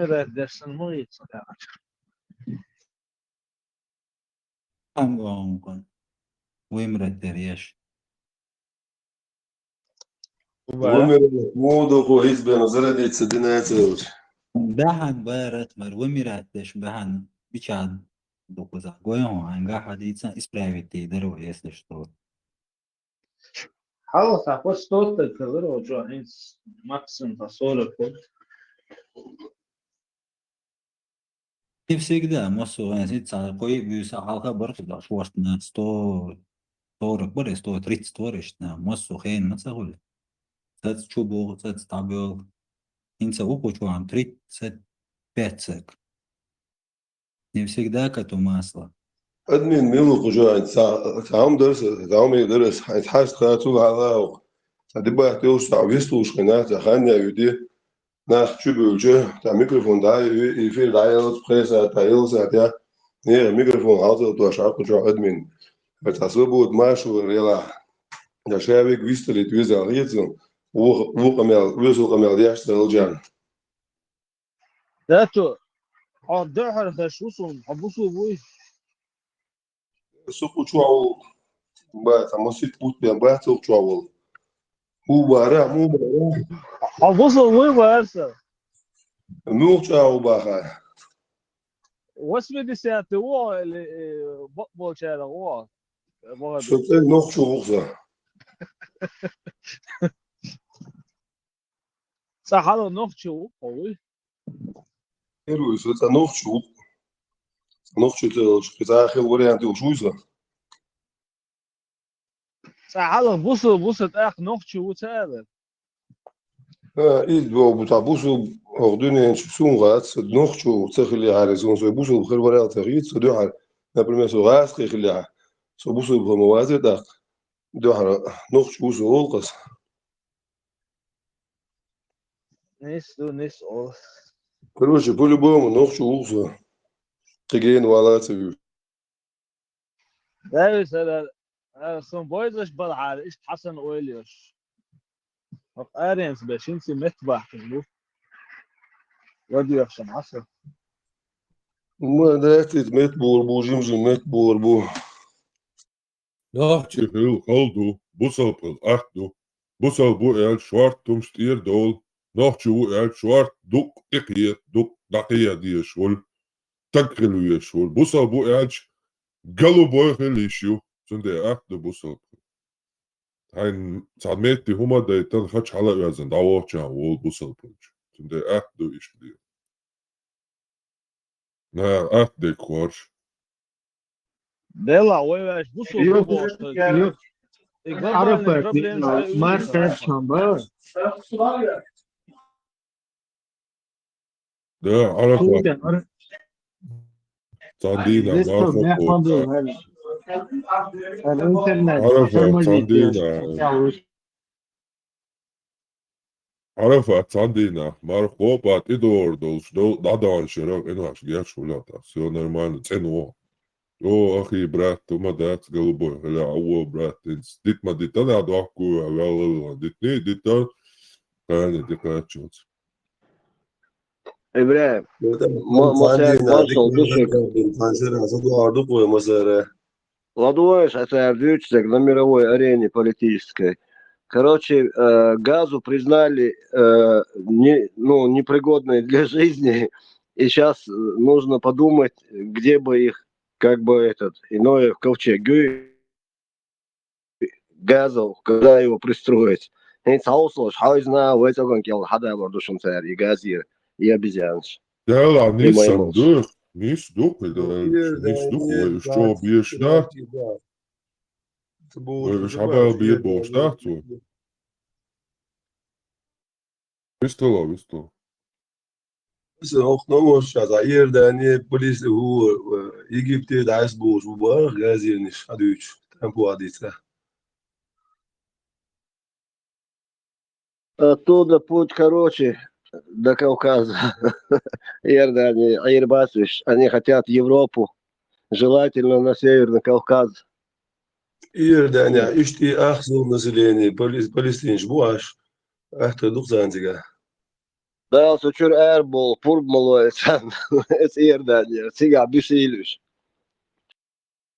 ومرات درسن مغيت صدقا Hangi ويمرت درياش ومر مودو كويس بنظرة دينات بهن بارت مر ومرت دش بهن بيشاد دوكوزا goion anga haditsa ispraviti дерево если что. خلاص أخوش توت الكبير وجوهين максимум по 40 год. И всегда мосу венсица кой бюса халка баркуда швартна 140 бар 130 творишна мосу хейн мацагул. Цац чубо цац табел инца укучуам 35. Не всегда коту масло. أدمن ميلو قجوع تعاون درس تعاون يدرس هيتحاس خاتو على هتبقى احتيوش تعويستوش قناة خانيا يدي ناس تشبه تاع ميكروفون دا يفير دايل بريسا تايل ساعتها نير ميكروفون عاطل توش عقل جو أدمن بتصوبو دماشو ريلا دا شابك ويستلي تويزا ريتزن وقمل قمل دياش تلجان ذاته دحر خشوصهم حبوسوا بوي سوقو تشواو با تمسيت بوت بيان با سوق تشواو مو بارا حبوسوا بوي وارسا مو تشواو باخا واسمه دي ساعته هو اللي بقبل شارع هو شوفي نوخ شوخزا صح هذا نوخشو قوي Первую, это نوخ это آخر вариант وشوزا صح هذا بوصت اخ نوخشو وتابع إيه بتاع بوسو أردني سون غات نوخ تخلي على زون سو بوسو بخير ولا تغيير سو دو على نبرم سو غاس خلي على سو بوسو بموازي دا دو على نوخ بوسو أولقس نيس او короче по-любому نوخ أولقس تجين ولا تبي ده سنة سون بويزش بالعالي ايش حسن اويليوش ارينس باشينسي متبح تقولوا ودي يخشن عصر ما داتت مت بو جيم مت بو Nachtje heel haldo, busselpel achto, bussel bo el zwart tom stier dol, nachtje bo el zwart duk duk dakia die schol, takreluye schol, bussel bo el galoboy helishu, sind der achte busselpel. Ein zamet die Hummer der dann hat hala yazen, dawacha wol busselpel, sind der achte ist die. Na achte kwarsch. بيلا ويش بوصل يو عرفت ما كانت شامبر Da Arafat Sandina الانترنت Arafat Sandina Arafat Sandina Marcopat Idordos Dadan Shirak Inash Gashulata все нормально цену О أخي брат وما دات قلبه لا هو брат ديت ما ديت أنا أدعكو ولا ديتني ديت كان ديت شوت إبراهيم Ладуешь, это в на мировой арене политической. Короче, газу признали непригодной для жизни, и сейчас нужно подумать, где бы их, как бы иное в ковчег газов, когда его пристроить. Они саусла, шайзна, в этом кел хада бордушен царь, и газир, и обезьянш. يلا نيسان دوخ نيس دوخ نيس دوخ وشو بيشنا وش عبال بيت بوشتاتو ويستو بس auch noch Jazair dann Polizei Ägypte da ist Bush war Gazi nicht adüç tempo adita Оттуда путь короче до Кавказа. Иордания, Айрбасвиш, они хотят Европу, желательно на Северный Кавказ. İrdanya işte ahzul meseleni Palestin bu aş ahta 90'га Dēls taču ir ērbolu purmalojas, es ierdēņu, cigā bisīļus.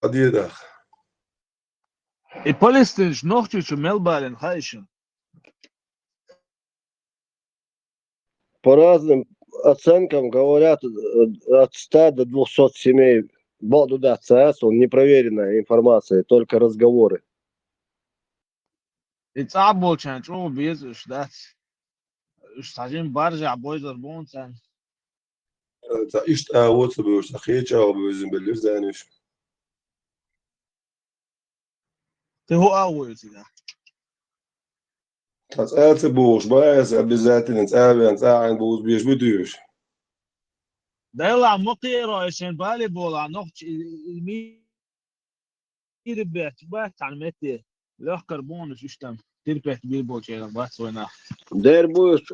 قضية البالستينش نوختش ملبالن خايشن. По разным оценкам говорят, от 100 до 200 семей будут ЦС, он непроверенная информация, только разговоры. يتصعبوا كان شو بيزش ذات. استعجين برجع بويزر بونسان. إيش أوت بيوش أخيتش أو بيوزن باللزانش هو أول كذا. تسألت بوش بايس обязательно تسأل بوش بيش بديوش ده يلا مقيرة عشان بالي بولا نوختش المير بيعتبات عن متى له كربونش يشتم تربيت بيربول شيء بس وينه. Дербуш,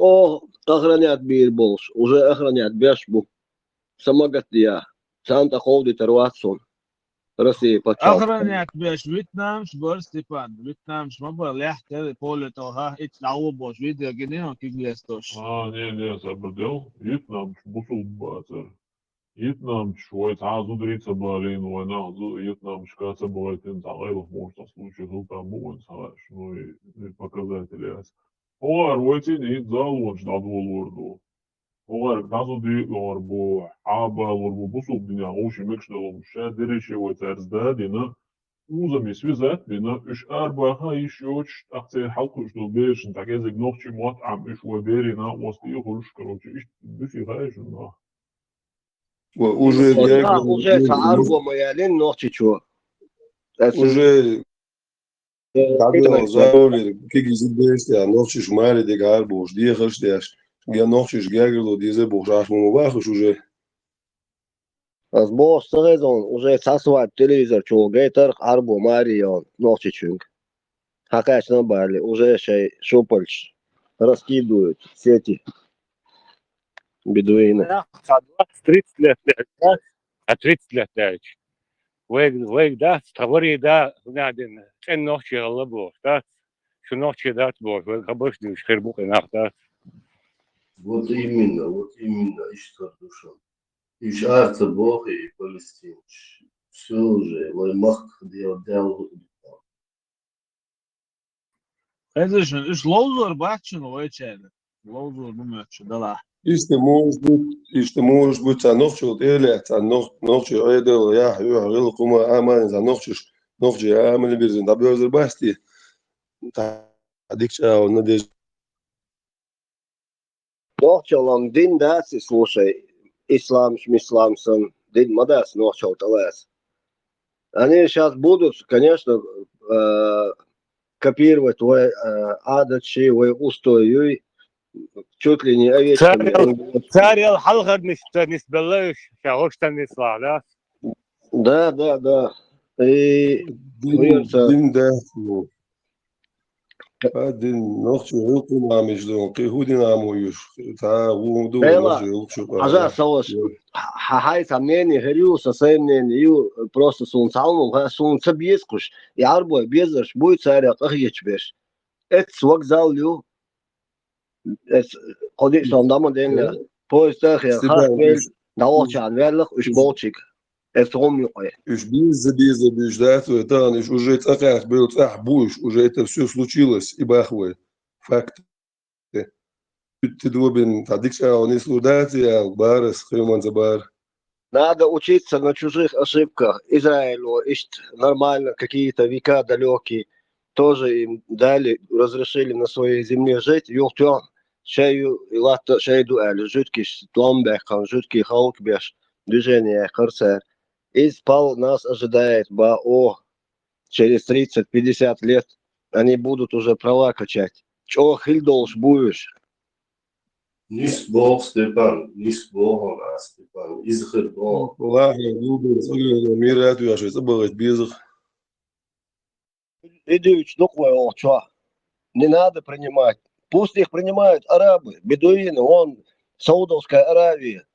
охранять бир болш, уже охранять бешбу. Самогат я, Санта ходит Руатсон, Россия почал. أخرنيات بيش فيتنامش بورستيبان فيتنامش ما بقى كده بولت أو ها يتلعبوا بوش فيديو جنيه وكيجلستوش. Не, sabrdel. Ietnāms busulbācer. Ietnāms šoic āzudrīca balīn vai nāzu. Ietnāms kāds abalaitin tā lēlах mūrstas lūči zultā būns hāš. Nu, ir показателясь. Олар войцин и залонч дадволурду. Олар казуди лорбу аба лорбу бусул диня оши мекшнелом шадириши войцарс дадина. Uzam связать بنا إيش أربعة إيش يوش أكثر حلقة إيش دولبيش إنت كذا نوختي موت عم إيش وبيرنا وستي خلوش كروتي إيش بفي غايش إنه وأوجي Уже Арго Маялин Нохчичо. уже قاعدين زاولي كيجي زبيش يا نوتش شمالي دي قال بوش دي خش ديش يا نوتش جاجلو دي زي بوش عاش مو باخش уже Сбор сезон уже сасват телевизор чул гейтер Арго Марион Нохчичунг. Хакачно бали, уже шей шупальч раскидывают сети бедуины. 30 лет, а 30 лет дальше. Вейк да, ставори да, надин, кен ночи аллабо, да, что ночи да, бо, вейк обычный шербук и нах, да. Вот именно, и что душа. И шарца Бог и Палестин. Все уже, мой мах делал. هذا شنو إيش لوزر باتشن ويتشال. لوزر بماتش دلع. Isto может быть за ночью или за ночью это я говорил кому аман за ночью аман бирзин да бёзер басти адикча он надеж Нохчалам дин даси, слушай, исламсон, дин мадас нохчал талас. Они сейчас будут, конечно, копировать твой адачи, твой устой, чуть ли не овечками. Царь الحلقة نسبلش شاوشتا نسلا, да? Да. И دين ده دين نخشى يلقوا مع مجدون قيهودي نعمويش تا ومدو نخشى عجا سوش هاي سامنين هريو سامنين يو просто сунцалму сунца бескуш ярбой безаш будет царя ахич беш эт вокзал лю эт ходи сондамон ден поезд ахя хахвел наочан верлах уж болчик эт ром Уж без беждать, это уже цаках был цах буш, уже это все случилось и бахвы. Факт. Ты дубин, тадикша, он и слудация, барес, хриман забар. Надо учиться на чужих ошибках. Израилю ищет нормально какие-то века далекие. Тоже им дали, разрешили на своей земле жить. Юхтён, шею и латта шейду эли, жуткий томбехан, жуткий хаукбеш, движение харцер. И спал нас ожидает через 30-50 лет они будут уже права качать. Чё хильдолш будешь? Нис Бог, Степан, нис Бог, Степан, изхер Бог. Аллах, мир эту я же забыл безых. Идыч, ну чё? Не надо принимать. Пусть их принимают арабы, бедуины, он Саудовская Аравия,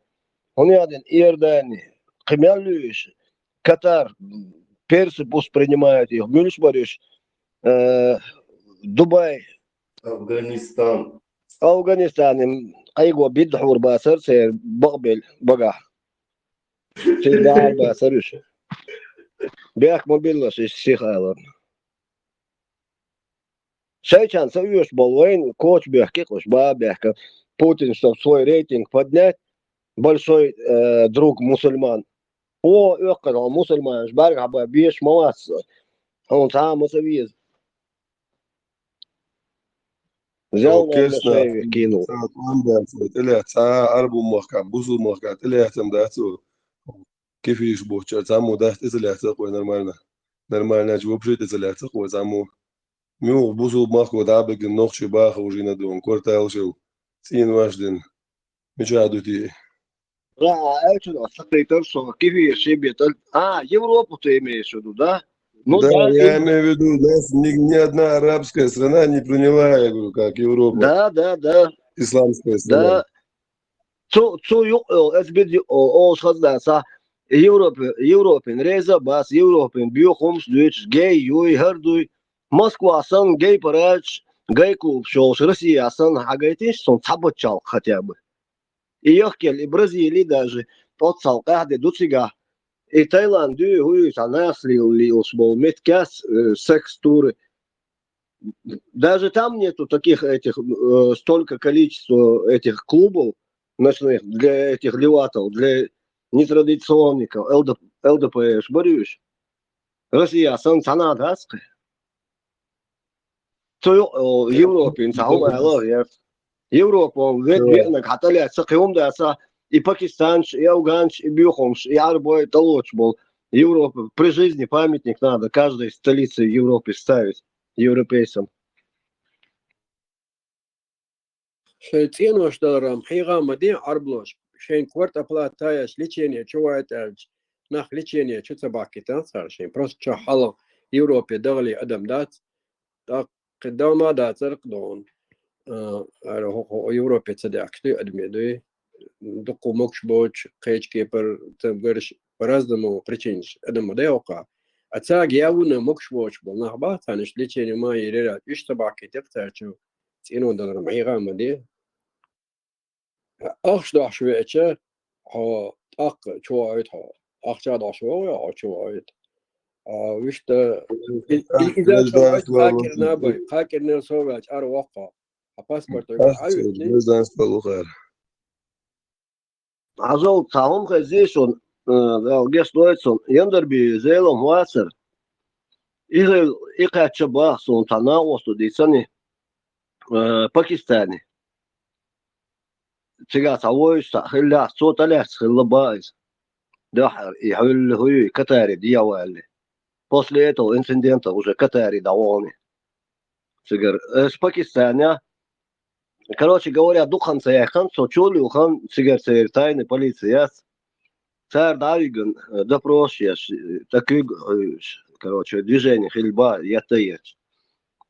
он один Иордания, Хмялюиш, Катар, персы пусть принимают их, Гюльшбариш, Дубай. Афганистан. أفغانستان أيوة بيدحور باسر سير بقبل بقى سيدار باسرش بيك موبيلوس الشيخ أيضا شيء كان سويش بالوين كوتش بيحكي قش با بيحكي بوتين شوف свой рейтинг поднять большой друг мусульман هو يقول هو مسلمان جبارك عبا بيش مواس هون تعال مسويز زلنا وكيسنا المشايخ كينو ساعة واندا طلع ساعة أربو مخكا بوزو مخكا طلع تمداتو كيف يشبه تعمو ده طلع تقوى نرمالنا جواب جيت طلع تقوى تعمو ميو بوزو مخكو دابك النقش باخ وجينا دون كورتا وشو سين واشدن مش عادوتي لا ايش سكرتير سو كيف يشبه Европу ты имеешь в виду, да? Ну Да, да, я имею в виду, нас ни одна арабская страна не приняла, я говорю, как Европа, да, исламская страна. да. Цу SBD о шхазда Европен реза бас Европен биохомс дуч гей юй хардуй Москва асан гей парач гей клуб шош Россия асан хагайтиш сон цабочал хотя бы. И يحكي Бразилии даже отцал قاعدة دوتسига и Таиланду хуй санасли ли усбол меткас секс туры. Даже там нету таких этих столько количества этих клубов ночных для этих леватов, для нетрадиционников, ЛДП, борюсь. Россия санадаская. То Европе, Европа, век حتى لا سقيهم ده سا и пакистанш, и афганш, и бюхомш, и арбой толоч был. Европа при жизни памятник надо каждой столице Европы ставить европейцам. شين تينوش دارم حيغا مدين عربلوش شين كورت أبلا تايش ليتشينيا شويت أج ناخ ليتشينيا شو تباكي تنصر شين بروست شو حلا يوروبي دغلي أدم دات دا قدام دات زرقدون هو يوروبي تصدق شتي أدمي دوي دقو موكش بوش قيش كيبر تبغرش برازدمو بريتشينش أدم مديوقع أتساق ياونا موكش بوش بلناه باتانش ليتشينيا ما يريرات إيش تباكي تقتر شو تينو دارم حيغا مدين أخشى شوية ها شوية ها أخشى شوية شوية وش ده إذا شوية خاكر نسوي أروقة باسبورت عزول تعهم خزيشون جس دويتسون يندربي زيلهم واسر إيقاع شباه سون تناوصو دي سنة باكستاني تيجا تعويش تخلى صوت عليه تخلى بايز دحر يحل هوي كتاري ديوالي после этого инцидента уже катари давоны تيجر с Пакистана короче говоря духан саяхан сочули ухан тигер сер тайны полиция цар давиган допросишь такой короче движение хильба ятаец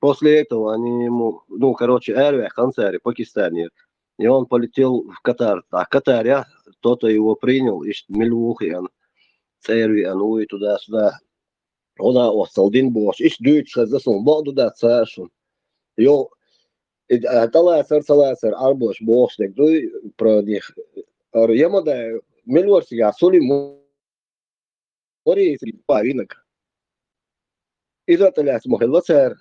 после этого они ему короче эрве хансари Пакистане. И он полетел в Катар. А в Катаре кто-то его принял, и Мельвухиан, Цервиан, и туда-сюда. Он остался один бош. И дюйч хазасон, боду да цашун. Йо, таласер, арбош, бош, так дуй про них. Яма да, Мельворсига, соли мори, паринок. И за таляс мохелвацер,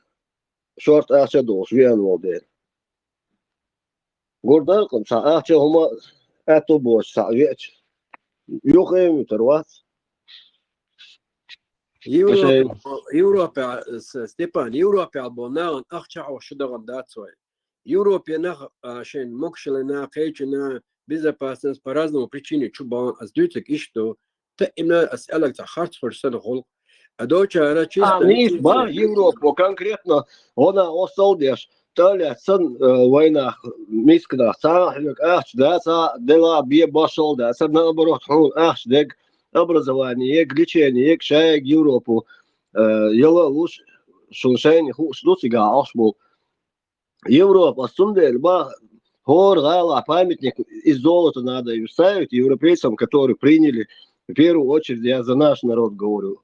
шорт ашадош, виан волдер. Гордал кон саа че хома ето бош савеч юхем терват Европа Степан Европа абонан أخشى وشدغن داتسوي Европа нах شين مكشلنا قيچنا безопасность по разному причине чубан аздуйтик и что ты именно أسألك تخرج فرصة خلق أدوچا أنا чисто мис ба Европа конкретно она осолдеш Таля сан война мискда сахлик да са дела бе башол да са наоборот хун дег образование лечение шай Европу ела луч шуншайн ху штуцига ашбу Европа сундель ба хор гала памятник из золота надо и ставить европейцам, которые приняли в первую очередь я за наш народ говорю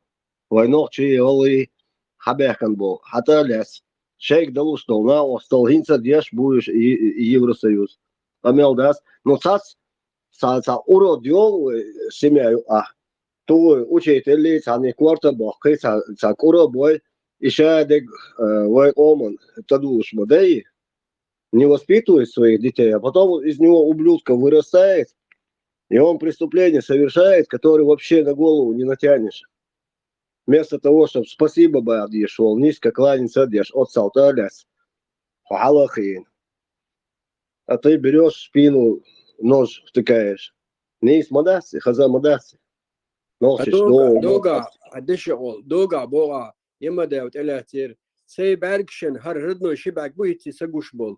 войну чи олы хабехан бо хата лес Шейк Далустол, на остал гинца деш будешь и Евросоюз. Амелдас, но са урод дел семья ту учители сами кварта бахкы са куро бой еще дег вой оман тадуш модей не воспитывает своих детей, а потом из него ублюдка вырастает, и он преступление совершает, которое вообще на голову не натянешь. Вместо того, чтобы спасибо бы отъешел, низко кланяться отъешь, от салталяс, халахин. А ты берешь спину, нож втыкаешь. Не из мадасы, хаза мадасы. Носишь دوغا ادشغل دوغا بوغا يما داوت الاتير سي بركشن هر ردنو شباك بويتي سغوش بول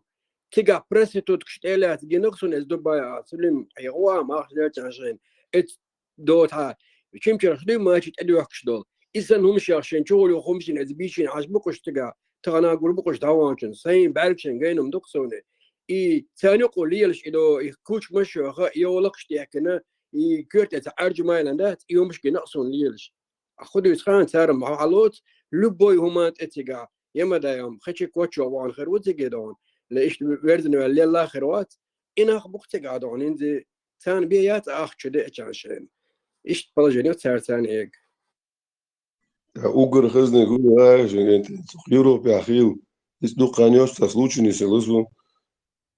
كيغا بريسيتوت كشت الات جنوكسون از دبي سلم ايغوا ما خلات عشان ات دوتا كيمتر خدي ما تشت ادوكش دول اذا هم شاشين شغل خمسين از بيشين عجبكش تغا تغنا غربكش داوانشن سي بركشن غينم دوكسونه اي ثاني قوليلش ادو كوش مشو يولقش تيكنا يكرت أرجمايلاندات يومش كنقصون ليلش أخذوا يسخان سار محلوت لبوي همات اتجا يما دايم خشي كوتشو وان خير وتجدون ليش وردن ولا الله خيروات إن أخ بقتك عدون إنزي ثان بيات أخ شدة عشان إيش بلجنيو ثار ثاني Угор хызны гуляй, Европе ахил. Из дуканёс та случай не селысу.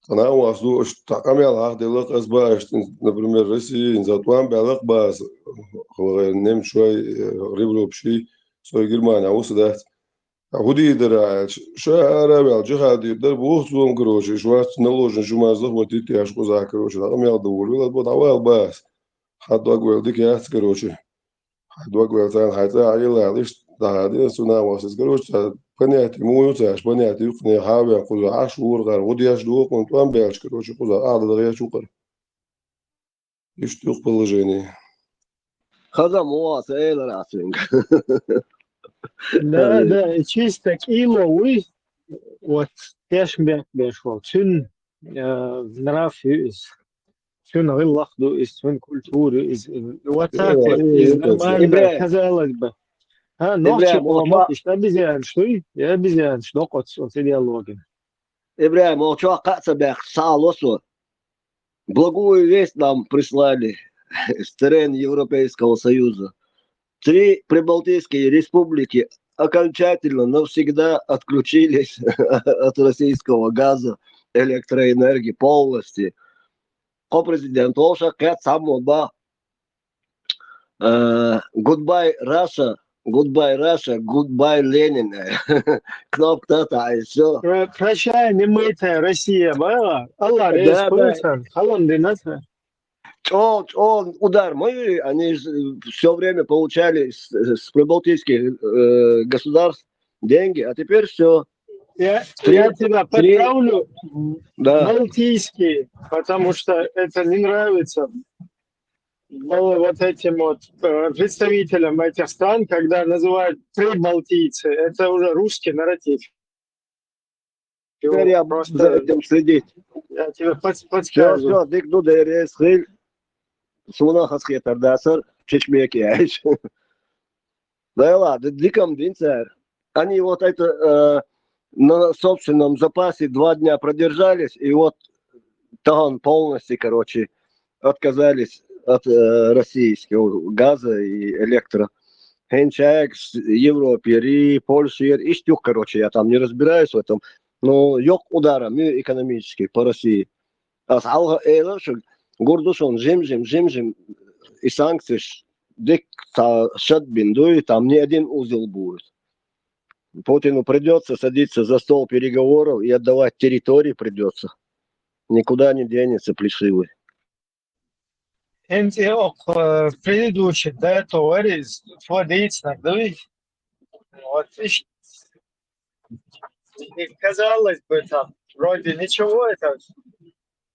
Она у нас такамел ахделок азбаш, например, Россия, инзатуан белок баз, немчуай революции, свой Германия, усадат. А худи дыра, шарабел, джихади, дар бухтун, короче, шварц наложен, жумазлах, вот и тяжко за, короче, такамел доволил, вот авал баз. Хадуа гвел дикяц, короче. Хадуа гвел тан хайта, айла, лишь да, сюна вас, короче, понятие مويوتاش понятие يقني حاوي يقول عاشور غير غدي يشدو كنت وان بيعش كروش يقول عاد دغيا شوكر يشتوق بالجيني خذا مواس ايه لراسين Да, чисто киловый, вот, кешбек бешвал, цюн нрав из, цюн гиллахду из, цюн культуры из, вот так, из нормально, казалось бы. Ночи поломать, обезьян, что и обезьян, что кот, вот идеология. Ибраим, молча, как тебя салосу. Благую весть нам прислали с терена Европейского Союза. 3 прибалтийские республики окончательно навсегда отключились от российского газа, электроэнергии полностью. Ко-президент Олша кэт самоба. Goodbye Russia, goodbye Ленин. Кнопка-то, а все. Прощай, немытая Россия, была? Аллах, республика, холодная. Он удар мы, они все время получали с прибалтийских государств деньги, а теперь все. Я тебя подправлю, балтийские, потому что это не нравится вот этим вот представителям этих стран, когда называют прибалтийцы. Это уже русский нарратив. Теперь я просто за этим следить. Я тебе подсказываю. Все, дикну дерес, хиль. Суна хасхетар дасар, чечмеки яйш. Да ладно, диком динцер. Они вот это на собственном запасе 2 дня продержались, и вот там полностью, короче, отказались от российского газа и электро. Хенчак, Европе, Ри, Польша, и штук, короче, я там не разбираюсь в этом. Но yok ударом экономически по России. А с алга эйлашек гордушон жим и санкции дик шат биндуй, там ни один узел будет. Путину придется садиться за стол переговоров и отдавать территории придется. Никуда не денется плешивый. Энти предыдущий, до этого Арис, владеется, да ведь? Вот, казалось бы, там, вроде ничего, это,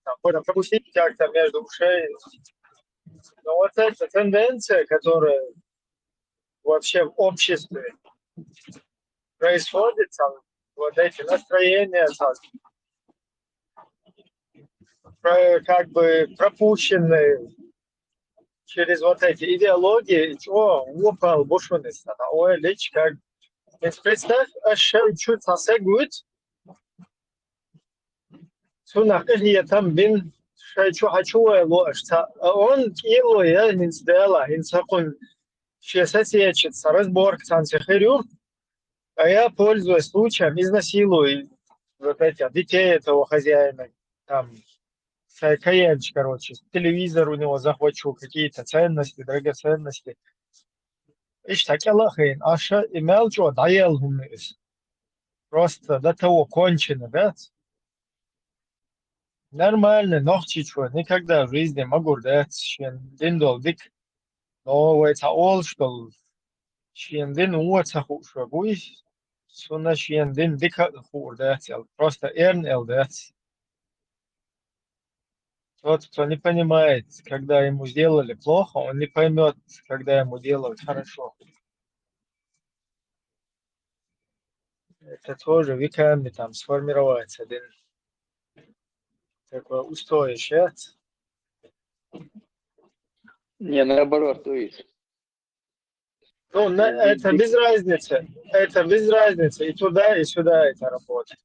там, можно пропустить как-то между ушей. Но вот эта тенденция, которая вообще в обществе происходит, там, вот эти настроения, там, как бы пропущенные через вот эти идеологии, упал бушванность, лич как Jetzt представь, что сосед будет, что нахер я там бин, что хочу его, что он кило я не сделала, не сакун, сейчас сечется, разборка санцехерю, а я пользуюсь случаем, изнасилую вот этих детей этого хозяина, там, каенч, короче, телевизор у него захвачу, какие-то ценности, драгоценности. Иш так Аллахин, аша имел что, даел хумис. Просто до того кончено, да? Нормально, ногти что, никогда в жизни могу дать, дин долдик, но это all, что дин уоца хуша, буй, суна дин дика хур дать, просто эрн эл дать. Тот, кто не понимает, когда ему сделали плохо, он не поймет, когда ему делают хорошо. Это тоже веками там сформировать один такой устойчивый. Не, наоборот, то есть. Ну, это без разницы. Это без разницы. И туда, и сюда это работает.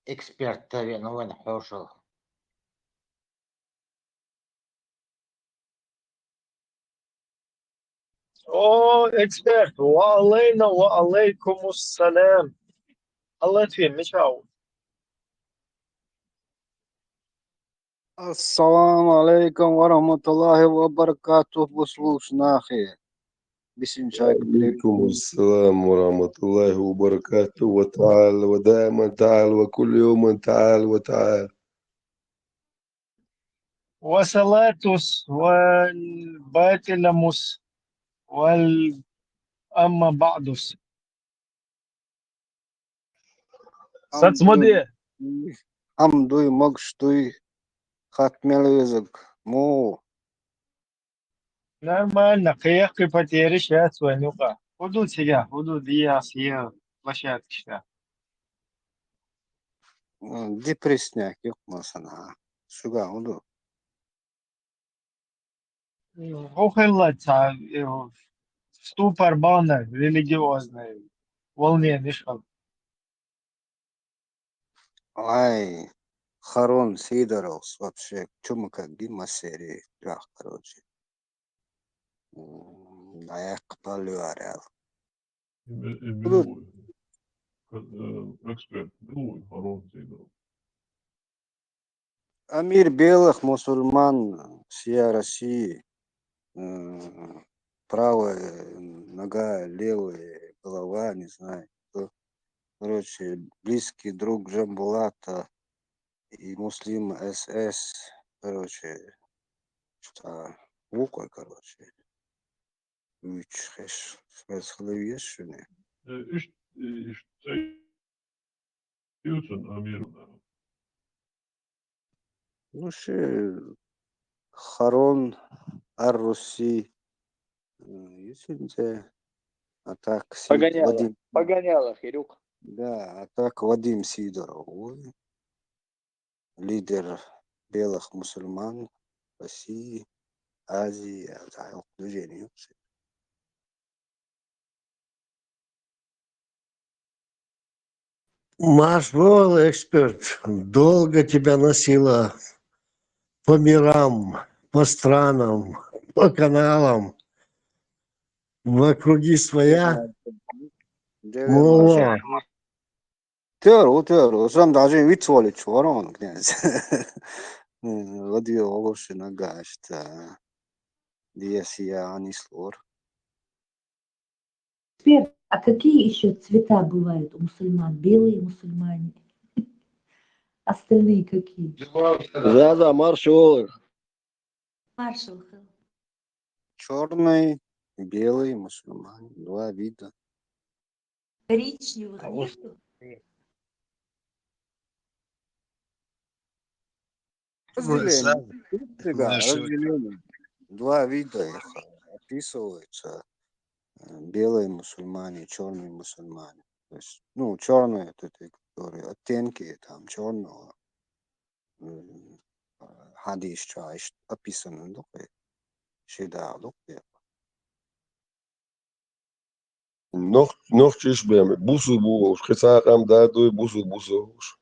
Эксперт Тавин Уэн Хошел. О, эксперт. Ва алейна, ва алейкум ассалям. Allah твин, мечау. Ассаламу алейкум ва рахматуллахи ва баракатух, послушнахи. Бисинчак عليكم السلام ورحمة الله وبركاته وتعال ودائما تعال وكل يوم تعال وتعال. وصلاتус, والباتلمус, والأما بعدус. Сацмоди. Амдуй, магштуй, хатмел язык. Му. Нормально, каяхкой потери сейчас ванюка. Худут себя, худут диас, я площадки. Депрессняк, yok masana. Şuga oldu. Охайлаца, ступор бана, религиозный, волнение, что. Ай, Харон Сидоров вообще, чему как Дима серии, трах, короче. Аяк полюарял. Эксперт, белый, Харон Сидоров. Амир белых мусульман всей России. Правая нога, левая голова, не знаю. Короче, близкий друг Джамбулата и Муслим СС, короче, что Вукой, короче. Üç, beş, besleyiş şunu. İşte diyorsun Amir'e. Ну, Харон, Ар-Руси, извините, а так Вадим. Погоняла, Хирюк. Да, а так Вадим Сидоров, лидер белых мусульман России, Азии, движения. Машвол, эксперт, долго тебя носило по мирам, по странам, по каналам, в округи своя. Мова. Теору, сам даже вицволи чворон, князь. Радио оголошено гашта. Десия анислор. Эксперт, а какие еще цвета бывают у мусульман? Белые мусульмане. Остальные какие? Да, маршал. Маршал. Черный, белый мусульмане. Два вида. Коричневых нету? Разделение. Два вида их описываются. Белые мусульмане, черные мусульмане. То есть, черные это которые оттенки там черного, хадис чаиш описаны, духе, шида, духе. Nog чиш бем, бусу буш, хецакам дадуй бусу буш.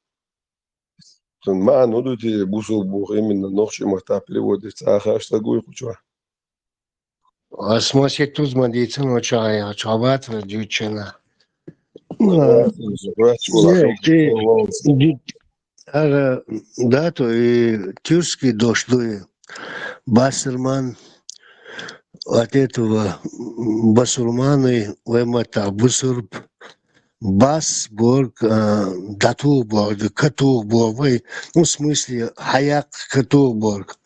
Ма нудути бусу бух именно nog чимахта переводит, цаха штагуй хучва. Осмосе туз мадицин очая, чават дючена. Да, то и тюркский дошли. Басерман от этого басурманы вемата бусурб басборг датурборг катурборг, ну в смысле хаяк катурборг.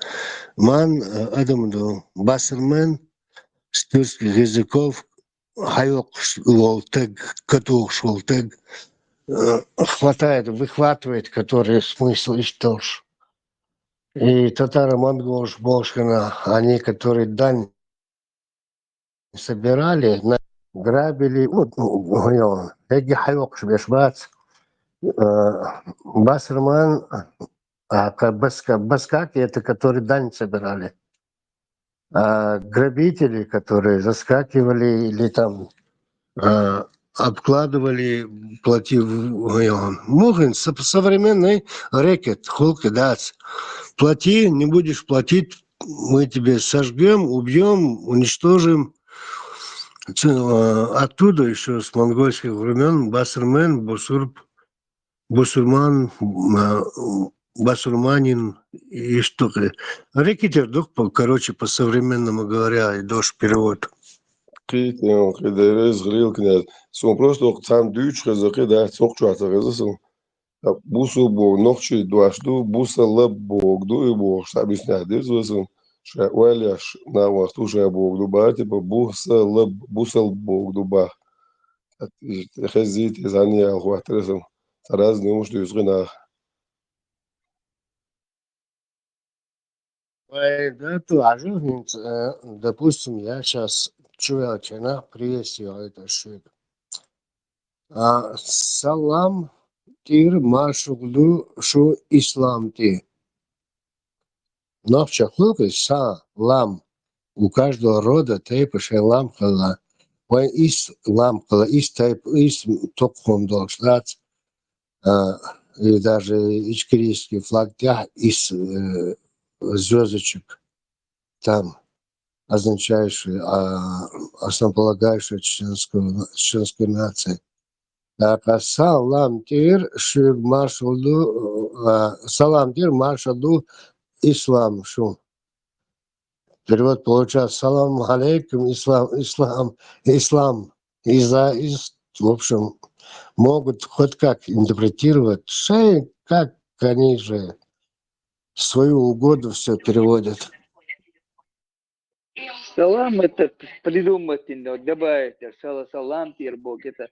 Ман адамду басермен с тюркских языков хайок шволтег катур шволтег хватает, выхватывает, который смысл иштош. И татаро-монголш Болшкина, они, которые дань собирали, грабили, эги хайок шбешбац, басерман, баскаки, это которые дань собирали. А грабители, которые заскакивали или там обкладывали, платив мухин, современный рэкет, холки дац. Плати, не будешь платить, мы тебе сожгем, убьем, уничтожим. Оттуда еще с монгольских времен басурмен, бусурман, басурманин и что-то. Рэкетер, короче, по-современному говоря, и дождь перевод. Китен, кидерез, грил, князь. Сон просто сам дюч, хазаки, да, цокчуата, хазасын. Бусу бог, ногчи дуашду, буса лаб бог, дуи бог, что объясняет, дырзвасын. Ша уэляш на вахту ша бог дуба, типа буса лаб, бусал бог дуба. Хазит из ани алхуатресом. Тараз не уж юзгина. Да, тоже, допустим, я сейчас чувачена приветствую это шик. Салам тир маршуглу шу ислам ти. Но в чахлуке салам. У каждого рода тейпа шелам хала. Ой, ислам хала, тейп, топхом должен. И даже ичкерийский флаг, из звездочек там, означающий, основополагающую чеченскую нацию. Салам тир маршалду ислам шу. Перевод получается салам алейкум ислам. В общем, могут хоть как интерпретировать, как они же свою угоду все переводят. Салам это придумать, добавить, салам тирбок, это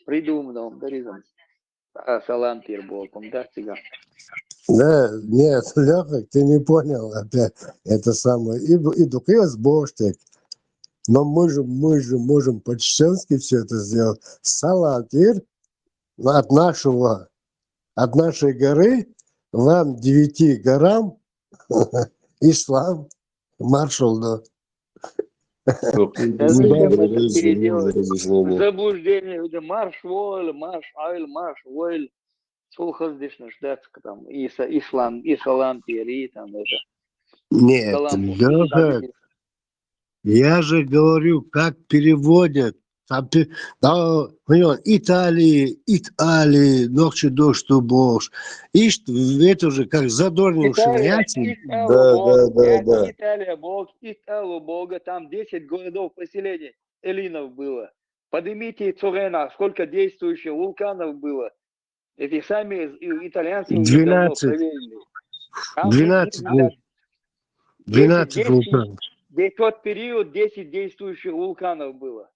придумано, даризм. Салам тирбок, да, цыган. Да, нет, Леха, ты не понял опять это самое. И духовец боштик. Но мы же можем по-чеченски все это сделать. Салам тир от нашей горы вам 9 горам ислам маршал, да. Заблуждение, марш воль, марш воль. Сулхаз дишнаш, да, там, ислам, и салам тири, там, это. Нет, Леха, я же говорю, как переводят. Там, Италии, ночи дождь бош. Ишь, это же как задорнивший. Да. Италия, Бог, Италу Бога, там 10 городов поселений эллинов было. Поднимите Цурена, сколько действующих вулканов было. Эти сами итальянцы уже давно проверили. 12 вулканов. В тот период 10 действующих вулканов было.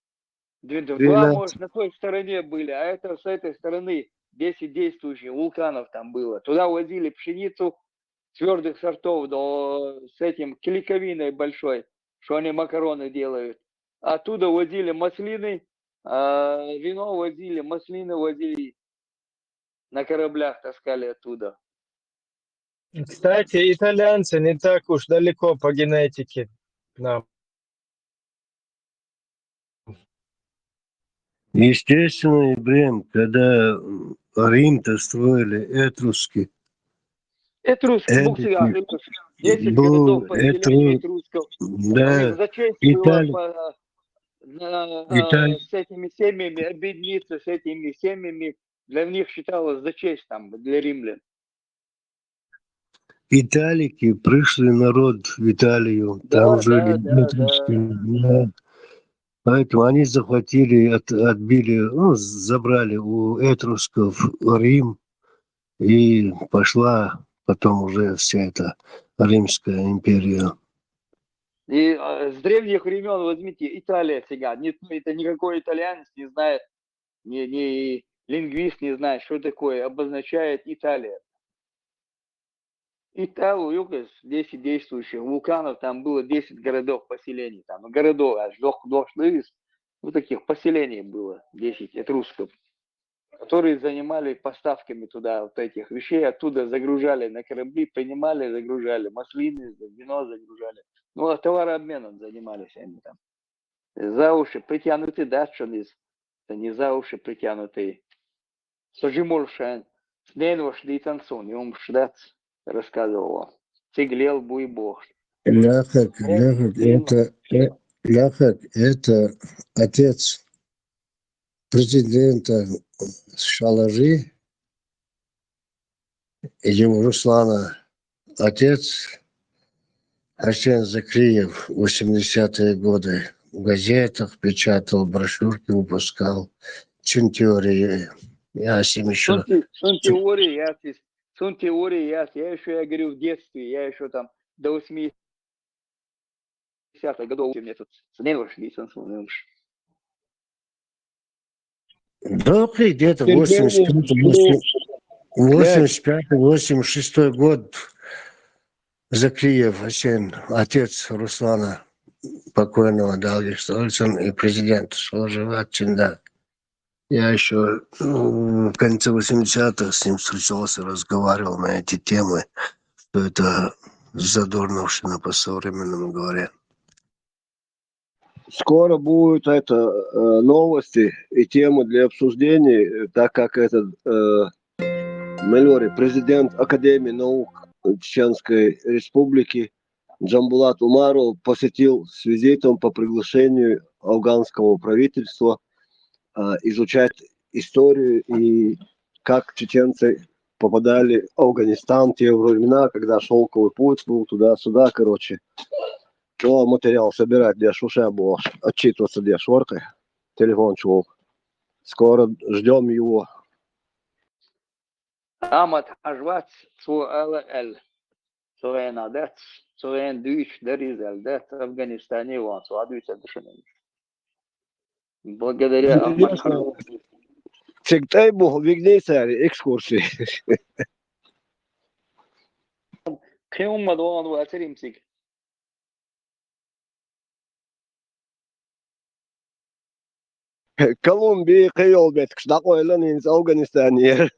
2, может, на той стороне были, а это с этой стороны 10 действующих вулканов там было. Туда возили пшеницу твердых сортов, с этим клейковиной большой, что они макароны делают. Оттуда возили маслины, вино возили, маслины возили. на кораблях таскали оттуда. Кстати, итальянцы не так уж далеко по генетике к нам. Естественно, Ибрем, когда Рим-то строили этруски, Этруски, бог себя, 10 городов поселения этрусков. У них да, за честь было с этими семьями объединиться, с этими семьями. Для них считалось за честь там, для римлян. Италики, пришлый народ в Италию, там жили этруски. Да. Поэтому они захватили, отбили, ну, забрали у этрусков Рим, и пошла потом уже вся эта Римская империя. И с древних времен, возьмите, Италия сега. Это никакой итальянец не знает, ни лингвист не знает, что такое обозначает Италия. Италию, 10 действующих вулканов, там было 10 городов, поселений. Там, городов аж вот таких поселений было, 10 этрусков, которые занимали поставками туда вот этих вещей, оттуда загружали на корабли, принимали, загружали, маслины, вино загружали. Ну, товарообменом занимались они там. За уши притянуты датчаны, не за уши притянутые. Сожимуршан, сненваш лицансон, и он шдац рассказывал. Цеглел буйбог. Ляхак, это отец президента Шалажи, его Руслана, отец Арсен Закриев, 80-е годы в газетах печатал, брошюрки выпускал, чин теории. Я с ним еще... Сон теории, я говорю, в детстве, я еще там до 80-х годов у меня тут сненваш лицансон. Да, где-то 85-86 год. Закриев Асен, отец Руслана покойного Далги Стольцин и президент Шалажеватчин, да. Я еще в конце 80-х с ним встречался, разговаривал на эти темы, что это задорновщина по-современному говоря. Скоро будут новости и темы для обсуждений, так как этот президент Академии наук Чеченской Республики Джамбулат Умаров посетил с визитом по приглашению афганского правительства изучать историю и как чеченцы попадали в Афганистан в те времена, когда шелковый путь был туда-сюда, короче. То материал собирать, где шуша было, отчитываться, где шоркой, телефон чувак. Скоро ждем его. Амат Ажвац, ЦУЛЛ, Цуэнадет, Цуэндуич, Даризальдет, Афганистане, Ван, Цуадуич, Адышанин. Благодаря Амат Ажвац. Всегда был вигнейцари, экскурсии. Кем Мадуан Вацеримсик. Колумбия, Кайолбет, Кштакойлан из Афганистана.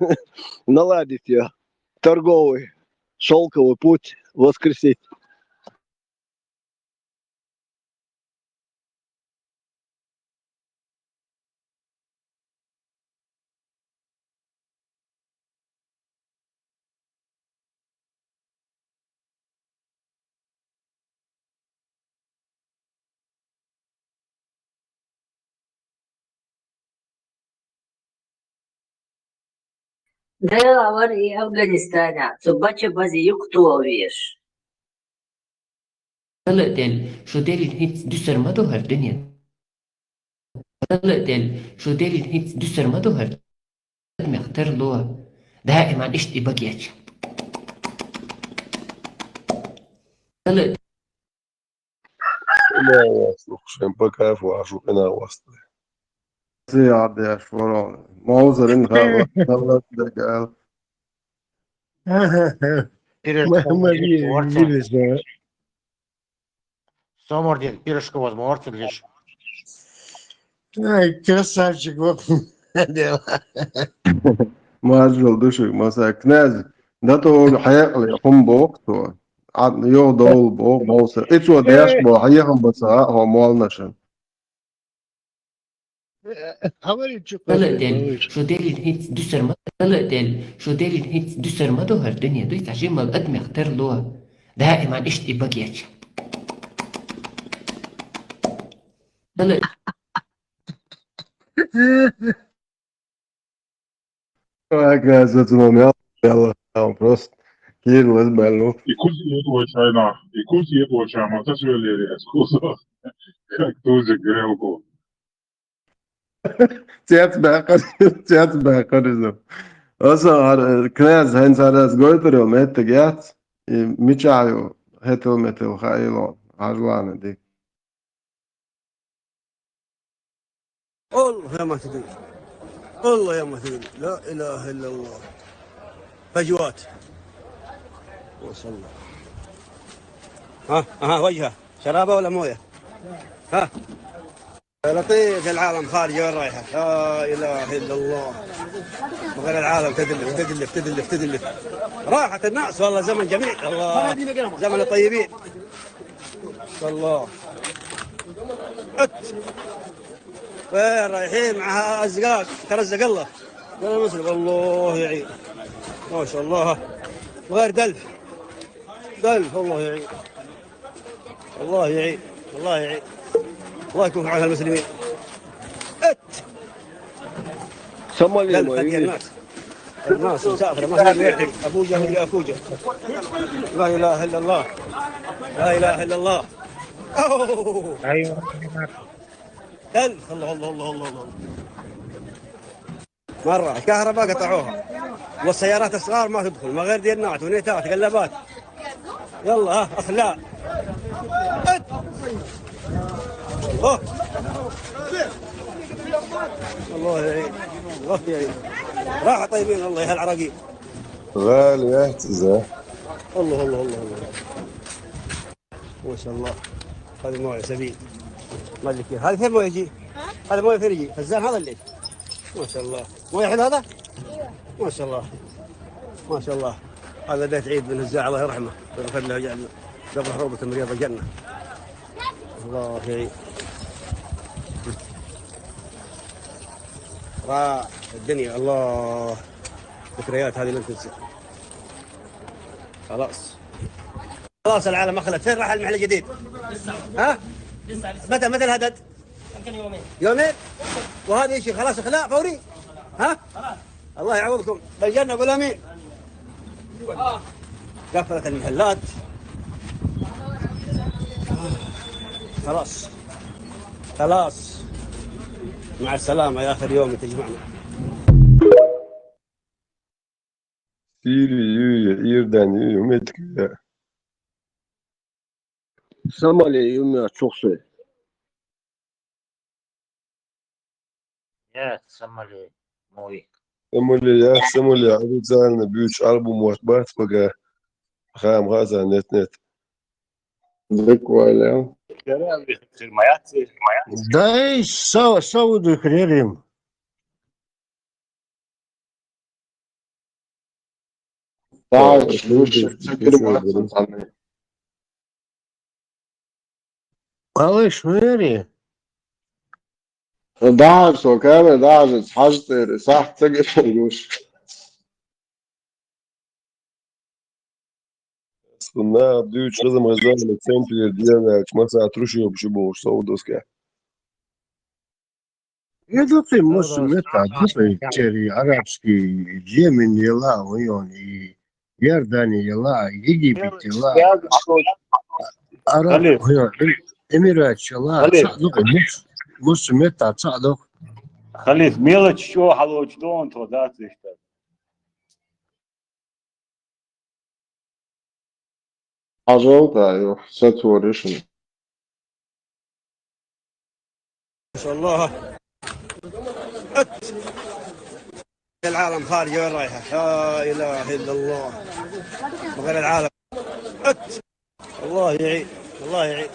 Наладить ее. Торговый, шелковый путь воскресить. Да, var i Afganistan'a. Subaça bazı yoktu viş. طلعت شو داري الهيت دسر ما ظهر الدنيا طلعت شو داري الهيت دسر ما ظهر مختار له دائما اشتي بقيتش طلعت لا слушаем, по кайфу, аж на вас. Зиад я шворон. Маузерин хава, хава дагал. Сомордин, пирожка возможно лишь. Ай, красавчик, вот дело. Marshall düşük mesela knez da to hayal hum bok to ad yo dol bo bolsa etwa dash bo hayal basa ha mol nashin عملي شو طلق قصدك ديل معلش شو ديل هيت دوسر ما طلق ديل شو ديل هيت دوسر ما دوهر الدنيا دويت عشان ما القدم يختار له دائما اشتي بقيتش طلق оказывается номер يلا просто Kirill избальнул. Ikusi этого чайна, ikusi этого чайна, это же скуса, как тоже грелку. Cets bäkar och så knäs hens hade gått och med det gett i Michael heter med det och Hailo Harlan det والله يا ما تدري والله يا ما تدري لا اله الا الله فجوات وصل الله ها وجهه شرابه ولا مويه ها يا لطيف العالم خارجه وين رايحه لا اله الا الله وغير العالم تدلف تدلف تدلف تدلف راحت الناس والله زمن جميل الله زمن الطيبين الله وين رايحين مع ازقاق ترزق الله ولا مسلم الله يعين ما شاء الله وغير دلف دلف الله يعين الله يعين الله يعين الله يكون في عون المسلمين Сомали دلف هذه мои. الناس مسافره ما في يعتق افوجه ولا افوجه لا اله الا الله لا اله الا الله أوه. ايوه دلف الله الله الله الله الله مرة الكهرباء قطعوها والسيارات الصغار ما تدخل ما غير دينات ونيتات قلبات يلا ها اخلاء أوه. الله يعين الله يعين راح طيبين الله يا العراقيين غالي احتزا الله الله الله الله ما شاء الله هذه مويه سبيل ما ادري كيف هذا فين مويه يجي هذا مويه فين يجي خزان هذا اللي ما شاء الله مويه حلو هذا ما شاء الله ما شاء الله هذا بيت عيد بن هزاع الله يرحمه ويغفر له ويجعل قبره روضة من رياض الجنة الله يعين راح الدنيا الله ذكريات هذه لن تنسى خلاص خلاص العالم اخلت فين راح المحل الجديد؟ ها؟ متى الهدد؟ يمكن يومين وهذا شيء خلاص اخلاء فوري ها؟ الله يعوضكم بالجنه قول امين قفلت المحلات خلاص خلاص مع السلامه يا اخر يوم تجمعنا Siri'yi İrden Metkı'ya Сомали يوميا чухсы. يا سمالي موي Самоле официально бюч альбом от Батфага хам газа нет Прикольно. Да и Сауду хрерим. Да, лучше все Малыш, Мэри. Да, что каме даже حاجتي صح تقدر Bunlar büyük çözüm hazırlamak tempiler diyenler mesela truşuyor bir şey bu Saudoska. Это ты, может, это черри арабские, Йемен ела, и Иордания ела, Египет ела, Араб, Эмират ела, Мусульман это цадок. خليف ميلتش شو حلوش دون تو ذات اشتغل Ажолта, ё, сатворишн. ما شاء الله العالم خارجه وين رايحه لا اله الا الله وغير العالم الله يعين الله يعين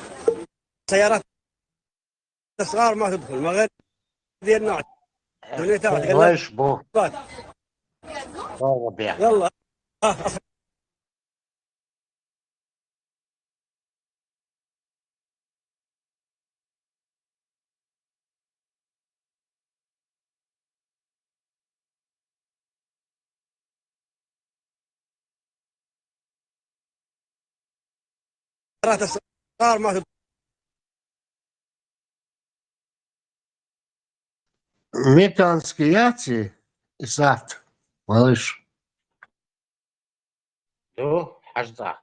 سيارات الصغار ما تدخل ما غير دينات ونيتات Знаешь, Бог. يلا الصغار ما Метанские яйца и сад, малыш. دو حجزة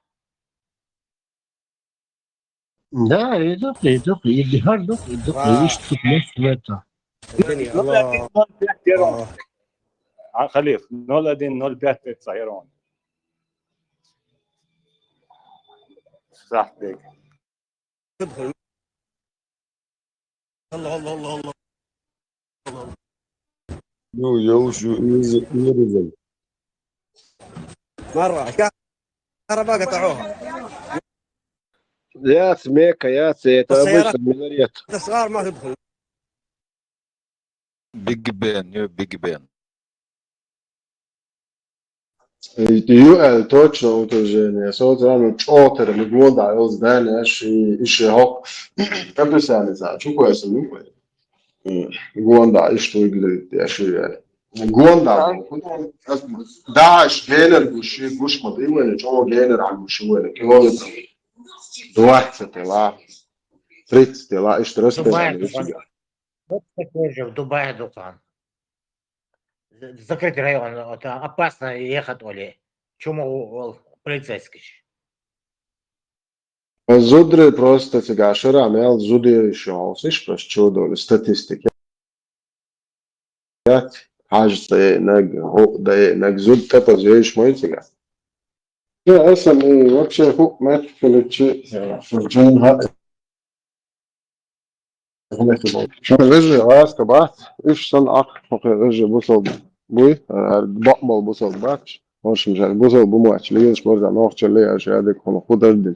Да, идут, и هردوك идут, видишь, тут нет это. الدنيا الله خليف نولدين نول بيت صايرون صح ديك تدخل الله الله الله الله Ну, я уже не резал. مرة كهرباء قطعوها يا سميكة يا سيت السيارات أبوش المناريات الصغار ما تدخل Big Ben, new Big Ben. Ju точно утверждение. Социально чотири года я знаешь и ще хок. Я бы сам не знаю, чего я сам Гонда и что выглядит я ще Гонда. Да, генер гуш модели, чего генер а гуш вele километр 20 ла 30 ла и что раз Дубай Дукан. Вот такой же в Дубае Дукан. Закрытый район, это опасно ехать, Оли. Чему полицейский? Zudri просто сега шарам, jel, zudri šaus, išprast čudoļu statistika. Ja, haž da je neg zud tepa zviješ mojciga. Ja, esam i uopće huk metfilići, žen رجع راس كبات ايش صنعك رجع بوصل بوي بقبل بوصل باتش مش بوصل بمواتش ليش برجع نوخش اللي اشياء كون خدر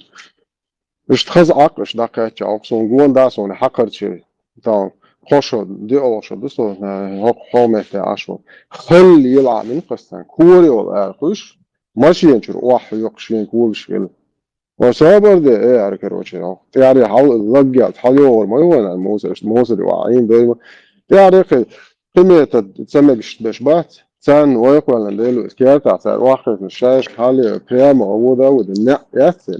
ايش تخز عقلش داكاتش عقصون جوان داسون حقر شي تاع خوشو دي اوشو دسو هوك حومه عشو خل يلعب من قستان كوري ولا خوش ماشي ينشر واحد يقشين كولش وصابر ده ايه على كروتشي يعني حاول لقيت حلو ما هو موسى واعيين دايما يعني كمية تسمى بشبات سان ويقول لنديلو اسكيات على واحد من الشاش حالي قيامة وده وده نعرف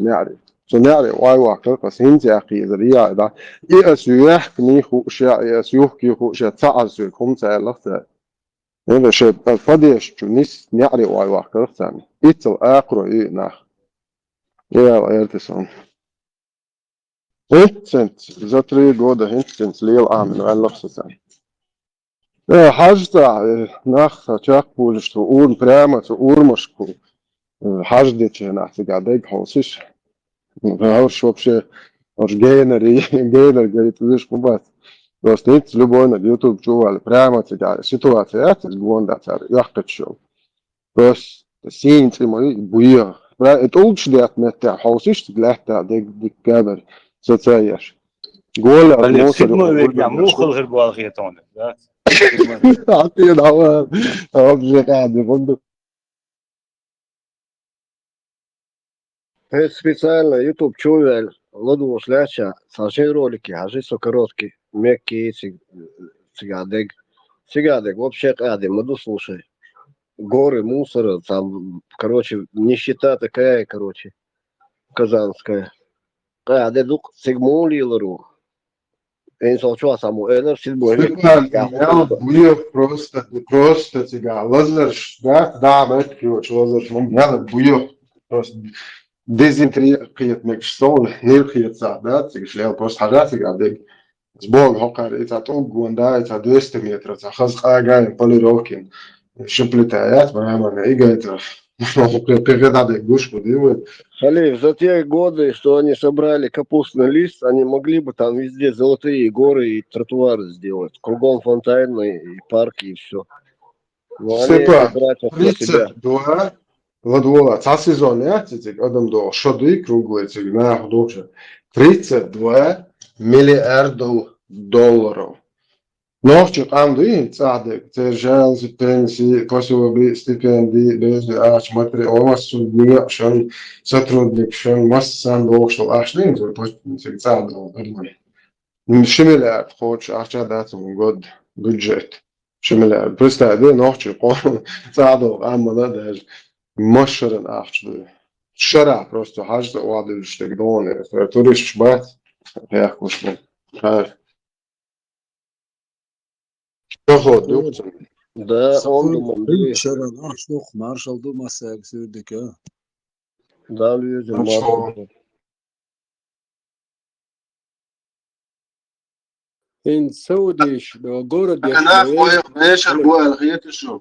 نعرف واي واحد بس هنت يا أخي ذريعة ده يأسيوح كني خوشة يأسيوح كي خوشة تعزل كم تعلقت هذا شيء فديش جنيس نعرف واي واحد ثاني إتل آخر إيه نخ يا إيرتسون هنتسنت زتري جودة هنتسنت ليل آمن واللفظة حاجة نخ تشاق بولش تقول برامة تقول مشكو حاجة تشينا تقعدك حوصيش هاوش وبشي هاوش جينر قريت ليش مبات بس نيت لبونا اليوتيوب جوا البرامة تقعد سيتواتيات الجوان ده تار يحقد شو بس السين تيموني بويا تقولش ده متى حوصيش تقلعت ديك جابر ستايش قول خليف سيدمو يعملوا خل غير بواخيتون عطينا هو أبجي قاعد يفندق специально YouTube чувел, ладу шляча, сажи ролики, ажи со короткие, мягкие цигадек. Цигадек, вообще кади, маду слушай. Горы, мусора, там, короче, нищета такая, короче, казанская. Кади дук сигмули лару. إنسان شو أسمو إيلر سيدمو بويا просто تيجا لازلش ده عملت كيوش لازلش يلا بويا просто ديزنتريقية مكشتون نيرقية سعدات تيجي شليل просто حاجات تيجا ديك زبون هقر إتا توب جواندا إتا 200 متر إتا خز خاجة يبالي روكين شبلتايات برامج إيجا إتا كده ده جوش بديوه Халиф, за те годы, что они собрали капустный лист, они могли бы там везде золотые горы и тротуары сделать. Кругом фонтаны и парки и все. Но они это тратят на себя. 32 ладвола, ца сезон, ja, cik adam do šodī krūglī, cik nāhu dukša. 32 milijardu dollarov. Nohçuk amdi sade terjal stipensi пособие стипендии без аш матри омасу dünya şan сотрудник şan massan doğuşul aşlıyım zor postnik sade olmalı. Şimdiler hoç aşağı dağıtım god budget. Şimdiler püstade nohçuk sade ama da der maşırın aşlı. Şara просто hajda o adı işte gidone. Turist bat yaklaşma. Hayır. Dohod yok. Да, он думал, Sakın şeran aşık marşal durmasa sürdük ya. да, люди, Маршал. إن سوديش لو جورا ديش أنا مير أخوي ماشي خلي أبوي الغيت شو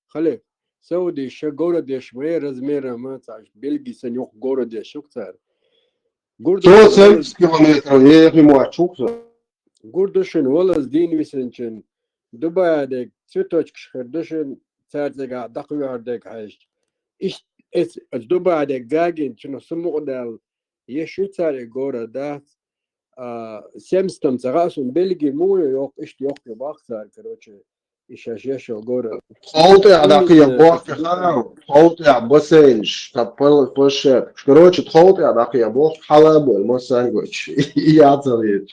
خلي سوديش جورا ديش مير رزمير ما تعرف بلقي سنيوخ جورا ديش شو كتار شو جوردشن 6 ولز كيلومتر يا أخي موعد جوردشن ولز دين ويسنشن دبي ديك ستوش كشخردشن تارتك دقيقة هردك عايش إيش إس دبي ديك جاجين شنو سمو دال يشو تاري جورا دات سيمستم تغاسون بلقي مو يوق إيش يوق يباق تار كروتشي إيش يشو جورا Холты عداقية إيمزنا بوح إس دبي كخام холты عبسينش تبل بوشة كروتش холты عداقية بوح حلب والمسانجوش يعطريت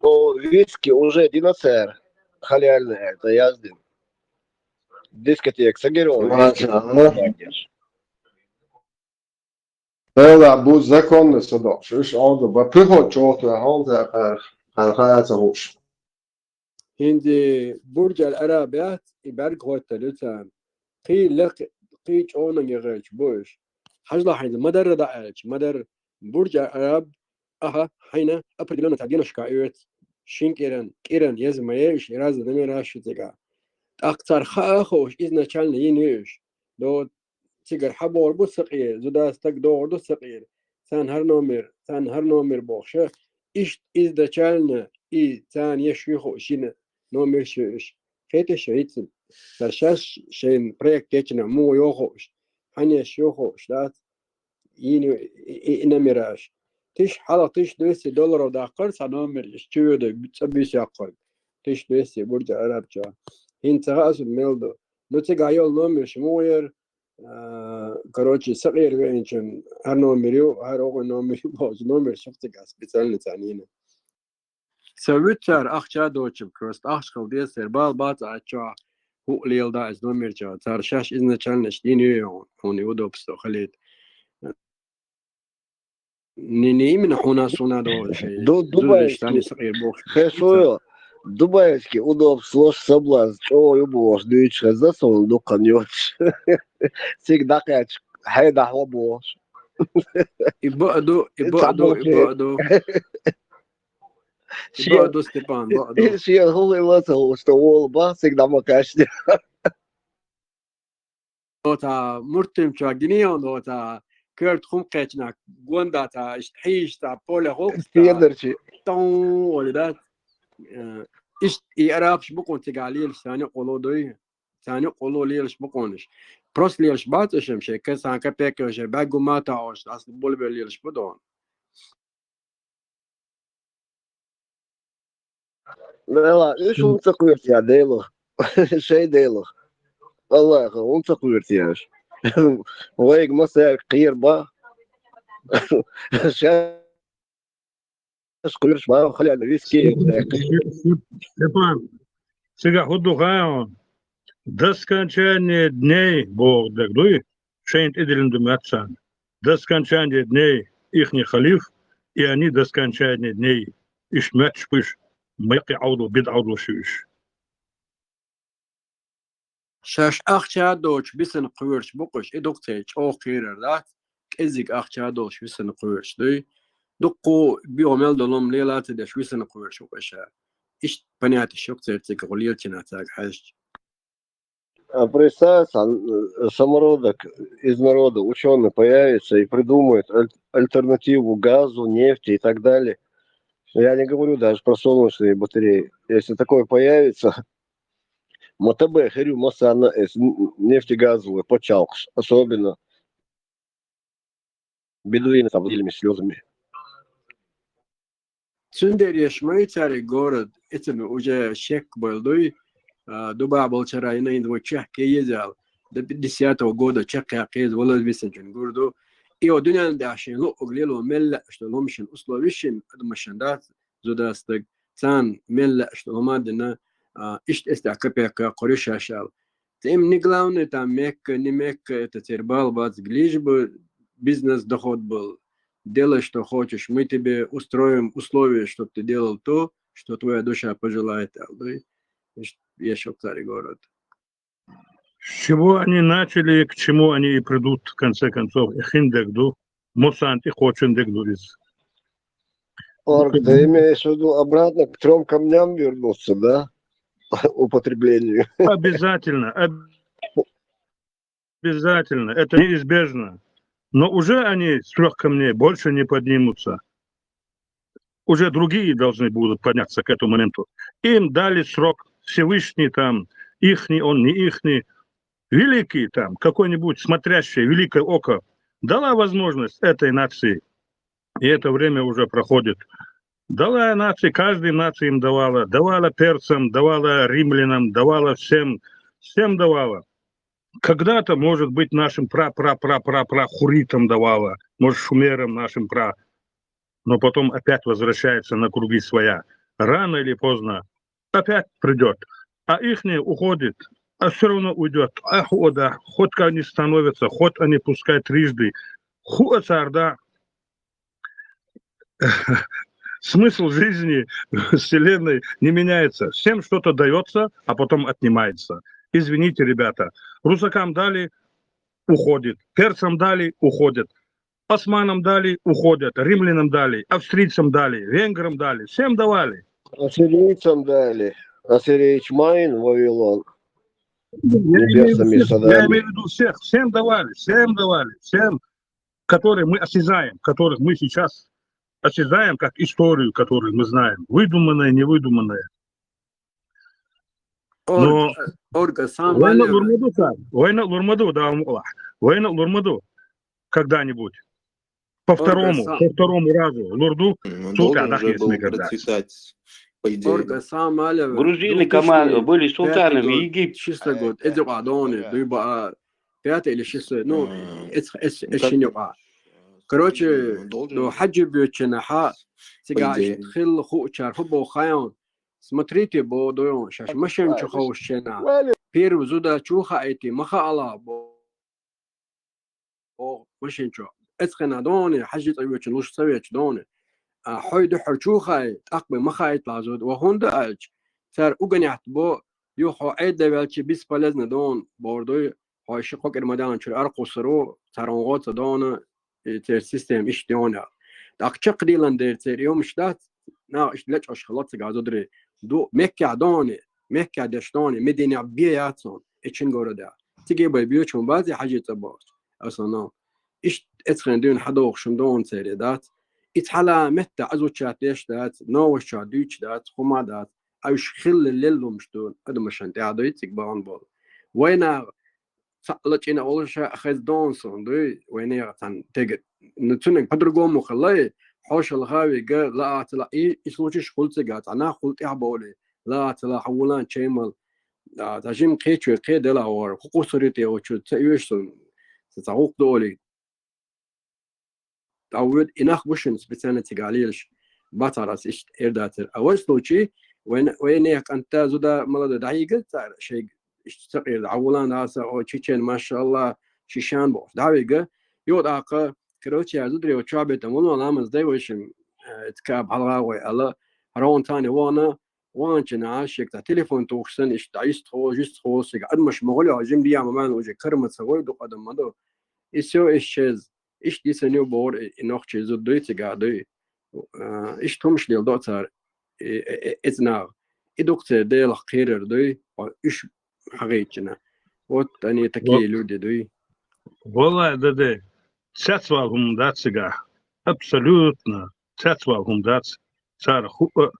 Ну, виски уже диносер. Халяльный, это яздин. Дискотек Сагирова, ما виски شاء الله Багдиш. هذا أبو زكون الصدق شوش عوض بفهم شوط هون عن خياته هوش هندي برج العربيات يبارك هو التلوثان قي لق قي جونا يغيش بوش حجلا حين مدر داعش مدر برج العرب أها حين أبرد لنا تعدينا شكايات شين كيران يزميش راز دمي راش تيجا أكثر خاخوش إذن كان ينيش دو تيجر حبور بسقير زداس تك دور دو سقير ثان هر نومر بوخشة إيش إذا كان إي ثان يشيخو شين نومر شيش خيت شيتن ترشاش شين بريك تيجنا مو يوخوش حني شيوخوش دات يني إنمراش تيش حالا تيش دوسي دولار ودا قرص نومر يشتيو ده بتسبيش يقل تيش دوسي برج عرب جا هين تغاس الميلدو نتيجة يول نومر شموير короче صغير وينشن هر نومريو هر اوغ نومريو باز نومر شفتك سبيتال نتانينا سويتشار اخشا دوچم كروست اخشل دي سربال بات اچا هو ليل دا از نومر جا تار شاش ازنا چالنش دينيو هوني ودوبستو خليت نيني من حونا سونا دو شيء زولش ثاني Дубайский, صغير بوخ хэшую, дубайский удобство, соблазн, что его ждешь, засунул до конёч. Всегда кач, хайда хлопош. يبقدو Табурки. يبقدو ستيبان بقدو Шия хулилатал, что волба всегда макашни. دوتا مرتم شا جنيون دوتا كرت خم قيتنا جوندا تا اشتحيش تا بولا هوكس تا Федорчи. تون ولدات ايش يعرفش بكون تقاليل ثاني قولو دوي ثاني قولو ليلش بكونش بروس ليلش باتشم شي كسان كبيك شي باغو ما تاوش اصل بول ليلش بدون لا ايش انت قلت يا ديلو شيء ديلو والله انت قلت يا ويق مسا قير با شاش قلت با خلي على ريسكي Степан, сега худу хаон. Daskantjane dnei bo dagdui. Scheint idelen de matsan. Daskantjane dnei ichni khalif. يعني daskantjane dnei. Ich match push. ما يقعدوا بيدعوا شوش. شاش اخشا دوش بسن قويرش بقش ادوكتيج او خير ذات كزيك اخشا دوش بسن قويرش دوي دقو بيومل دولم ليلات دش بسن قويرش وقشا ايش بنيات الشوك تيرتك غليلتنا تاك حاج Представь, самородок из народа, ученый появится и придумает альтернативу газу, нефти и так далее. Я не говорю даже про солнечные батареи. Если такое появится, МТБ, херю, Мосана, нефтегазовый, почалкш, особенно бедуины там выделили слезами. Цундереш мой царь город, это уже шек был, Дуба был вчера, и на индво Чехке ездил, до 50-го года Чехия кез, волос бисенчен городу, и о дунян дашин, ло оглело мелла, что ломшин условищен, адмашандат, зудастык, цан мелла, что ломадина, ишт эста капека, коришашал. Тем не главное, там мекка, не мекка, это тербал, бац, глиж бы, бизнес доход был. Делай, что хочешь, мы тебе устроим условия, чтобы ты делал то, что твоя душа пожелает. Еще царь город. С чего они начали, к чему они и придут, в конце концов, Эхиндегду, Мусант и Хочендегду из. Орг, ты имеешь в виду обратно к 3 камням вернуться, да? Употреблению. Обязательно, обязательно, это неизбежно. Но уже они с 3 камней больше не поднимутся. Уже другие должны будут подняться к этому моменту. Им дали срок Всевышний там, ихний, он не ихний. Великий там, какой-нибудь смотрящий, великое око, дала возможность этой нации. И это время уже проходит. Дала нации, каждой нации им давала. Давала перцам, давала римлянам, давала всем давала. Когда-то, может быть, нашим хуритам давала, может, шумерам нашим но потом опять возвращается на круги своя. Рано или поздно опять придет, а ихний уходит, а все равно уйдет. Да, хоть они становятся, хоть они пускай трижды. Царда. Смысл жизни Вселенной не меняется. Всем что-то дается, а потом отнимается. Извините, ребята, русакам дали, уходит. Перцам дали, уходят. Османам дали, уходят. Римлянам дали, австрийцам дали, венграм дали. Всем давали. Ассирийцам дали. Ассирийч Майн, Вавилон. Я имею в виду всех. Всем давали. Всем, которые мы осязаем, которых мы сейчас осязаем как историю, которую мы знаем. Выдуманная, невыдуманная. Но война Лурмаду, да, война Лурмаду когда-нибудь по второму разу Лурду должен уже был процветать, по идее. Грузины были султанами Египта. Чисто год. Это было 5 или 6, ну, это короче, до хаджи бьюченаха, сигач хил хучар хубо хаyon. Смотрите, бодоон, шаш машин чухаушена. Первый зуда чуха эти маха алла машин чух. اتخنا دوني حاجة طيبة نوش سويت دوني حيد حرشوخاي أقبل مخايت لازود وهون داج صار أغنيت بو يوحو عيد دبلتي بيس بالزنا دون بوردوي هاي شقق المدان شو أرقو سرو ترونغوت دون تير سيستم إيش دونه أقشق ديلان دير تير يوم شدات نا إيش ليش أشخلاص جازودري دو مكة دوني مكة دشتوني مدينة بياتون إيشين جوردا تيجي بيبيوتشون بعضي حاجة تباش أصلا إيش اتخندون حدوق شندون سيريدات اتحلا متى عزوتشات ليش دات نوشات دوتش دات خما دات أوش خل الليل مشتون هذا مشان تعدي تكبران بول وينا صلت إن أول شيء أخذ دونسون دوي وينا عن تجد نتونك بدرجوم مخلي حوش الغاوي قال لا تلا إيش قلت جات أنا قلت إعبولي لا تلا حولان شيمل تجيم كيتشو كيدلا أو خقوصريتي أو شو تيوشون تتعوق دولي تعود إناخ بوشن سبتسانة تقاليلش بطرس إيش إرداتر أول سلوشي وين يك أنت زودا ملاد دعيقة تار شيء إيش تقير عولان هذا أو تشين ما شاء الله شيشان بوش دعيقة يود عقا كروتشي عزودري وشعبة تمولو نامز داي وشم تكاب حلقة الله هرون تاني وانشن عاشق تا تليفون توخسن إيش تعيست هو جست هو سيقعد مش مغولي عجم دي عمان وجه كرمت سوي دو قدم مدو إيشو إيش شيز إيش دي سنيو بور إنوخ شيزو دوي تقعدوي إيش تومش ديال دوتار إتناغ إدوكتر ديال خيرر دوي إيش حقيقنا وتاني تكي لودي دوي والله ده تسوالهم دات سيجا абсолютно تسوالهم دات صار هو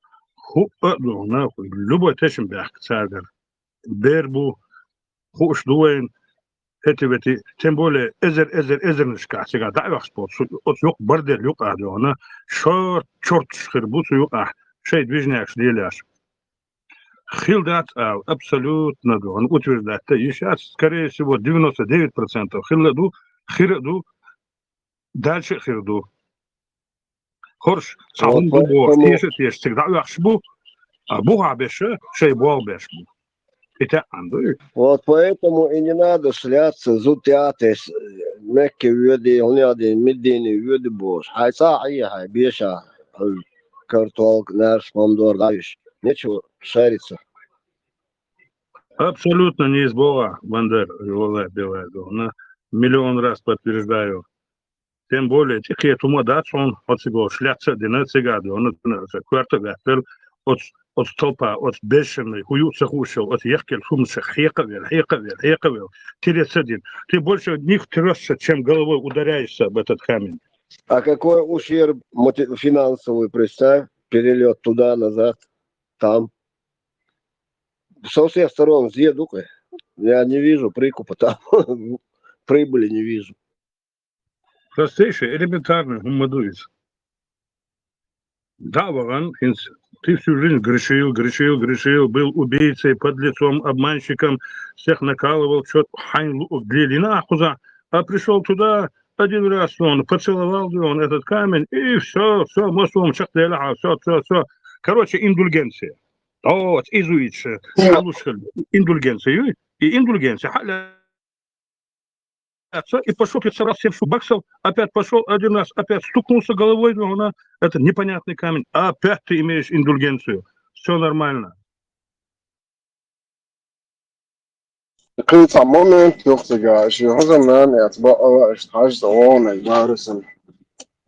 هنا любой تشم بيحكي صار بيربو خوش دوين Эти, тем более, эзернышка, сега, да, спорт, от yok бардел, yok ади, она, черт шхербуцу, yok, шей движняк, шделяш. Хилдат, абсолютно, он утверждает, и сейчас, скорее всего, 99%, хирду, дальше хирду. Хорш, саун бубо, тешь, всегда яхшбу, а буга беше, шей бол бешбу. Это андуй. Вот поэтому и не надо шляться, зутятес, мекки вёди, он медини вёди бош. Хай хай беша, картошка, наш помидор, даешь. Нечего шариться. Абсолютно не из Бога, Бандер, Вилла Белая, на миллион раз подтверждаю. Тем более, тихие тумадаться, он от себя шляться, динацигады, он квартал гател, от столпа, от бешеный, хуются хушел, от ехкель, шумся, хекавел, тересадин. Ты больше в них трёшься, чем головой ударяешься об этот камень. А какой ущерб финансовый, представь, перелет туда-назад, там. Со всех сторон съедука. Я не вижу прикупа там, прибыли не вижу. Простейший, элементарный, гумадуец. Да, Ваган, ты всю жизнь грешил, был убийцей, подлецом, обманщиком, всех накалывал, что-то длина ахуза, а пришел туда один раз, он поцеловал он этот камень, и все, мосом шахтеля, все. Короче, индульгенция. Вот, изуич, индульгенция, и индульгенция. И пошел 500 раз 7 баксов, опять пошел один раз, опять стукнулся головой, но это непонятный камень, а опять ты имеешь индульгенцию. Все нормально. قيت مومنت يوختي شي هذا ما يتبقى حاجة وانا مارسن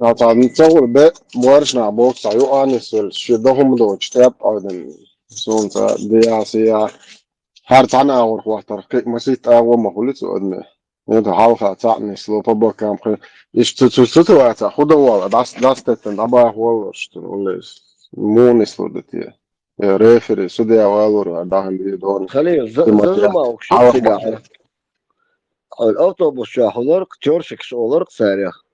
لا تعمل تصور بيت مارسنا بوكس عيو انسل شي دهم دوتش تاب ايضا سون تا دياسيا هارتانا اور وقتر كيك مسيت اغو مخلص ادمي انت حاول تعمل سلو بابا كام خي ايش تتوات خذ والله داس تتن ابا والله ولا مونس ودتي ريفري سوديا والله داخل دون خليه زماوك شو تقع الأوتوبوس شاحولرك تورشكس олорк сарях.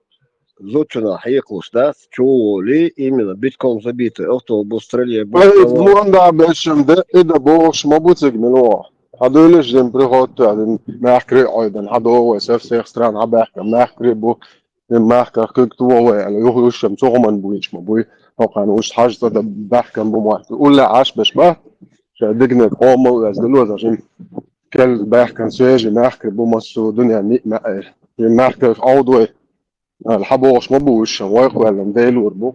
Зучина хиклус, да? Чули именно битком забитый автобус стрелье. Мунда бешем де ида бош мабутик мило. هذول جيم بريغوت يعني ماخري أيضا هذول سيف ستران عباك ماخري بو ماخر كنتو يعني يوش متوغمن بويش مبوي هو كان وش حاجة ده بحكم بموت ولا عاش بشبه شادقنا قومه يزدلوه عشان كل بحكم سيجي ماخري بمسو دنيا ما ماخري عودوي الحبوش مبوش واقع ولا مديلور بو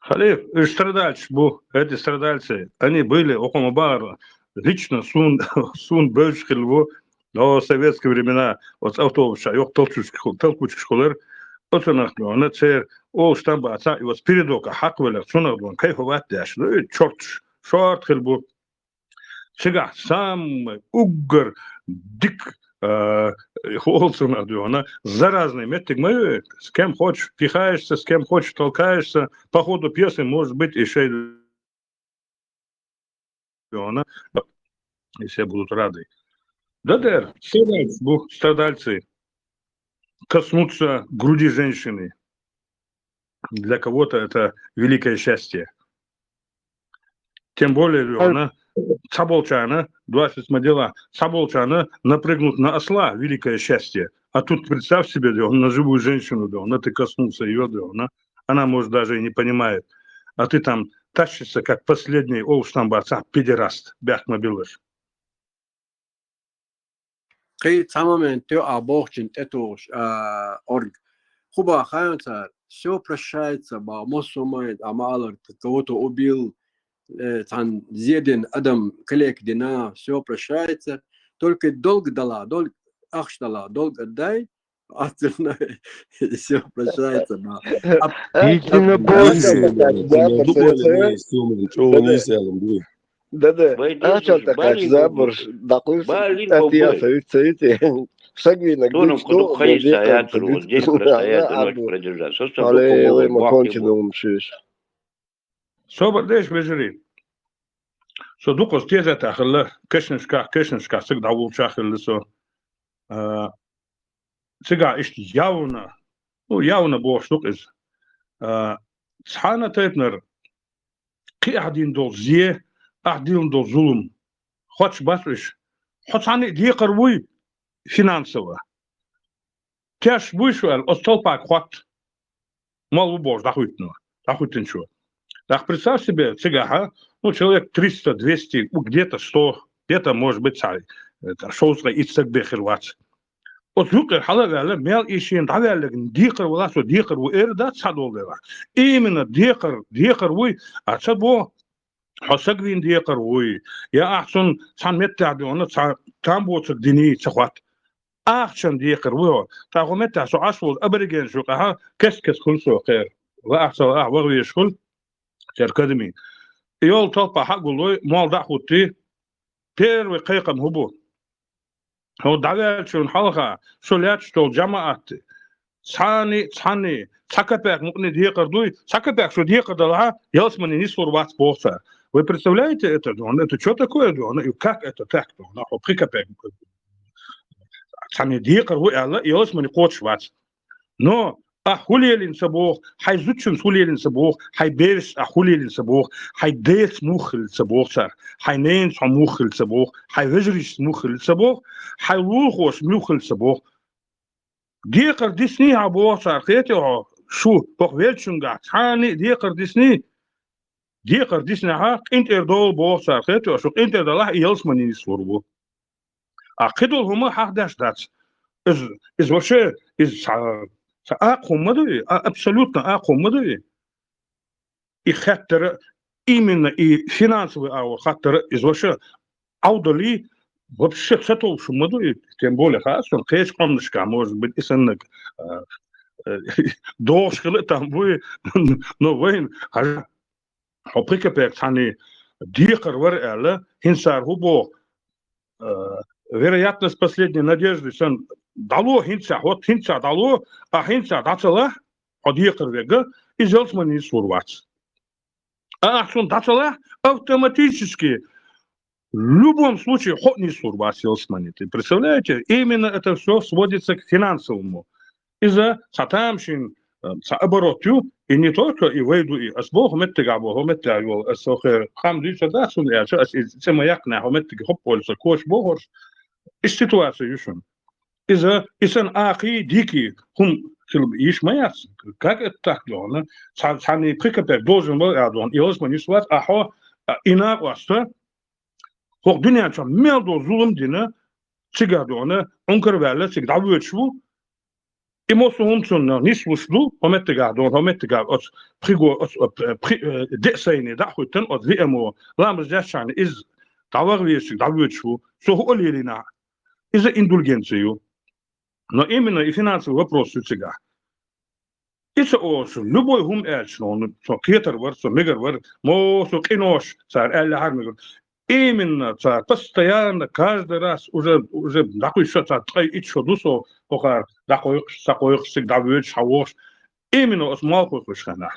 Халиф, страдальцы, эти страдальцы, они были около бара, лично сун бөлшкілгі, но советские времена, вот автобуса, yok толкучки школар, вот она цер, ол штамба отца, и вот передока, хаквеля, сунагдон, кайфовать дяш, шорт хилбу. Сега, сам угар, дик, она заразный метик мой, с кем хочешь пихаешься, с кем хочешь толкаешься, по ходу пьесы может быть еще она, и все будут рады. Да, страдальцы коснуться груди женщины. Для кого-то это великое счастье. Тем более она Саболчана, 28 дела, Саболчана напрыгнут на осла, великое счастье. А тут представь себе, он на живую женщину, ты коснулся ее, она может даже и не понимает. А ты там тащишься, как последний олштамбаца, педераст, бяхмобилыш. Ты самый ты обохчен, это уж орг. Хуба хаянца, все прощается, мосумает, амалар, кого-то убил, там зеден адам коллег дина, все прощается, только долг дала, долг ахштала, долг отдай, остальное все прощается. Истинно Да. Achal такая забор, дакуш, татья союзите. Сагвина, где что? Здесь простоять до ночи продержаться. Але вы макончи думаешь. Собор деш бежери. Со дукос теза тахла, кешншка, сыг давул чахлы со. Цыга ишь явно, ну явно бошлук из. Цхана тетнер, ки ахдин дол zie, ахдин дол зулум. Хоч баслиш, хоч ани дикар вуй финансово. Тяж вышел, остолпак хват. Мол бож, дахуйтен что. Так представь себе, цыга, ну человек 300, 200, где-то 100, где-то может быть царь. Это шоуска ицек бехервац. От юкер халавяля мел ишин давялеген дикар власо дикар у эрда цадолдева. Именно дикар вуй, а цабо хосагвин дикар вуй. Я ахсон сан меттади оны там боцак дини цахват. Ахшан дикар вуй. Тагу метта со асвол аберген шука кес хулсо خير. وأحسن وغوي يشكل تركدمي يول طلبة حق الله مال دعوتي بير وقيقم هبو هو دعوة شون حلقة شولات شتول جماعات ثاني سكبك ممكن ديقر دوي سكبك شو ديقر دلها يلسمني نيسور وات بوسا. Вы представляете это? Это что такое? И как это так? Прикопек. ثاني ديقر هو يلسمني قوتش وات. Но أخوليلين سبوخ هاي زوجين خوليلين سبوخ هاي بيرس أخوليلين سبوخ هاي ديس موخل سبوخ سر هاي نينس موخل سبوخ هاي وزريس موخل سبوخ هاي روخوش موخل سبوخ ديقر ديسني عبوخ سر خيتي شو بوخ ويلشنغا ثاني ديقر ديسني ها انت اردول بوخ سر خيتي شو انت دلاه يلسمني نسوربو أقدول هما حق داش دات إز وشه إز أقوم مدوي абсолютно أقوم مدوي خاطر именно и финансовый خاطر извоше аудали вообще сетол шо мдуи тем более хорошо кеш комнышка может быть исенник дошкылы там вы но вейн оприкапек тани дикар вар эле хинсар хубо вероятность последней надежды сон дало хинца вот хинца дало а хинца дацала одикар вега и зелсмани сурвац а сон дацала автоматически в любом случае ход не сурвац зелсмани. Представляете, именно это все сводится к финансовому из-за сатамшин обороту и не только и вейду и асбох меттегабо меттегабо асохер хамдиша да сон я семаякна меттег хопполса кош богорш и ситуация юшон из-за исен ахи дики хум ишмаяс как это так дона сани прикапек должен был адон и османи сват ахо ина васта хок дуня чам мелдо зулум дина цигадона онкер вела цигдавучу Emotionen nicht wussten, warum es prigo desene da hutten od wie immer lamm zachane is tawarwies давучу so олилина из индульгенцию. Но именно и финансовый вопрос цыга. It's also любой хум эльчнон, so кетер вар, so мегер вар, мо so кинош, цар эль хармигер. Именно цар постоянно каждый раз уже такой что цар трей и что дусо покар такой всегда будет шавош. Именно с малку вышхана.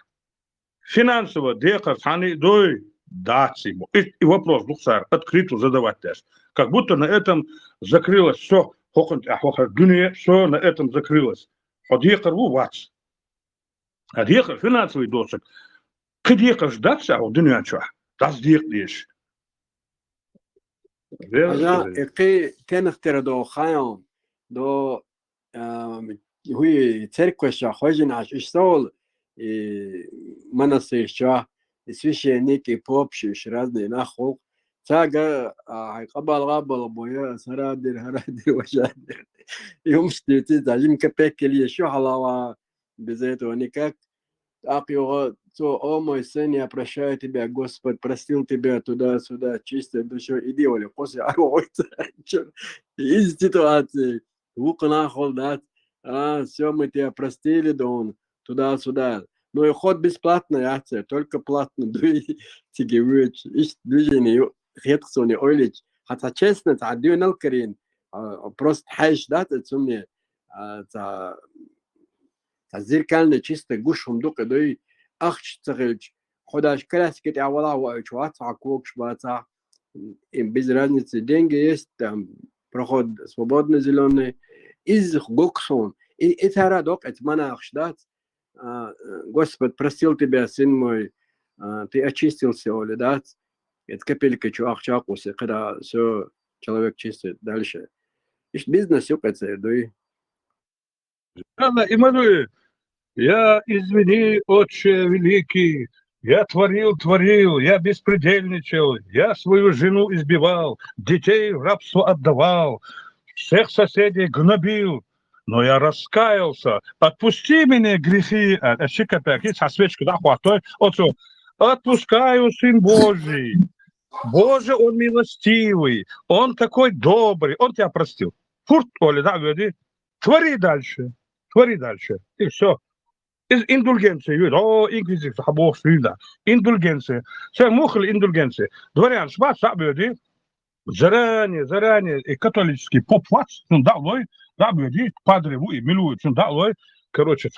Финансово декар сани дой дати. И вопрос цар открыто задавать тест. Как будто на этом закрылось все, дуния, все на этом закрылось. А декар вац. А декар финансовый досок. К декар ждаться, а дуния что? Das декдеш. Ага, и тенхтер до хаям до хуй церковь ходин аж истол и монастырь и священник и поп разные нахол тага قبل боя сарадир вожадир يوم штити дажим капек или еще халава без этого никак апио то о мой сын я прощаю тебя Господь простил тебя туда-сюда чистой душой иди оля после из ситуации вукна холдат все мы тебя простили дон туда-сюда. Ну и ход бесплатный акция, только платно дуй тигевич иш движение хетсони ойлич хотя честно تعديون الكرين просто хайш дат это мне зеркальный чисто гушум дука дуй أخش تغلج خداش كلاسيك تعوضها وأشوات عكوكش باتا إن بزرانة دينج есть там проход свободный зеленый, из гоксон. И это радок, это монах ждать. Господь простил тебя, сын мой, ты очистился, Оля, да? Это капелька чуах-чакусы, когда все человек чистит дальше. И бизнес юкается, да и. Анна, Иммануил, я, извини, отче великий, я творил, я беспредельничал, я свою жену избивал, детей в рабство отдавал, всех соседей гнобил, но я раскаялся. Отпусти меня грехи. Отпускаю, Сын Божий. Боже, Он милостивый, Он такой добрый, Он тебя простил. Фурт, Оля, да, веди, твори дальше, и все. Из индульгенции, инквизиция, Бог сюда, индульгенция. Все, мухли индульгенции. Дворян, шмат, да, веди, заранее, и католический поп, да, веди, падре, милуют, да, короче,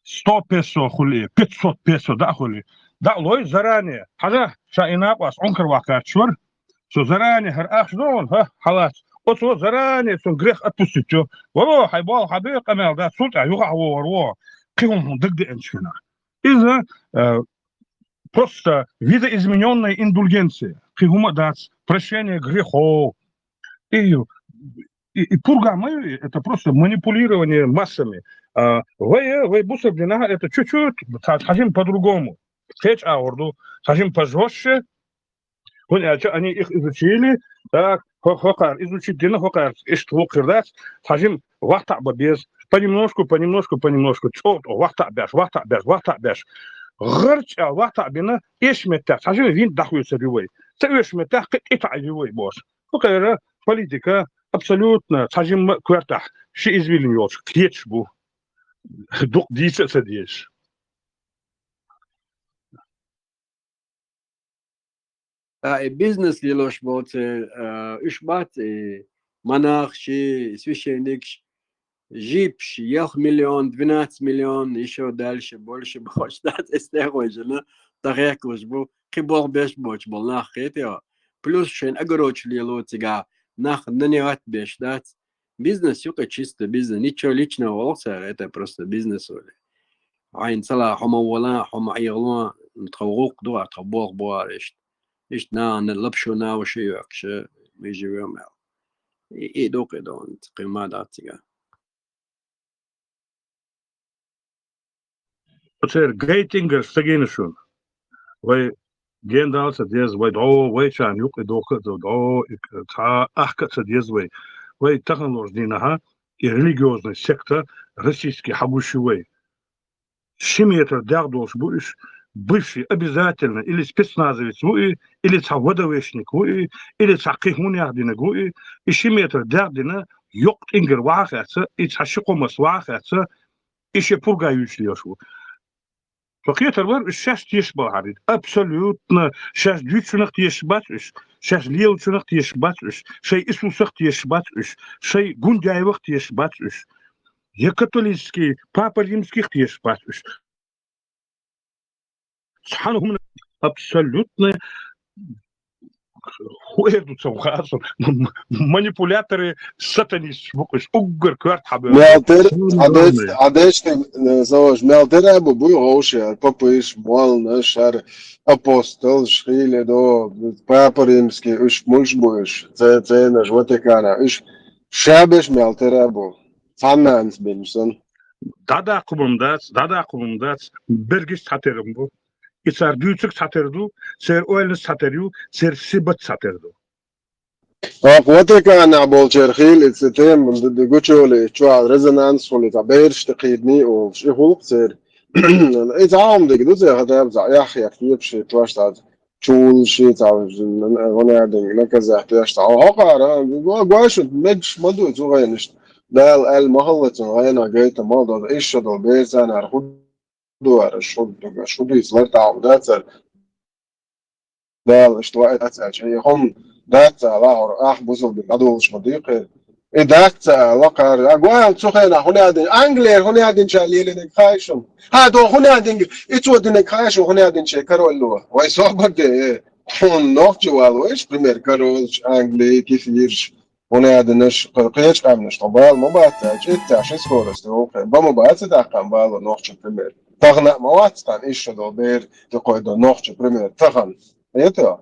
100 песо, хули, 500 песо, да, хули. Да, заранее. Хаза, шаинак вас, он кровакар, чвар. Что заранее, ахшдон, халат. Вот заранее, что грех отпустить. Воро, хайбал, хабек, амел, да, суть, юга, воро. Кивом, дыгды энчкина. Из-за просто видоизмененной индульгенции. Кивума дац, прощение грехов. И пургамы, это просто манипулирование массами. Вы бусаблина, это чуть-чуть, хотим по-другому. Хеч аурду, хотим пожестче. Они их изучили, так, изучить дина хокар, иштвокердат, хотим вахтаба без, понемножку, чот, вахтабяш. Гырч, вахтабина, ешметтах, хотим вин дахуется рювей. Цевешметтах, это рювей босс. Хокара, политика, абсолютно, хотим квартах, ши извилин ёлч, кетч бу. Дух дича садишь. Бизнес лилош вот ишбат монах, священник, жипш, 1 миллион, 12 миллион, еще дальше, больше больше, да, это же, так уж был, кибор беш боч был нах это, плюс шен огороч лило тига, нах наневать беш, да, бизнес юка чисто бизнес, ничего личного, это просто бизнес. عين صلاة حما ولا حما عيالنا نتخوق دوا تخبوق بوارش إيش نا نلبشو نا وشيء أكش ميجي يومال إيه دوك دون قيمة داتيجا. Ocer Geitinger staginishun. Wij gaan daar ze deze wij do wij zijn ook do ik ta achkat ze deze wij technologie die na religieuze secte российский хабушевый. Шиметр дягдош будешь бывший обязательно или спецназовец или цаводовешник или цакихмуниахдина и шиметр дягдина ёк ингер вахаца и цашикомас вахаца и шепургающий ёшу. Факетер вар шаш тишба харит абсолютно шаш дючунах тишбатш шаш леучунах тишбатш шей Иисусах тишбатш шей гундяевых тишбатш я католический, папа римских тишбатш. Сханхум абсолютно манипуляторы сатанистов. Угр кварт хабер. Мелтер абу буйоши, папыш, мол, шар апостол, шхиле до папа римский, уж муж буйш, це наш Ватикана, уж шабеш мелтер абу. Фананс бенсон. Дада кумумдац, бергис сатерим бу. İçer büyük satırdı, ser oğlu satırıyor, ser sibat satırdı. Vatikan bolcher khil item de guchole chwa resonance wala taber shtaqidni o shihulq ser itaam de gdu ze hada za yaxya kiyib shi twashta chul shi taw ona de nakaza twashta haqara gwash mej madu zugaynish dal al mahallat ayna gayta malda ish do bezan arhud دوار شو يصير تعودات دال اشتواء شيء هم دات لا بوزل بالعدو شمديق دات وقر اقوال تسخينا هنا دين انجلي هنا دين شاليل نكايشم هادو هنا دين اتو دين نكايشم هنا دين شكرو اللو ويسوق بده هون نوخ جوال ويش بريمير كارول انجلي كيف يرش ونادنش قيش قامنش طبال مباتاج إتاش إسكورس توقع بمبات داقم بالو نوخش بريمير تغنى موات تان إيش دو بير تقوي دو نوخش بريمير تغن يتو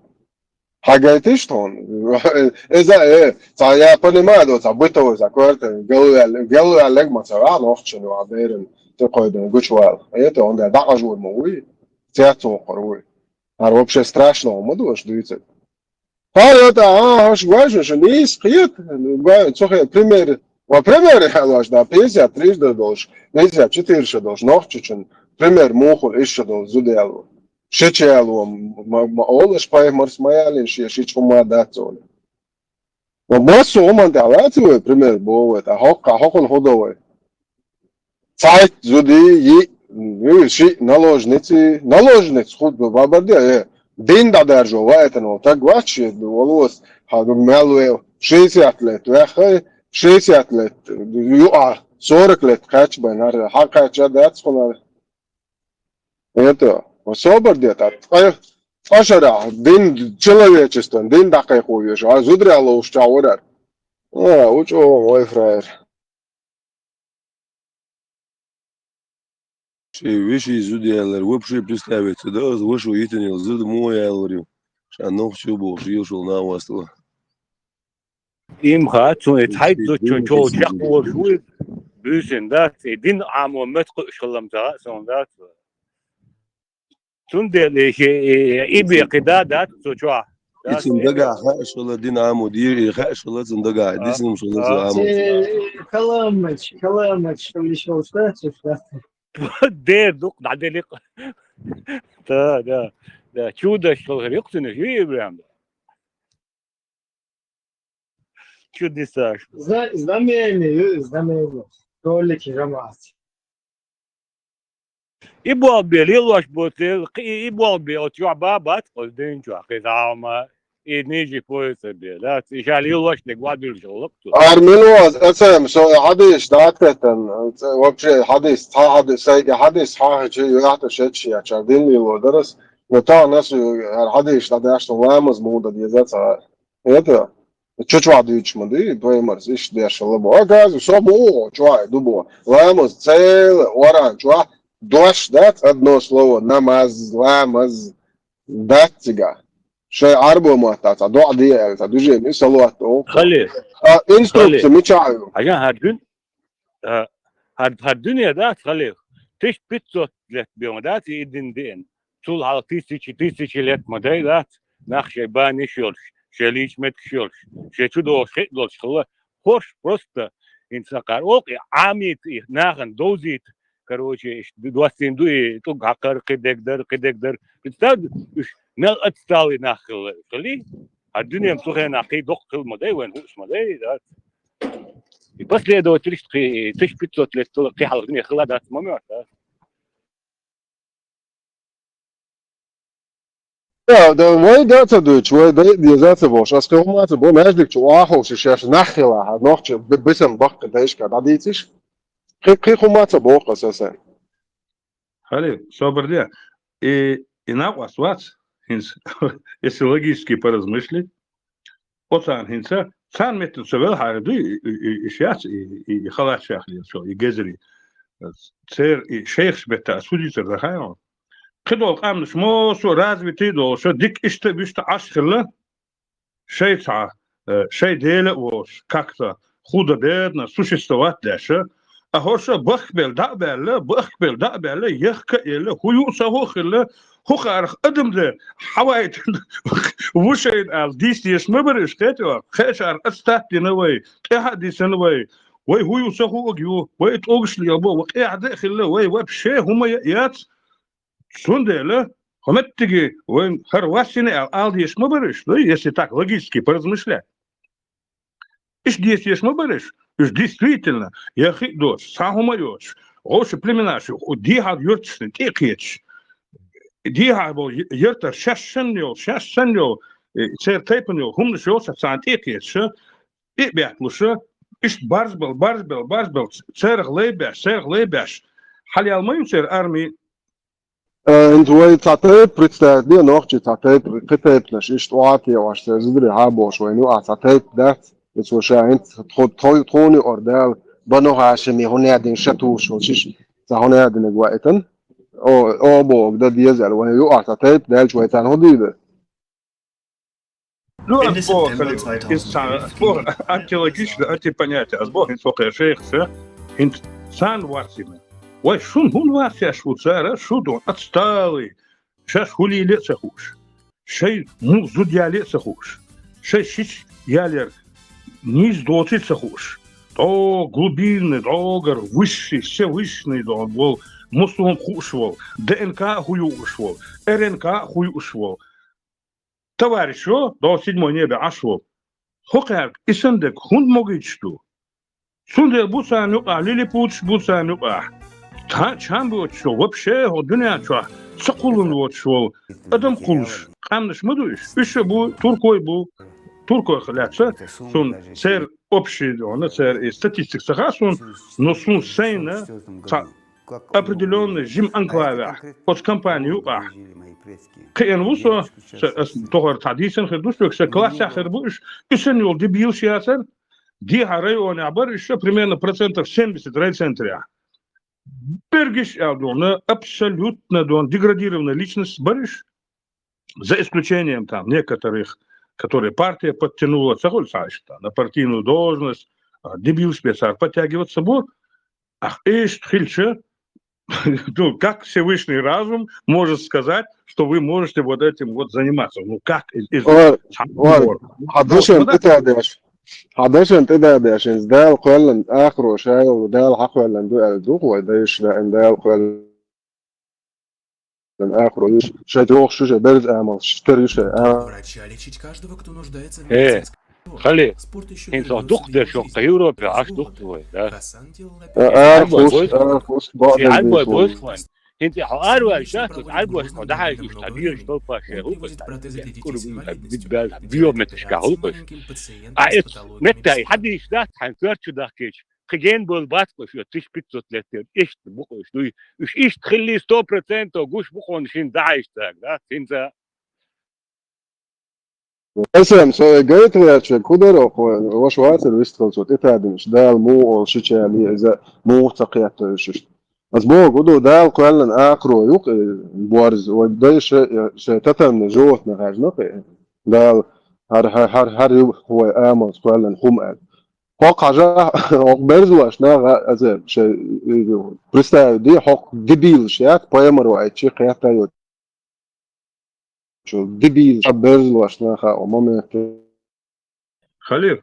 حاجاتيش تون إذا إيه تايا بني ما دو تبوتو إذا كورت قالوا عليك ما ترى نوخش نو عبيرن تقوي دو جوشوال يتو عند دعجور موي تياتو قروي هر вообще страшно умудош дивіться. Hoş važno, nis skiet, cohe primeri helaš da 53 doš, 54 doš, nohčičan, primer muhul iššadol zudēlu, šečēlu, olaš paimars majālin šie šičumā dacoli. Masu oman tā lācīvoja primer bovoj, tā hokon hodovoj. Cait zudī, ši naложниц худ бабардия, Din da держу, ваетено, так бачи, волос, мелуев, 60 лет, вехай, 60 лет, 40 лет, кач бенар, хакача дацхунар. Это, особо где-то, фашара, дин человечество, дин такой хуешь, а зудряло уж чаурар. Учо, мой фраер. Вещи изудиалер, вообще представится, да, вышел итанил, зуд мой алорю. Шанох чубо, шил на васту. Им хатун тайд чо чакор шуй büsün da din amo metko şollamda sonda. Tunde ibi qidada tsocha. Isim daga şola din amo dir şola zundaga disim şola amo. Kalamach, что еще устать, Дедук наделик. Да, чудо что рюксены жибрам. Чудеса. Знамение. Ролики жамас. И болби лилош бутыл, и болби от бабат, один чуа, кизама. И ниже пояса бе, да, и лилош не гвадил жолок. Армилоз, это حديث داتكتن вообще حديث سيدي حديث حاجة يعطي شيء عشان دين لو درس نتاع ناس حديث ده عشان لامز موضة دي ذات это чуть вадич моды поимарс иш дешало бо газ все бо чуай дубо лάμз цел оран чуа дош дат одно слово намаз ламаз датига شيء عربي معتاد ضوء دي تدوجي مش صلوات خلي انستروكت ميتشايو عشان هالدنيا ده خلي تش بيتزوت لت بيومدات يدين دين طول على تيسي لت مدايلات نخشي باني شولش شليش متشولش شو شدولش خلا خوش просто инсакар оки амит нахен дозит короче دوستين دوي تو гакар кедегдер представь مال أتستاوي ناخل خلي الدنيا مسوخة ناقي دق المدى وين هو اسمه ده بس ليه دوت تش بيتزوت لتلقي حلقة الدنيا خلا ده ما معرف Ja, mooi dat het doet, die zetten was. Als je maar te bomen is, dat je wacht, als je zegt nachela, had nog je beetje bakken deze dat iets is. Kijk hoe maar te bomen als ze zijn. Халли, собордя. И на вас, если логически поразмышлить, отсан хинца, сан метн совел харду и сейчас и халат шахли, и гезри. Цер и шейх бета судится захайон. Кидол амнш мосо развитый долша, дик иште биште ашхилла, шейца, шей деле вош, как-то худо-бедно существовать дальше. А хоша бахбел дабеле, ехка или хуюса хохилла, хохарх адмде, хавайт, вушейд ал дистиес мыбериш, кетева, хешар астатиновой, кехадисановой, وي هو يسخو أجيو وي تأجش لي أبوه وقاعد داخل وي وبشيء هم يات سندله هم تيجي وين هرواسيني ал ديش مبرش да если так логически поразмышлять иш здесь есть мобереш иш действительно я хидош сахумаёш оше племенаши дихад юртшны текеч дихабо юртер шашшенё цертепенё хумншёс сан текеч и бятлуша иш барсбел церг лейбеш хали алмаим цер арми انت وي تعطيت представить не ног че تعطيت كتبت نش اشتواتي واش تزدري هابوش وينو تعطيت ده يتسو شاين توني أردال بنو هاشمي هنا دين شتوش وشيش هنا دين جوائتن أو بوك ده ديزل وهي يقع تايب ده شويتان هديده Ну, Ende сбор, September сбор 2011 археологическое, понятие, сбор инсокая шейхса, инсан варсина. Ой, шун гун варсия швуцара, шудон отсталый, сейчас хули лет сахуш, шей зудя лет сахуш, шей щич ялер низ доцит сахуш, то глубинный, догар, высший, все высший, он был муслом хушвал, ДНК хую ушвал, РНК хую ушвал. Товарищу, до седьмой небе ашвал. Хокарк, и сандек, хунд могичту. Сунде бусанюка, лилипуч бусанюка. Чам бы отшел, вообще, дня ча, сакулун отшел. Адам кулш, камнеш мадуиш. Еще бу, туркой бу, туркой халяца. Сун, сэр общий, он, сэр, статистик сахасун, но сун сейна, определенный жим анклавя, от компанию а. كأن وصل تغير تعديسا خدوش بكسر كلاس آخر بوش إسن يول دبيل سياسر دي هاري وانا عبر إيش примерно процентов 70 райцентрия. Бергиш алдона абсолютно деградированная личность бариш, за исключением там некоторых, которые партия подтянула, на партийную должность, дебил спецар подтягивать собой, ах эш хильче. Ну, как Всевышний разум может сказать, что вы можете вот этим вот заниматься? Ну, как? حداشن تدا عشان ده القلن آخره شيء وده الحق ولا ده الدوق وده إيش ده القلن آخره شيء تروح شو برز أمل شتري شيء Врача лечить каждого, кто нуждается в медицинской помощи. خلي Спорт еще انت دوق ده شو Европе, аж دوق твой, да? عالبوي بوسخوان انت عاروا شاكوت عالبوي ده حاجه يستدير что паше рупа биометрика рупа متى حد يشتات حنفرش داكيش خجين بالبات شو 1500 لتر ايش بقول شو ايش تخلي 100% وغوش بقون شين داعش ده انت اسم سو جايت يا كودر واش واتر ويستخلص تتعدمش ده المو شيء يعني اذا مو تقيت شو أسبوع قدو ده القلن آخره يوق بوارز وده شيء تتم جوتنا هاجنقي ده هر هو آمن قلن هم قال حق جا حق برزواش نا أزل شيء برستاي دي حق دبيل شيء بايمر وايد شيء قيادة يود شو دبيل برزواش نا خا أمامي خليل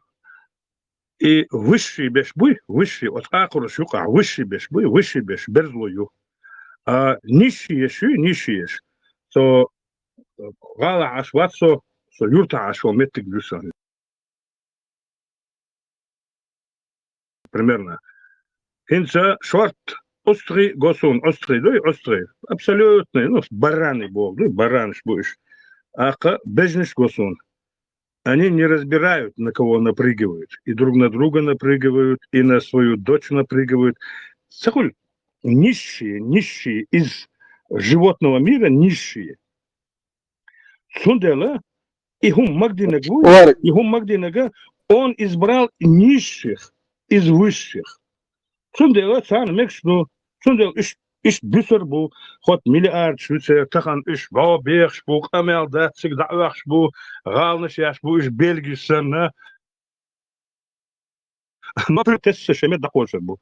и высший бешбуй, высший от акура шука, высший бешбуй, высший беш берзлою. А нищий еш, то гала ашватсо, то юрта ашо метик гюсан. Примерно. Хинца шорт, острый госун, острый, абсолютно, ну, бараны бог, ну, баранш будешь. Ака бежниш госун. Они не разбирают, на кого напрыгивают. И друг на друга напрыгивают, и на свою дочь напрыгивают. Сахуль, нищие из животного мира, нищие. Сундела, и хум Магдинага, он избрал нищих из высших. Сундела, сан мекшну, сундел, إيش بيصير بو خد مليار شو تخن إيش بو بيخش بو قمل ده سجدع وخش بو غالنش ياش بو إيش بيلجي سنة ما بتحس شيء دقوش بو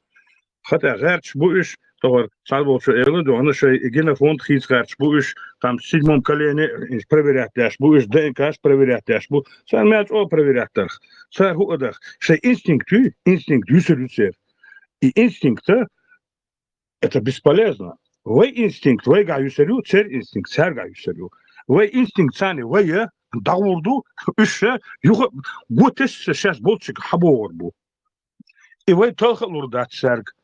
خد غيرش بو إيش طور صعب شو إيرلد وأنا شيء يجينا فوند خيس غيرش بو إيش там седьмом колене إيش проверять дашь бу إيش ДНК проверять дашь бу сам мяч о проверять дашь сам худах шей инстинкт юсерюсер и инстинкта это бесполезно. Вы инстинкт, вы гаюсерю, цер инстинкт, цер гаюсерю. Вы инстинкт сани, вы даурду, еще, вот это сейчас больше хаборбу. И вы только лурдат церк.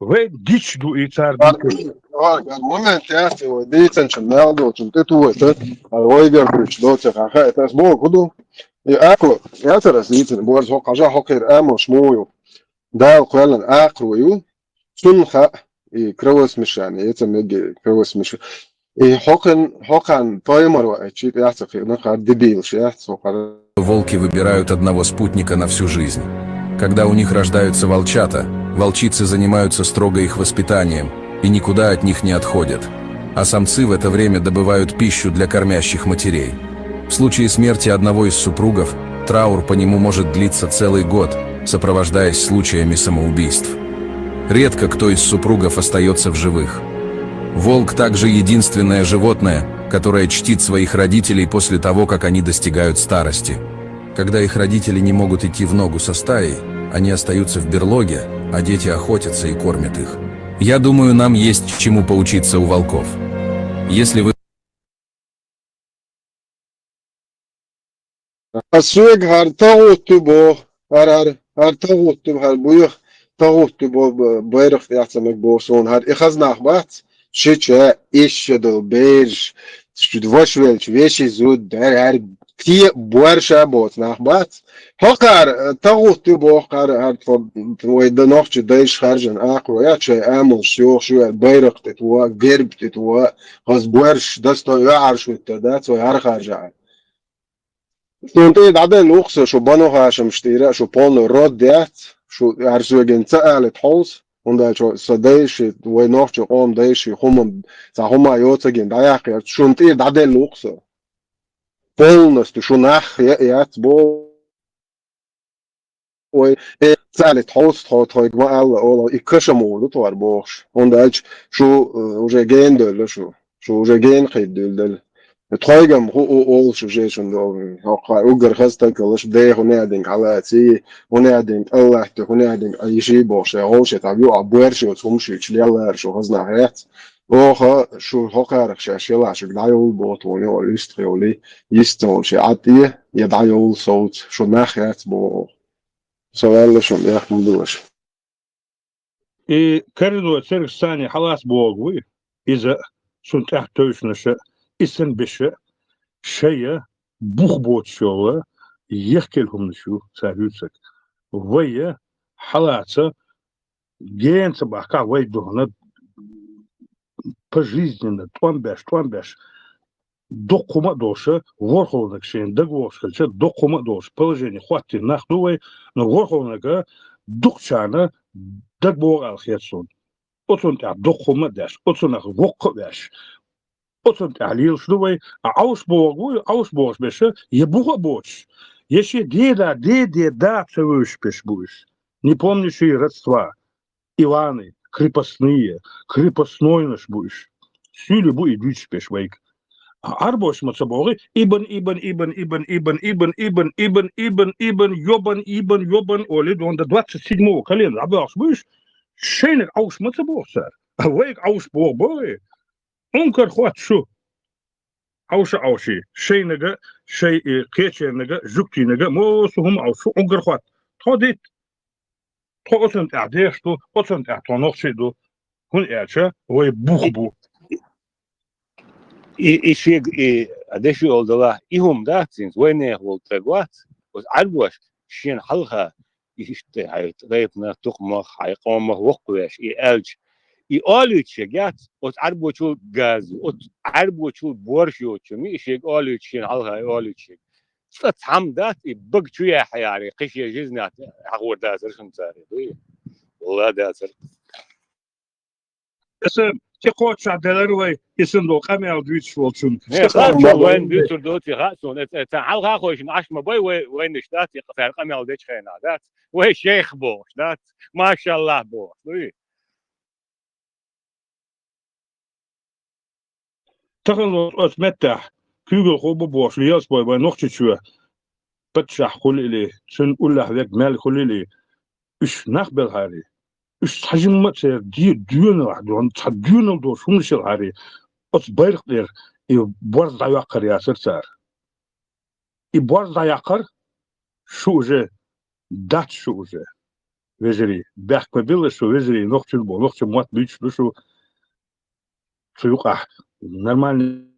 Вы дичь ду и церк. Момент ясный, вы дичь, чем надо, чем ты тует, вы говорите, что это, это сбор, куда? И аку, я teraz видите, бор зо кажа хокер амо шмою. Да, قلنا آخر سنخ كروس مشان يتم كروس مش حقن طايمر وأشيء يحصل نخ دبيل شيء يحصل волки выбирают одного спутника на всю жизнь. Когда у них рождаются волчата, волчицы занимаются строго их воспитанием и никуда от них не отходят. А самцы в это время добывают пищу для кормящих матерей. В случае смерти одного из супругов, траур по нему может длиться целый год, сопровождаясь случаями самоубийств. Редко кто из супругов остается в живых. Волк также единственное животное, которое чтит своих родителей после того, как они достигают старости. Когда их родители не могут идти в ногу со стаей, они остаются в берлоге, а дети охотятся и кормят их. Я думаю, нам есть чему поучиться у волков. Если вы... السوق هر تغوت بو هر تغوت هر بويخ تغوت بو بيرف يعتمك بوسون هر إخذ نخبات شيء إيش دو بيج شدواش ويلش ويش زود هر كتير بورشة بوت نخبات هقر تغوت بو هر ويدا نوخش دايش خارجن آقرو يا شيء آمل شيوخ شو بيرق تتوا قرب تتوا غز بورش دستو يعرش ويتدات ويهر خارجة Sunt عدد الوقت شو بنوها شو مشتري شو بون رود ديت شو عرسو جن سألت حوز und شو صديش وينوح شو قوم ديش هم هم يوتجن دايق شو انت عدد الوقت بولنس شو نخ يات بو و سألت حوز تايق ما الله يكشمو تور بوش und شو وجه جين دل شو وجه جين خيد دل تخيجم هو شجيشن دو هقا أوجر خستك لش ده هنادين على تي هنادين الله ته هنادين أي شيء باش هوش تابيو عبورش وتمشي تشليلا شو خزنا حيات أوها شو هقا رخش أشياء عشان دايول بوتوني ولا يستريولي يستون شيء عادي يدايول صوت شو نخيات بو سؤال شو بيحكم دوش كردو تسرق ثاني خلاص بوغوي إذا سنت أحتوش نشأ إسن بشأ شيء بوخبوت شوه يحكي لهم نشوف ساريوسك ويا حالات جين صباحك ويدهنا пожизненно твамбеш докума доша ворховник шен дагвошкалча докума дош положение хватит нахдувай но ворховника дукчана дагбор алхетсон отсон та докума даш отсонах вокквеш отсон талил шдувай аусборг беше ебуха боч если деда да цевыш пеш будешь не помнишь и родства Иваны крепостной наш будешь сюли бу идуть пеш вейк Арбош мацабори ибн йобан оли до 27 колена абаш будешь шейнек аус мацабор сэр вейк аус борбори онкар хват шу ауши шейнега шей кеченега жуктинега мосум аусу онкар хват тодит Процент что процент нохшеду hun erçe ve buhbu işe adeşi oldular ihum da sins ve ne voltagvat was arboş şin halha işte hayt reypna tukma hayqama waqwesh elç alüçe gat os arboçul gaz os arboçul borş yoçumi işe alüçin halha alüçe فتحم دات بقتو يا حياري قش يجزنا حقور دازر شنتاري والله دازر اسم تقوت شعدلر وي اسم دو قامي دويتش والشون وين بيتر دوتي غاسون تعال خوش نعش ما باي وين نشتاتي قفال قامي ديتش خينا دات وي شيخ بوش دات ما شاء الله بوش تخلص اسمتح كيغل خوب بوش لياس باي nog تشوا بتشح كل اللي شن قول هذاك مال كل اللي ايش نقبل هاري ايش حجم ما تصير ديون واحد وان تحديون دو شو مش هاري اس بايرق دير يبرز ضياقر يا سرسار يبرز ضياقر شو جه دات شو جه وزري باخ قبل شو وزري نقطه بو نقطه موت بيش شو يقع نورمال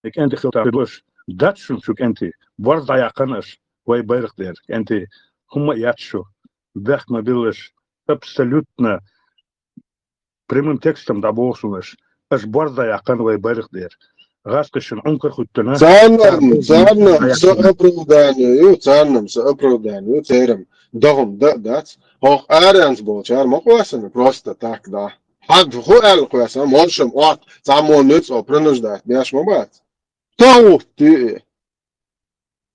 Ik ente gilta dus dat zoek ente wordt daar kannes wij berg der ente hoe jatso weg maar willes absoluutna premum tekstem da bosunes as wordt daar kan wij berg der Раскошен, он кархуттана. Ценным, с оправданием, терем. Догом, да. Ох, арианс был, чар, мохвасен, просто так, да. Хад, хуэл, хуясан, можем, от, само нюц, принуждать, бяш мабат. Тау, ты.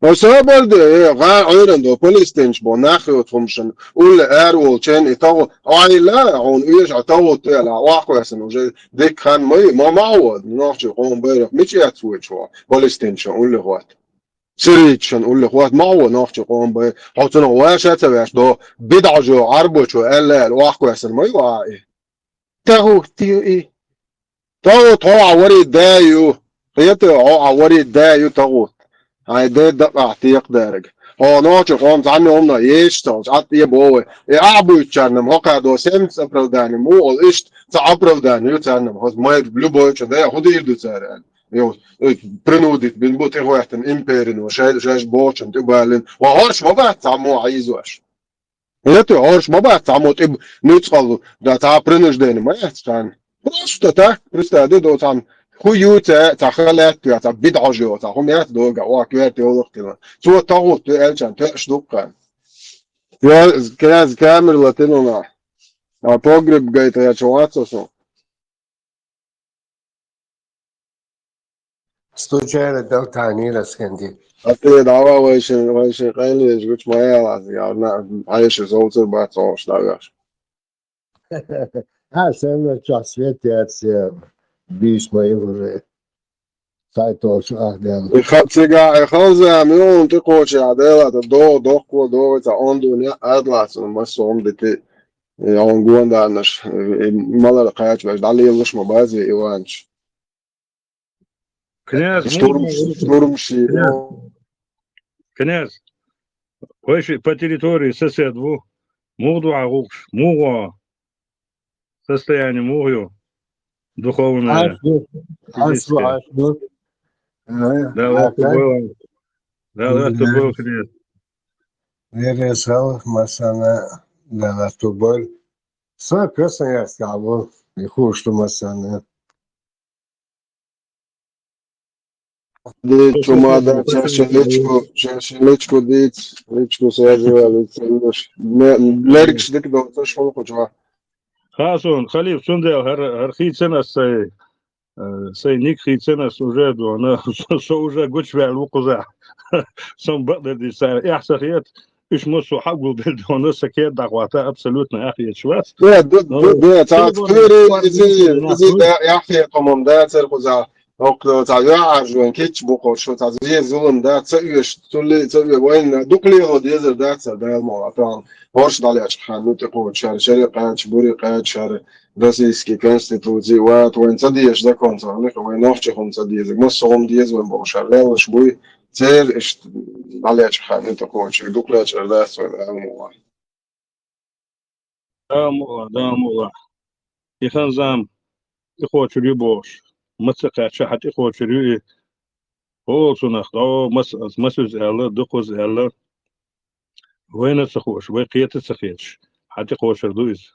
وسبب ده غير عيرن دو بوليستينش بوناخي وتفمشن ولا ارول تشين يتو اي لا عون ايش عتو تلا واقع سنه ديك كان ما معود نوحش قوم بيرق مش يتسويتش بوليستينش ولا هوات سريتشن ولا هوات معود نوحش قوم بيرق حطنا واش تبعش دو بدعجو عربوشو الا الواقع سنه ما يوعي تاهو تي اي تو عوري دايو هيتو عوري دايو تاهو هاي ده اعتيق دارج هو نوتش قوم عني همنا يشتغل عط يبوه يعبو يتشانم هكا دو سمس ابروداني مو الاشت تعبروداني يتشانم هو ما بلوبو ده خد يردو تسارن يو برنوديت بنبوت واحد امبيرن وشاش بوتشن تبالن وهرش ما بعد تعمو عايزوش هيتو هرش ما بعد تعمو تب نتقلو ده تعبرنش دين ما يحتشان просто ده دو تعم خيوتا تخلت يا تبدع جو تهم يا دوغا واكيت يوقتنا سو تاغوت الجان تشدوقا يا كاز كامل لاتينونا بوغرب جايت يا чувацо Случайно дал Танира сканди. А ты давай вообще конечно жгуч моя лаз я а еще золото бацо штагаш Sen час свет я биш мои уже. Сайт ahden. Ich habe mir und die Coach Adela do ko ta on do ne adlas ما صوم دي يوم جوان ده نش مالا لقيت باش دالي يلش مبازي ايوانش Князь, штурм ши князь, вообще по территории соседу могу агуш, могу состояние могу духовное. Да, это было, князь. Я решал, Масана, да, что боль. Сам просто я сказал, и хуже, что Масана. دي чумада шашелечко дит лечко саживали цендош леркш дик до то школу хоча Хасон, халиф, сундел, архицена сей ник хиценас уже до она со уже гучвал وقزع сам бقدر دي ساعه احسخيت ايش مسو حقو بالدونه سكيت دعواتا ابسولوتنا اخي شواس ده تعرف زي يا اخي قمم ده ترخزع وقت تعيا جوان كيتش بوقو شو تعزيه زولم ده تسيش تولي وين دوكلي هو ديزر ده ده الموضوع هورش دالي اشخان نوتقو شاري قاعد بوري قاعد شاري روسيسكي конституции وين تديش ده كونسول وين نوحش هم تديز مصهم ديز وين بوشار شبوي تير اش دالي اشخان نوتقو شي دوكلي اشار ده الموضوع да мула يخان زام يخوش ريبوش مسقى شحت يخوش ري هو سنخ او مسوز الا دقوز الا وين تسخوش وقيت تسخيش حتى يخوش دويز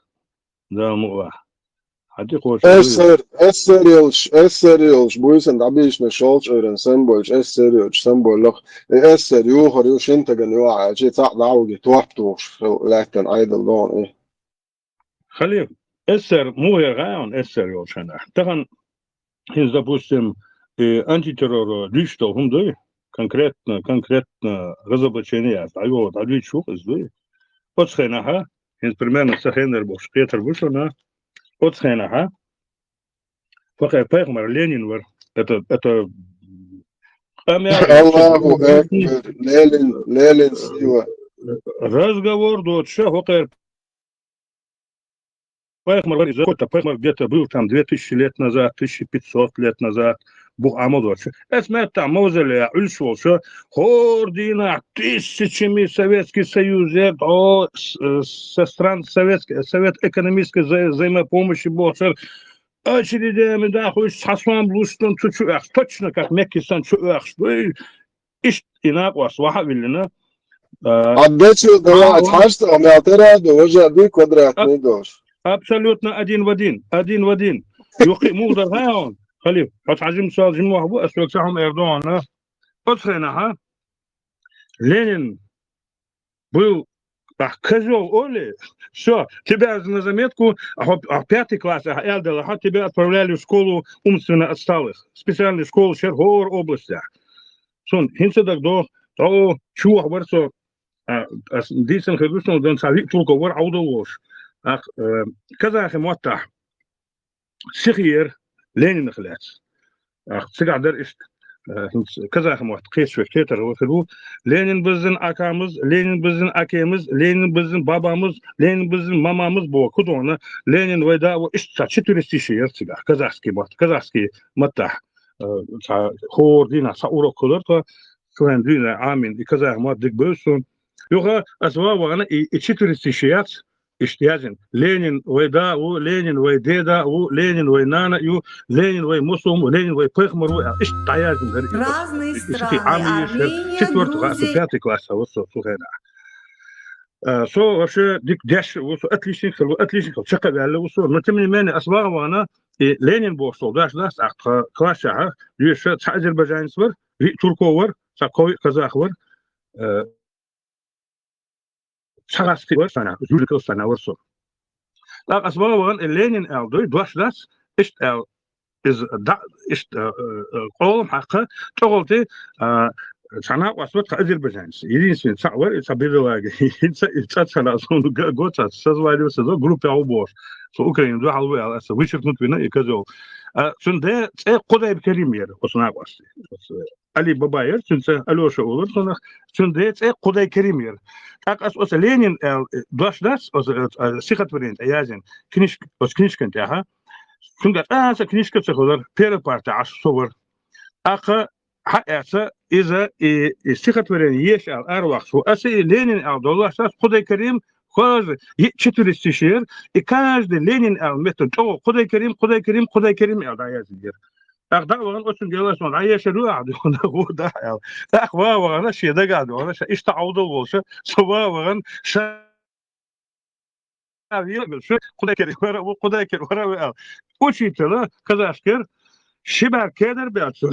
دا مو حتى يخوش يلش بويسن دابيش نشولش ايرن سمبولش سمبول لخ يو خريو شنتغن يو عاجي تاع داوغي توحتوش لكن ايضا دون ايه خليل مو يغاون يوشنا طبعا из, допустим, антитеррор лично, конкретно разоблачение, а его отвечу, от схенаха, примерно сахенер был, Петр вышел на от схенаха, пока Пехмар Ленин вер, это Аллаху Акбар, Ленин сила. Разговор до отца, пока Пехмар где-то был там 2000 лет назад, 1500 лет назад, был Амадович. Это там мавзолей, ульшволша, хордина, тысячами Советский Союз, со стран Совет экономической взаимопомощи был, очередями, да, хоть сасвам блустон, точно как Меккисан, инак вас вахавилина. Отдачу давать, хашта, амятера, довожа, ды квадратный дождь. Абсолютно один в один. Юхи мудр гаон. خليل حط عزيم سؤال جمع هو أسوأ سهم إردوغان أدخلنا ها لينين был козел Оли, все, тебя на заметку, а 5 класс, Элдела, тебя отправляли в школу умственно отсталых, специальную школу в Черговой области. Сон, хинцедак до того, чего говорится, дисен хедушно, дон савик только вор аудолош. Казахи мота, сихир, Ленин хлец. Сигадер ist Казахи мот, кешвек, тетер, вахиду, Ленин біздің акамыз, Ленин біздің акеміз, Ленин біздің бабамыз, Ленин біздің мамамыз бол. Кудоны, Ленин вайда, ишт 400 шиер сига, казахский мота. Хор дина, са урок кылыр, то суэн дина, амин, и казах мот дик бөлсün. Yoga azva vagana и 400 шиер, иштязин. Ленин вайда, у Ленин вай деда, у Ленин вай нана, у Ленин вай мусум, Ленин вай пехмар, ишт таязин. Разные страны, Армения, 4 класс, 5 класс, вот сухена. Со вообще дик деш, вот отличник, чакавялы, вот. Но тем не менее, азва вагана и Ленин был солдат, нас класса, еще азербайджанец var, турков var, казах var. Çağaski var sana, Zülkül sana varsa. Tak asbağa vagan Lenin aldı, duaşlas, işte oğlum hakkı, çoğultu, sana vasfet Azerbaycan'sı. Единственный var, sabirlagi, insan sana sonu goçat, созванивался, группа обош. Со Украины два halvı alasa, вычеркнут вина и козел. Şimdi Kuday Kerim yeri, osuna bastı. Ali Baba yer, çünkü Alyoşa olur, sonra şimdi Kuday Kerim yer. Tak as Lenin duaşlas, sihat verint, yazın, knižkan teha. Çünkü asa knižka çıkılır, peri parti aşsover. Akı haasa iza sihat veren yeş al arvaq. Şu asa Lenin al dolaşlas Kuday Kerim каждый 400 шиер, и каждый Ленин метод того, Кудай Керим, да я здесь. Так да, он очень делает, он, а я шеру, а он да, так он, ши да гад, он, ишта аудол волша, сова он, ша Кудай Керим, учитель, казашкер, شبه كادر بيعطوا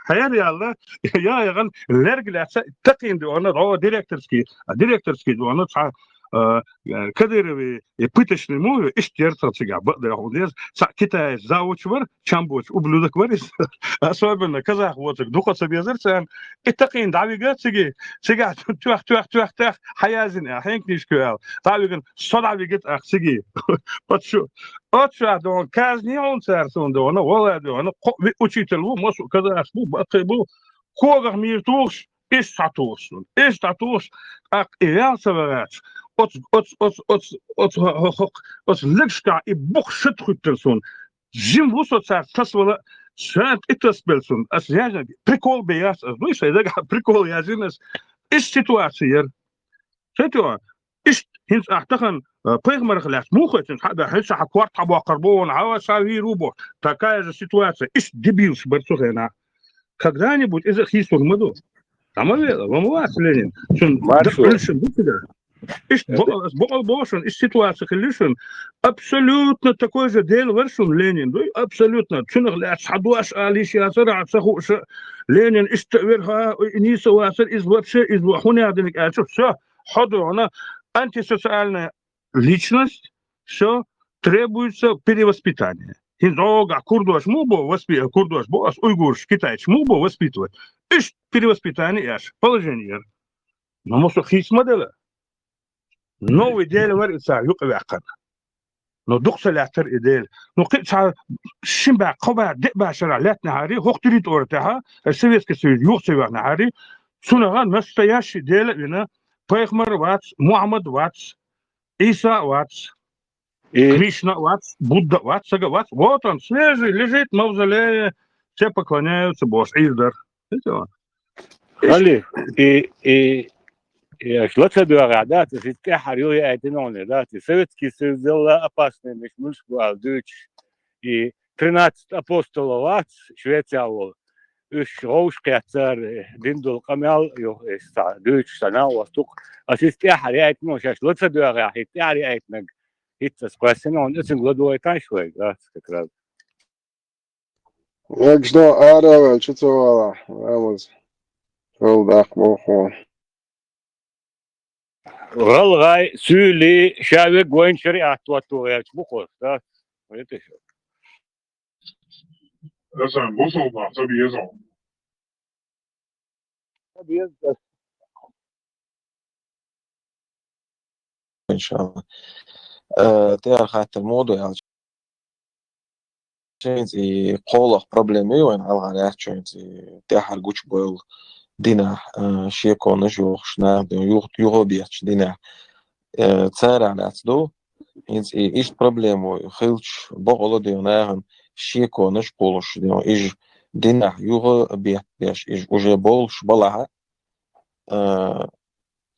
هيا يلا يا يغن لرجل تقين دو أنا هو ديريكتورسكي دو أنا صح كدر بيتشني مو اشتيرت تسجع بقدر هونيز كتا زاوش ور شامبوش وبلودك ور أصابنا كذا هوتك دوقة سبيزر سان التقين دعوي جات سجع توخ حيازن هينك نيشكوال دعوي صدع جت سجي بتشو أتشا دون كازني هون سارسون دون ولا دون учителю мосу كذا أسبوع بقى كوغر ميرتوش إيش تعطوش إيال سبرات أت لكشكا إبوخ شتخوتلسون جيم وصل صار تصور شات إتسبلسون أسياج بريكول بياس أزوي شيء ده بريكول يازينس إيش سيتواسير شتوا إيش هنس أعتقد بيغمر خلاص مو خشن هذا هسه حكوارت حبوا قربون عوا ساوي روبو такая же ситуация إيش дебилш برسوخنا когда-нибудь из их истории Тамавела, вам вас Ленин. Ist ситуация лишен абсолютно такой же дел вершин Ленин, абсолютно. Чунах садуаш алиши асара сахуш Ленин истверха ниса васер из вообще из хуня адник все ходу она антисоциальная личность, все требуется перевоспитание. Хинзога курдуаш мубо воспитывать, курдуаш бо уйгурш китайч мубо воспитывать. Иш перевоспитание аж положение. Но может хис модела. Новый дель варится юквякан. Но духсалятер идея. Но кица шимба коба деба шаралят нахари хохтурит ортаха Советский Союз юксевак нахари сунаган настоящий дель вина Пайхмар вац, Мухаммад вац, Иса вац, Кришна вац, Будда вац, Сага вац. Вот он свежий лежит в мавзолее, все поклоняются Бог Издар. Ali, что тебе да, ты все харюя это не да, ты Советский Союз сделал опасный, мешмуш дуч и 13 апостолов Швеция вол, уж роушка цар диндул камел, дуч сана восток, а все харюя это не, что тебе это харюя это не, это спасено, он очень гладует ашвей, да, как раз. Jak što ärade tutuala. Vamos. Yoldak boku. غاي سولي شاوي وين شريعة توتو بخور ده Sen Bosol'dan tabii yazalım. إن شاء الله. تيار خاطر الموضوع يعني شيء قولة problemi وين على شيء تيار قوش بول دينا شيء كونش يوخشنا يوغو بيتش دينا تسار على أصله إنس إيش problemu خلش بقولة ديناهن شيء كونش قولش دينا إيش دينا يوغو بيتش إيش уже болш балаха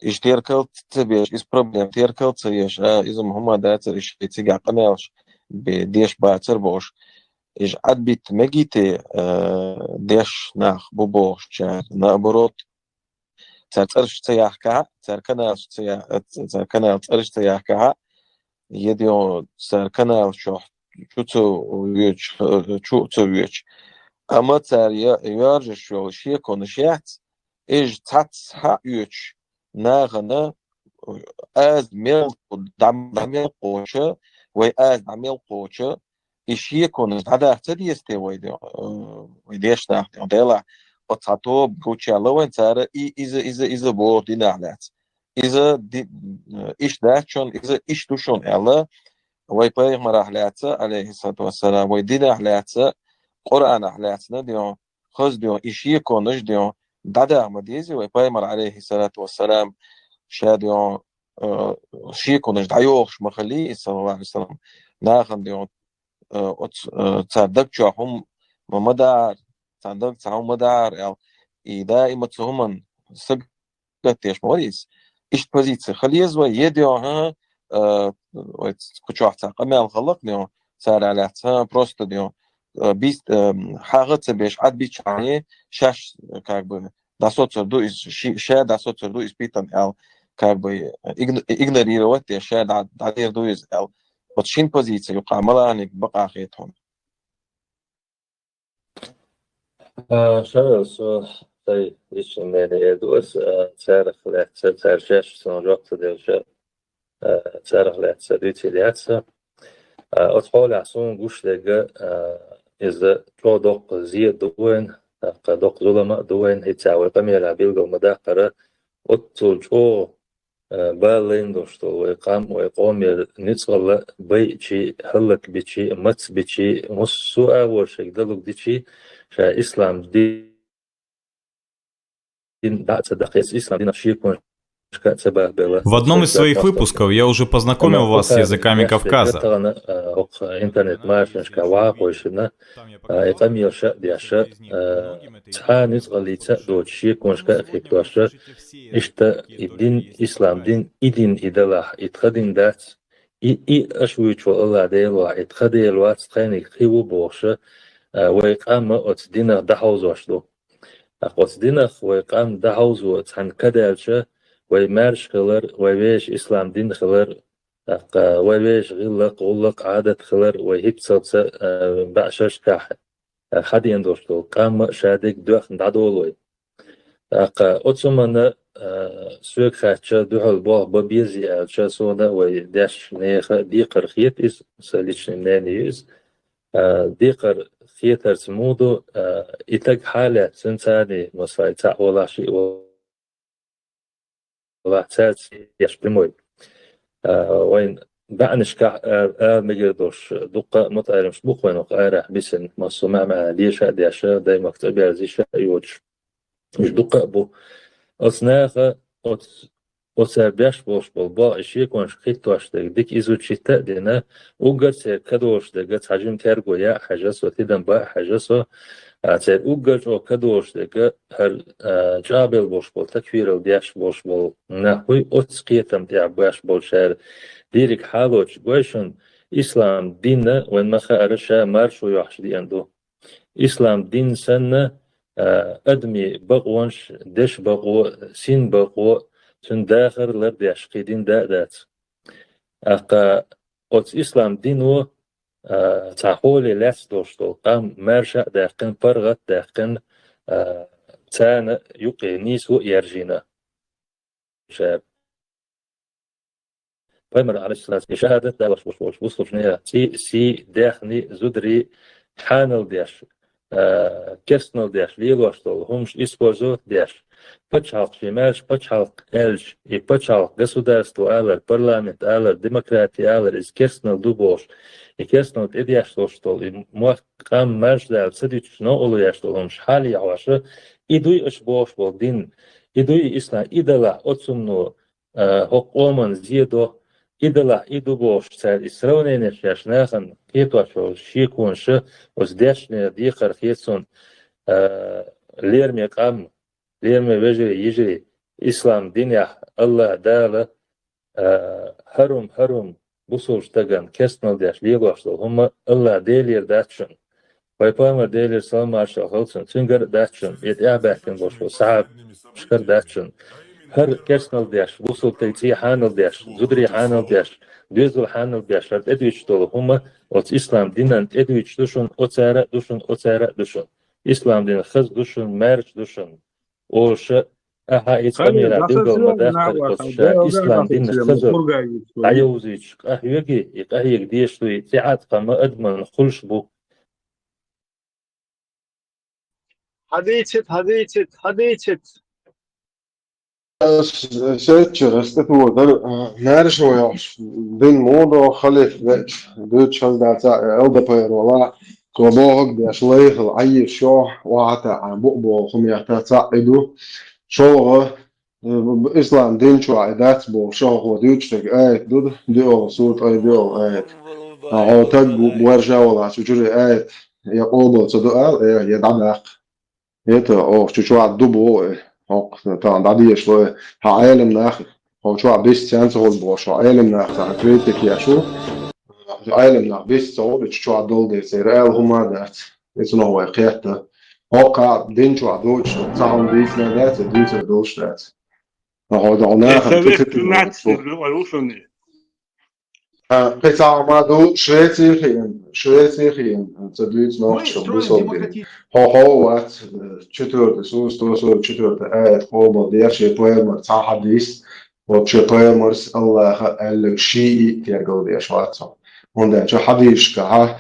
إيش تيركل تبيش إيش problem تيركل تبيش إذا هم داتر إيش تيجي قنالش بديش باتر بوش إيش عاد بيت مجيتي ديش ناخ ببوش شار نابروت ترش تياح كها تركنال تركنال ترش تياح كها يديو تركنال شو ويش شو ويش أما تر يارج شو شيء كونشيات إيش تاتس ها ويش ناغنا از ميل دميل قوشة وأز دميل قوشة إيش يكون هذا احتدي استوى ويديش ناخد ديلا وتعطو بروتشا لوين ترى إذا بودي نعلات إذا إيش داشون إذا إيش دوشون الله ويبقى مراحلات عليه الصلاة والسلام ويدينا حلات قرآن حلاتنا ديون خذ ديون إيش يكونش ديون دادا مديزي ويبقى مر عليه الصلاة والسلام شاديون شيكونش دعيوخش مخلي صلى الله عليه وسلم ناخن ديون تصدق شوهم مدار تصدق تعهم مدار يعني دائما هم سقطيش موريس إيش بوزيتي خليه زوي يديو ها كشوح تعقمال خلق ديون صار على بروست ديون بيست حاجة بيش عاد بيش يعني شاش كارب داسوتر دو إز شا داسوتر دو إز بيتن أو كارب إغنوريروات يا شا دادير دو إز أو وتشين بوزيتي يقع ملانك بقى خيتهم. شغل سو طيب إيش يعني دوس تعرف لا تعرفش سنجاق تدرش تعرف لا تدريتي لاتسا أتحول عصون جوش لجا إذا كودق زي دوين قدق ظلمة دوين هتساوي قميل عبيل ومداقرة أتوجو بالين دوشتو ويقام نتصل بيشي هلك بيشي مت بيشي مسوء وشك دلوك ديشي شا إسلام دين دعت دقيس إسلام دين شيكون. В одном из своих выпусков я уже познакомил вас с языками Кавказа. ويمارش خلر ويش إسلام دين خلر ويش غلق غلق عادة خلر ويهيب صلصة بعشش كاح حد يندوشتو قام شادك دوخ ندعدولوي أتسمنا سوق خاتشة دوحل بوه ببيزي ألشا سونا ويداش نيخ ديقر خيط إس ساليش نانيز ديقر خيطر سمودو إتاق حالة سنساني مصاي تعولا شيء وقتات يشبموي وين بعنش كح مجردوش دقة متعرفش بوق وين وقارح بسن مصومع مع ليشة ديشة داي مكتب يعزيشة يوج مش دقة بو أصناخ أصابيش بوش بالبا إشي كونش خيطوش ديك إزو تشيتا دينا وقر سير كدوش دقت حجم ترقو يا حجس وتدن با حجسو سير وقر أو كدوش دقت هل جابل بوش بول تكفير وديش بوش بول نحوي أتسقيتم تيع باش بول شار ديرك حالوش قويشن إسلام ديننا وين ما خارشا مارشو يحش دي أندو إسلام دين سنة أدمي بقوانش دش بقو سين بقو تن داخر لرديش قيدين دادات أقا أتس إسلام دينو تعقولي لاس دوشتول قام مرشا داقن برغت داقن تان يقي نيسو يرجينا شاب بمر على السلاس شهادة دا وش وصل شنيا سي داخني زدري حانل داش كرسنل داش ليلوشتول همش используют дяш почалк шимаш почалк эльж и почалк государство алар парламент алар демократия алар из керснел дубош и керснел идяштол и муакам маждал садично олуяштол همش حالي عواشه идуй اشبوش болдин идуй исла идала отсумно хокоман зиедо идала идубош царь и сравнение шашнахан кетошо шикунше оздешне дихар хетсон лерме кам ليرمي وجري يجري إسلام دنيا الله داله هرم بصوش تجان كسنال داش ليغوشتل هم الله ديلير داتشن بايبامر ديلير سلماشا خلصن تنجر داتشن يتعباكن بوشو صعب شكر داتشن هر كسنال داش بصول تيتي حانل داش زدري حانل داش دوزل حانل داش رد ادويشتل هم وت إسلام دينان ادويش دوشن أتسارة دوشن إسلام دين خز دوشن مارج دوشن وش إسلامي دول مداخل إسلام دين خزر عيوزيش يجي يقهيك ديشتوي ساعات قام أدمن خلش بو حديثت Sätcher, det var när så jag den modo خلف دوت شل ده LDPR ولا كوبوغ بيشليخ العي شو وعتا عن بقبو خمياتا تعيدو شو إسلام دين شو عيدات بو شو هو دوتشتك آيت دود ديو صوت آي ديو آيت هو تق بورجا ولا شو جري آيت يقوبو صدقال يدعمق يتا أو شو عدوبو طبعا بعديه شوية عالم ناخر هو شو عبيس تيانسه هو البوشو عالم ناخر عكريتك يا شو عالم ناخر بيس صعوبة شو عدول دي سيرال هما دات يسنو هو يقيته هو قاعد دين شو عدولش تعهم بيس نادات ديس عدولش دات هو دعو ناخر قطع ما دو شويتيخين تدويت نوخش بوصل هو وات چطور سوس تو چطور آيات قوبل دير شي بويمر تا حديث وشي بويمرس الله قال شيء تيرجو دي شواتو وند شو حديث كها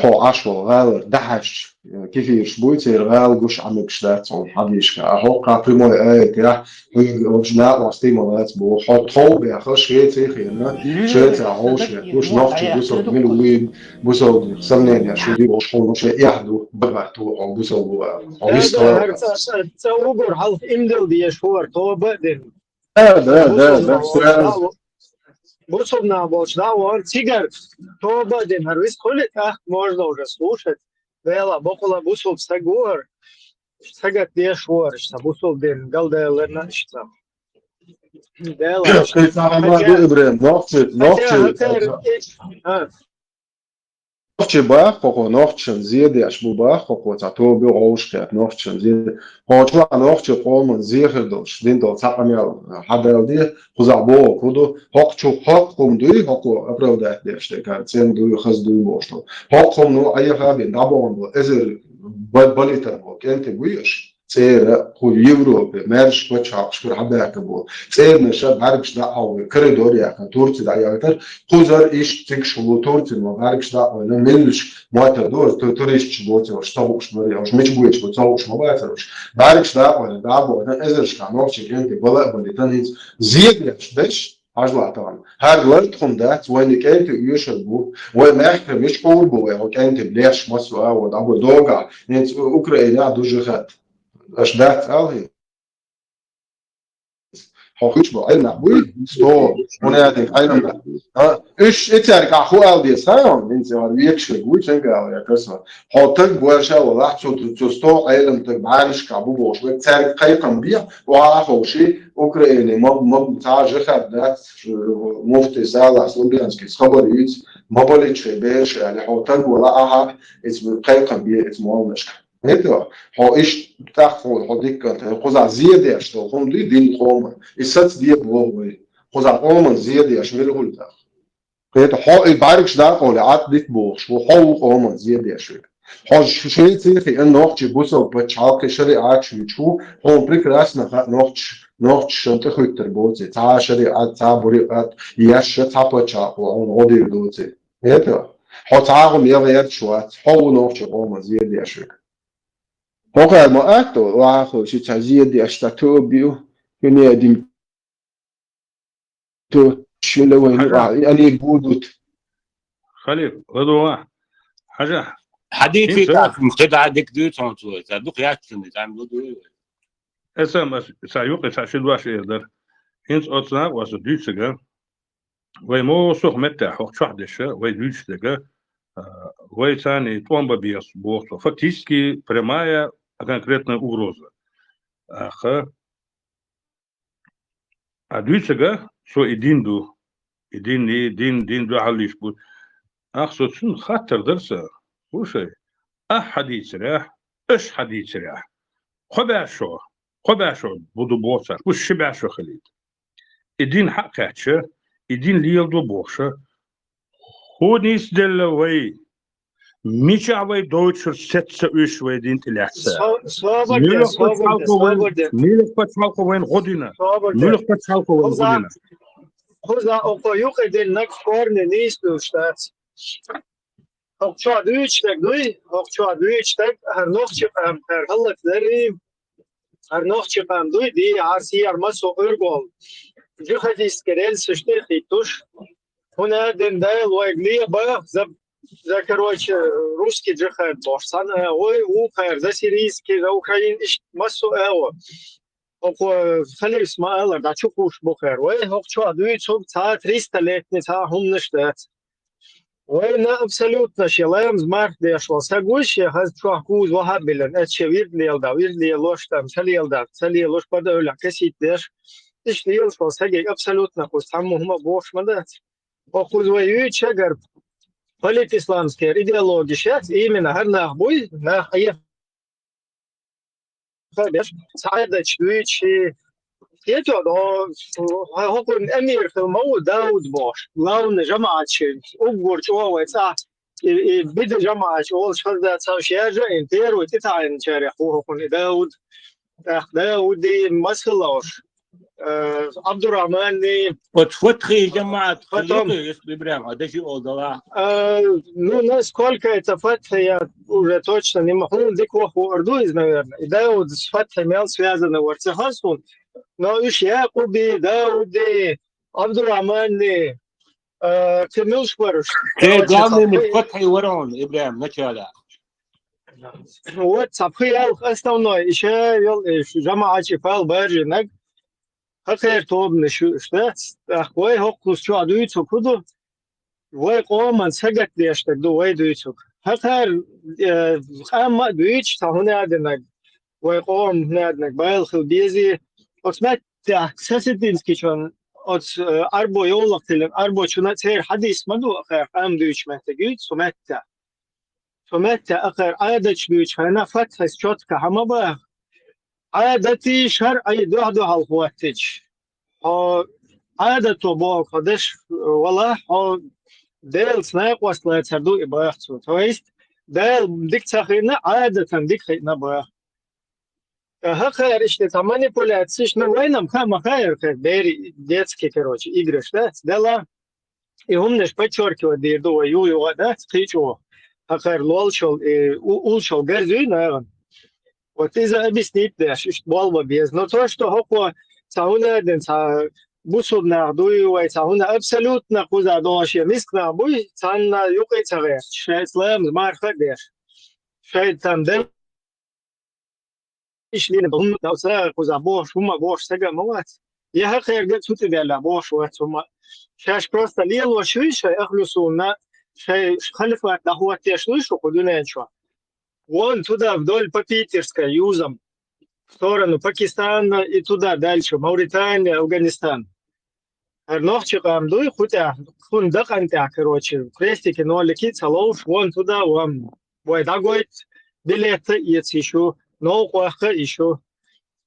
هو عشو غال دحش كيف يشبوت غال جوش عمك شداتهم حديث كها هو قابل آيات يا هو جناء واستيمالات بو حط هو بيخش شويتيخين شويت عوش وش نوخش بوصل من وين بوصل سمنين يا شو دي وشون شو يحدو بغتو أو بوصل أو يستوى تصور half إمدل دي شهور تو بعدين ده Бусовна волчна вон тигр то بعدين هرويس كل можно уже слушать вела бокола бусов сагор сагат деш шор что бусов ден галдалерна что نوخشي باخو نوخشن زيادة أشبو باخو تعتو بيعوش كات نوخشن زيادة هو شو نوخشي قوم زيخر دوش دين دو تعمل حدا دي خزعبو كودو هق شو هق قوم دوي هقو أبرو ده ديش كان سين دوي خز دوي بوشلو هق قوم نو أي حاجة دابون دو إزر باليتر بو كنت بويش سير هو يوروب مارش بتشاق شكر حباك بو سير نشاب عارفش ده أو كريدور يا كان تورتي ده ياكتر خوزر إيش تكشلو تورتي ما عارفش ده ولا ملش ما تدور توريش بوتي وش تاوش مري وش مش بويش بتاوش ما بعرفش عارفش ده ولا ده بو ده إزرش كان نوفش كنت بلا بليتانيز زيد يش بش عجلة طبعا هاد لرتهم ده وين كانت يشربوا وما يحكي مش قربوا هو كانت بلاش مسوا وده أبو دوغا نت أوكرانيا دوجخات أشدات ألهي حقيقة بعيننا بوي ستور ونادي عيننا إيش إتارك أخو ألدي سايون إنت ويكش بوي تنقل يا كسر حطك بوشة ولا تستور عيلم تبعانش كابو بوش وتارك قيقم بيع وعارفه شيء أوكراني ما بتاعج خدات مفتي سالة سلوبيانسكي خبريت ما بليتش بيش يعني حطك ولا أها اسم قيقم بيع اسمه مشكل هذا هو إيش تأخذ هذيك خذ زيادة أشتغل هم دي دين قوم السات دي بوه خذ قوم زيادة أشمله الداخل это хо и баркш да قول عاد ديت بوش وحو قوم زيادة شوي حاج شيء تيجي إن نوع جبوسه بتشعل كشريعة شو هو بريك راسنا نوع شنطة خيطر بوزي تا شريعة تا بريعة ياش تا بتشعل وعن غدير دوزي هذا حو تعاهم يغير شوات حو نوع قوم زيادة شوي هو قال ما أكتو وآخر شيء تزيادة أشتاتو بيو يني أدين تو شو لو يعني بودوت خليل غدوة حاجة حديثي تاع مخدع ديك دوت صنطوي صدق ياتني تعملوا دوي اسم سايوق ساشيل واش يقدر هينس اوتنا واس دوتسجا وي مو سوخ متى حق شحدش وي دوتسجا وي ثاني تومبا بيس بوخ фактически прямая конкретная угроза ах а دوتسجا شو يدين دو عليش بود ах سوتشن خاطر درسه وشي حديث راح ايش حديث راح خباشو بدو بوصر وش شباشو خليد الدين حقاتشه الدين ليل دو بوخشه هو نيس دل وي ميشا وي دوتشر ستس ايش وي دين تلاتسا ميلك بتشالكو وين غدينا ميلك بتشالكو وين غدينا خذا اوكو يقدر نك كورن نيس دوشتات Hochschad Duitstek doei, Hochschad Duitstek, haar nochtje van haar halk daarin, haar nochtje van doei, die haar sier maso urgol. Je gaat is kerel sestir hitush, hona den dael waiglia ba, za короче русский je gaat borsan, oi u haar za сирийский, за Украин is maso ewa. Ook خلي اسمع الله دا تشوفوش بخير, oi Hochschad Duitstek, ta 300 лет, ta 100 лет. وين абсолютно شلام زمار ديش وساقوش هز تشوحكوز وهاب بلن اتشوير ليلدا وير ليلوش تام سليلدا سليلوش بدا ولا كسيت ديش ايش ليلش وساقي абсолютно قوس همو هما بوش مدات وخوز ويويت شجر полит исламские идеологии сейчас именно هرنا بوي на ايه فبيش سعادة شويتشي يجوا هو الأمير في المو داود بوش لون جماعة شيء أقول شو هو يسا بدأ جماعة شو شهر سوشياجة إنتير وتتعين شارع هو داود دي مسخلوش عبد الرحمن دي وتفتخي جماعة خليقي يسبي برام هذا شيء أوضاع ну насколько это فتح уже точно не могу дик ваху ордуиз наверное дауд с фатхой имел связано варцахасун но уж Якуби, Дауди, Абдурахмани, Камил Шварш. Ты главный من فتحي ورون إبراهيم начала. Вот сапхиял основной еще جماعة شفال بارجنك هكذا توبنا شو أخوي هقول شو عدويتو كده ويقوم من سجت ليشتك دو ويدويتو هكذا أما دويتش تهوني عدنك ويقوم هنادنك بايل بيزي أسمعت ساسدينسكي شون أس أربو يولق تلين أربو شون تير حديث مدو أخير أم دويش مهتجيد سمعت أخير عادة دويش هنا فتح شوت كهما با عادتي شرعي دو هالقواتج عادة بو قدش والله ديل سناق وصلت سردو إباحتو تويست ديل ديك تخينا عادة ديك خينا با هخير اشتتا манипуляций, ну войнам хахер бери детские, короче, игры, да, дела. И умнешь подчеркивать дирду воюю, да, скричу. Хахер лолчил и улчил горзуй, наверное. Вот ты объяснить, да, что болба без. Но то, что хоко саунаден, са бусудна дуюй, сауна абсолютно куза доши, мискна буй, санна юкай цареш, шайслам змарха деш. Шайт там дел. إيش لين بهم نوسا كوزا بوش هما بوش سجى موات يا هخير قد سوتي بيلا بوش وات هما شاش بروستا ليل وشويش أخلصونا شيء خلفوا هو تيشويش وقدونا إنشوا وان تуда вдоль по Питерской юзом в сторону Пакистана и туда дальше Мавритания, Афганистан. Арнохчик амдуй хотя хундак антя, короче, крестики нолики целов вон туда вон бой дагой билеты есть еще نوقف إيشو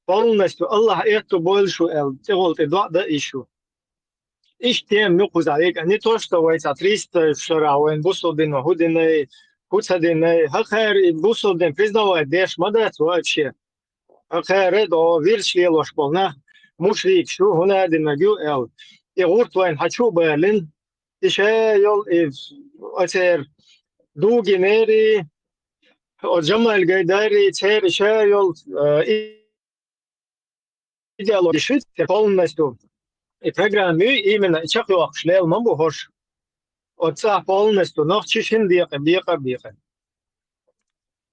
полностью الله это больше تقول تدعى ده إيشو ich tiem nukuzalik, не то, что вайца 300 шарауэн, бусулдин, худиной, хуцадиной, хахэр, бусулдин, признавай, деш, мадец вообще. Хахэр, до виршлилош полна, мушрик, шу, хунадин, нагю, эл. И уртвайн, хочу Берлин, ише, йол, и отер, дуги, нери, от Джамаль Гайдари, цер, ише, йол, идеология решить полностью. И программе именно чахло шлел мамбу хош. Отца полностью, но чишин беха.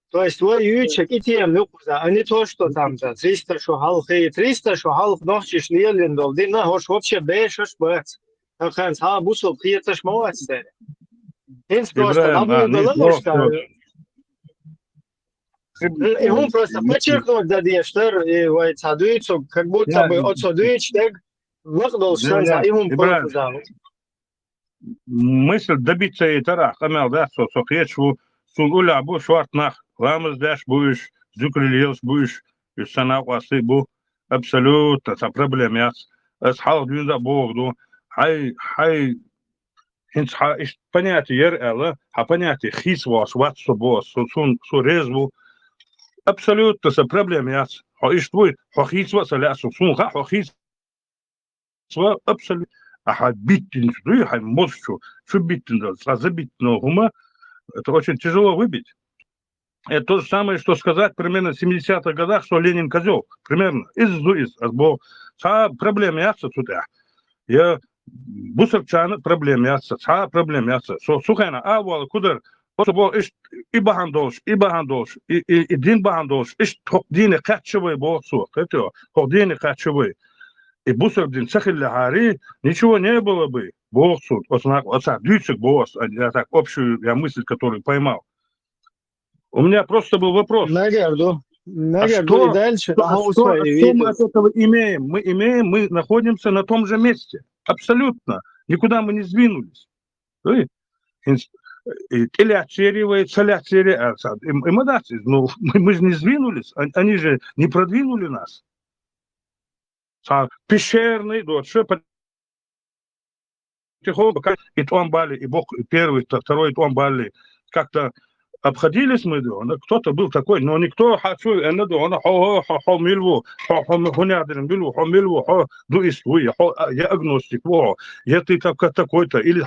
То есть вы ючек и тем нукуза, а не то, что там 300 шухалхи, 300 шухалх нох чишлелин дол, дина хош вообще бешаш бэц. Хахан са бусул прияташ моваться. Инс просто лабу головушка. И он просто подчеркнул, да, что и вайцадуицу, как будто бы отсадуич, так, вакдол шанса, и он полкузал. Мысль добиться этого, камел, да, сохречу, сулуля, бу, швартнах, ламыз даш будешь, зюкрилиос будешь, и санавасы бу, абсолютно, это проблема. Асхал дюнда богду, хай, понятие ерэла, а понятие хисвас, ватсобос, сурезву, абсолютно, это проблема. А иш твой, хохисва, салясу, сунха, хохисва, абсолютно. А биттин, что я мозжу, что биттин, забить ногума, это очень тяжело выбить. Это то же самое, что сказать примерно в 70-х годах, что Ленин козел. Примерно. Бо проблема ясно туда. Я бусарчана проблема ясно, проблема ясно. Сухайна, вала кудер, бо и багандош, и дин багандош, хок дини качевой бо сух, это хок дини качевой. И бусардин сахилляхари, ничего не было бы. Бог суд, дючек босс, я так общую мысль, которую поймал. У меня просто был вопрос. Наверду что и дальше. Что мы от этого имеем? Мы находимся на том же месте. Абсолютно. Никуда мы не сдвинулись. Мы же не сдвинулись. Они же не продвинули нас. Пещерный, потихоньку, и Туамбали, и Бог первый, второй Туамбали, как-то обходились мы, кто-то был такой, но никто хочу, я агностик, я ты такой-то, или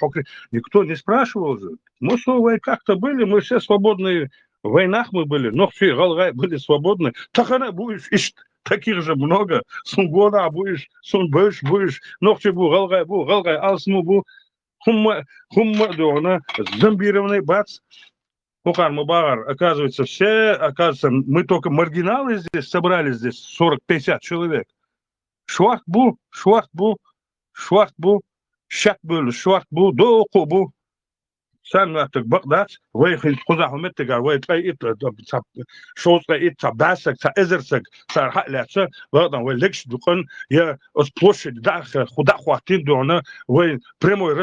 никто не спрашивал же. Мы что, как-то были, мы все свободные, в войнах мы были, но все были свободны. Тахана будешь, таких же много. Сунгона будешь, будешь, ногти галгай, алсму хумма дона, зомбированный бац. Оказывается, мы только маргиналы здесь собрали, здесь 40-50 человек. Шварт бу, щак был, до кубу. Сам так Багдад, выехали куда хуметтега, шоуска басак, эзерсак, хархаляца, ладно, лекш дукан, я с площади даха, худа хватин дона, прямой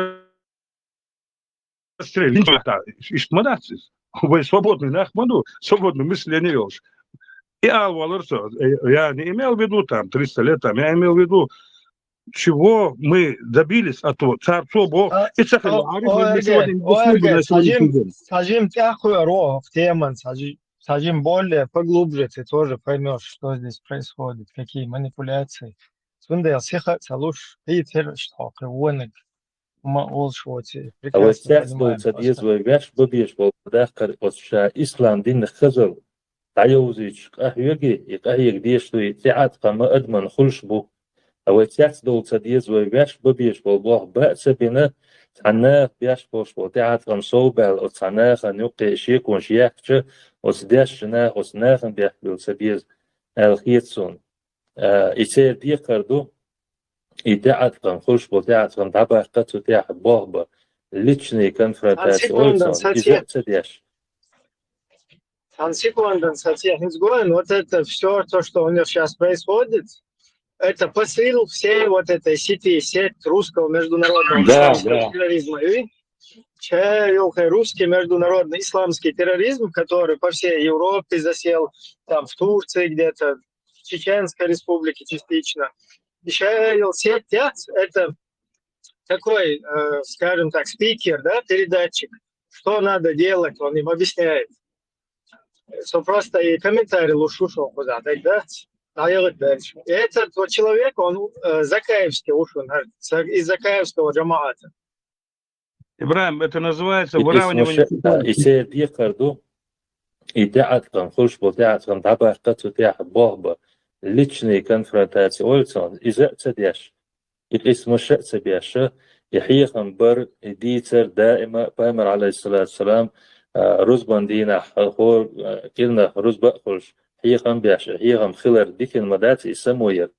расстрел. Иштмадацис, свободный нахмаду, свободное мышление. И я не имел в виду там 300 лет, я имел в виду, чего мы добились от того, царство Бог. И сажим тяхую рог в тему, сажим более поглубже, ты тоже поймешь, что здесь происходит, какие манипуляции. Сунда сиха салуш и тершток, вонек. А вот сейчас будет одезвой вяж, бобьешь волдахкар от ислам дин хазал. Таюзич, ахюги, и кахик действует театр, мы адман хульшбу. А вот сейчас будет одезвой вяж, бобьешь волбах бацабина, цанах бяш пошбу, театром соубал, от цанах, анюки, шикун, шьяхча, от сдящина, от нахан бях был собез алхитсун. И те дихарду, и театром хульшбу, театром табахкату театр бахба, личные конфронтации, секунду, вот это все, то, что у них сейчас происходит, это посыл всей вот этой сеть русского международного терроризма. Русский международный исламский терроризм, который по всей Европе засел, там в Турции где-то, в Чеченской республике частично. Еще сеть это такой, скажем так, спикер, да, передатчик, что надо делать, он им объясняет. Что просто и комментарий лучше ушел куда-то, да, наелать дальше. И этот вот человек, он закаевский ушел, из закаевского джамаата. Ибраим, это называется И выравнивание. يسير يقردو يدعت كان خوش بودعت كان دعبه قطو دع بوهبه ليتشني كونفرونتاتي اولتون إذا تديش يقيس مشأت بيشه يحيخن بر ديتر دائما بامر عليه الصلاة والسلام رزبان دينا خور كلنا رزبا خوش حيخن بيشه حيخن خلر ديكن مدات يسموير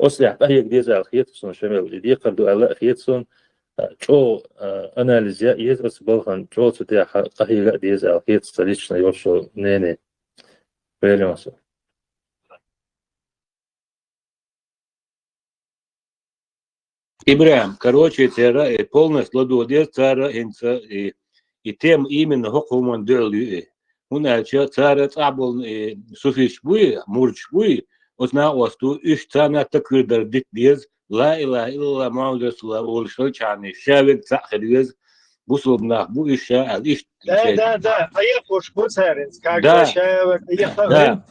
أصلح بهيك ديزا الخيطسون شمال دي قردو ألا خيطسون شو أناليزيا يدرس بالخن شو تتيح قهيلة ديزا الخيطس ليشنا يوشو نيني بيلي مصر Ибрам, короче, это полностью ладодер цара инца и тем именно хокуман дёлю. У нас цара цабл суфиш буи, мурч буи, озна осту иш цана таквирдар дикдез, ла илла илла маудас ла улшо чани, шавик цахрез, бусубна бу иша, ал иш. Да, а я уж буцеринс, как Да. шавик, Да.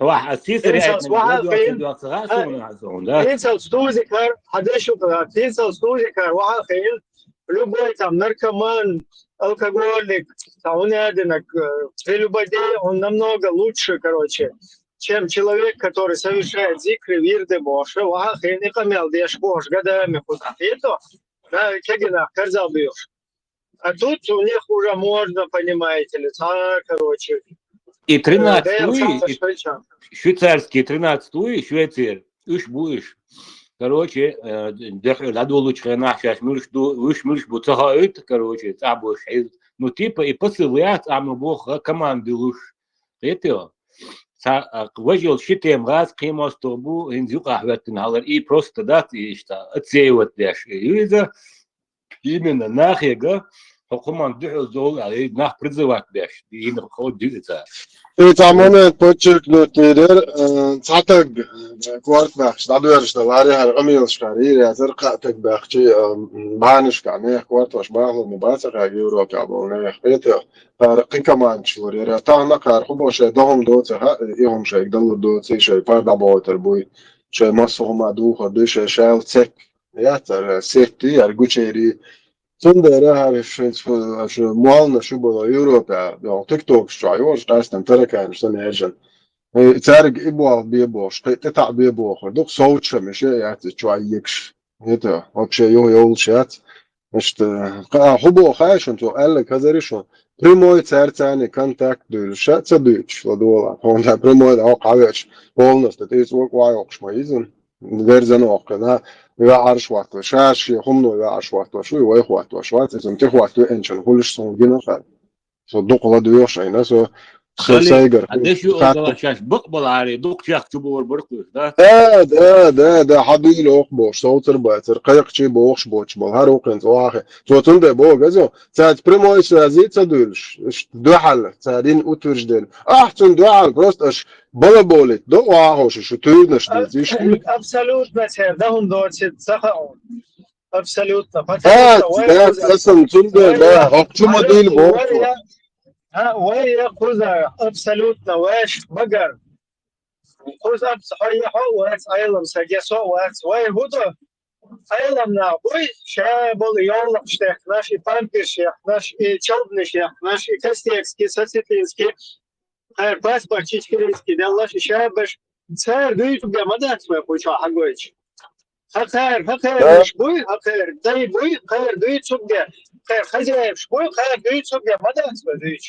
واحد سيسري إنسان واحد خيل إنسان ستوزكر هذا شو كذا إنسان ستوزكر واحد خيل любой там наркоман, алкоголик, таунядинок, при любоде он намного лучше, короче, чем человек, который совершает зикры, вирды, боши, вах, и не камел, дешь бош, годами куда-то. И то, да, кегина, карзал бьешь. А тут у них уже можно, понимаете ли, короче. И 13-й, швейцарский 13-й, Швейцария, уж будешь. Короче, дадулу чхена сейчас мюрш буцахаит, короче, табуш. Ну типа и посылает, а мы бог команды луж. Это вожил щитем раз, кемос тобу, инзюк ахвертин халар, и просто дат, и что, отсеивать дашь. И это именно нахега, команд духал, а нах призывать дашь. И на ход двигаться. I ta moment подчеркнуть лидер تعتق كوارت باخش تعبيرش تلاري هالقميص كارير ترقى باخشي بانش كعنيه كوارت واش باخذ مباشرة يورو كابونيه خيته فرقي كمان شوري رتانا كار خبو شيء دهم دوتها يوم شيء يضل دوتي شيء بعد بوتر بوي شيء مصهم عدوه دوش شيء تك يا ترى سيتي ارجوشيري Tundere här för målna shubala Europa ja TikTok شعيوش داستن تركان شنيجن تارج إبوال بيبوش تتع بيبوخ دوك صوت شمشي يعني شويكش هتا أكشي يول شات مشت حبو خايش انتو قال لك هذا ريشون بريموي تارتاني كونتاكت دول شات سبيتش لدولا هون ده بريموي ده قاويش بولنس تيس وك وايوكش ما يزن غير وقتنا يعرش وقت شاش يخمنو يعرش وقت شو يويخ وقت شوات إذا متخ وقت إنشان كلش صنجينا خال صدق الله دويش أينا سو خسايجر قديش يقول شاش بقبل عليه دوك شاخ تبور بركوش ده حبيل أخبوش صوتر باتر قيق شي بوخش بوش بول هاروقن واخي صوتن ده بو جزو ساعت بريموي سازيت سدولش دو حل سادين أوترجدن أحسن دو حل بروستش بلا بولت دو واهوش شو تودنش ديش Абсолютно, ده هم دوتي صحون. Абсолютно. ده أصلا تنده ده أقصى مديل بوخش وهي خذها абсолютно واش بقر خذها صحيح وات ايلم سجسو وات وي هدو ايلم نا بوي شابل يوم شتخ ناشي памперши наш и чалбныши наш и костекский соцсетинский пас бачичкинский да лаш шабаш цар дыйт гамадат мы поча хагоич хакар шбуй хакар дай буй хакар дыйт субге хакар хозяев шбуй хакар дыйт субге мадат дыйт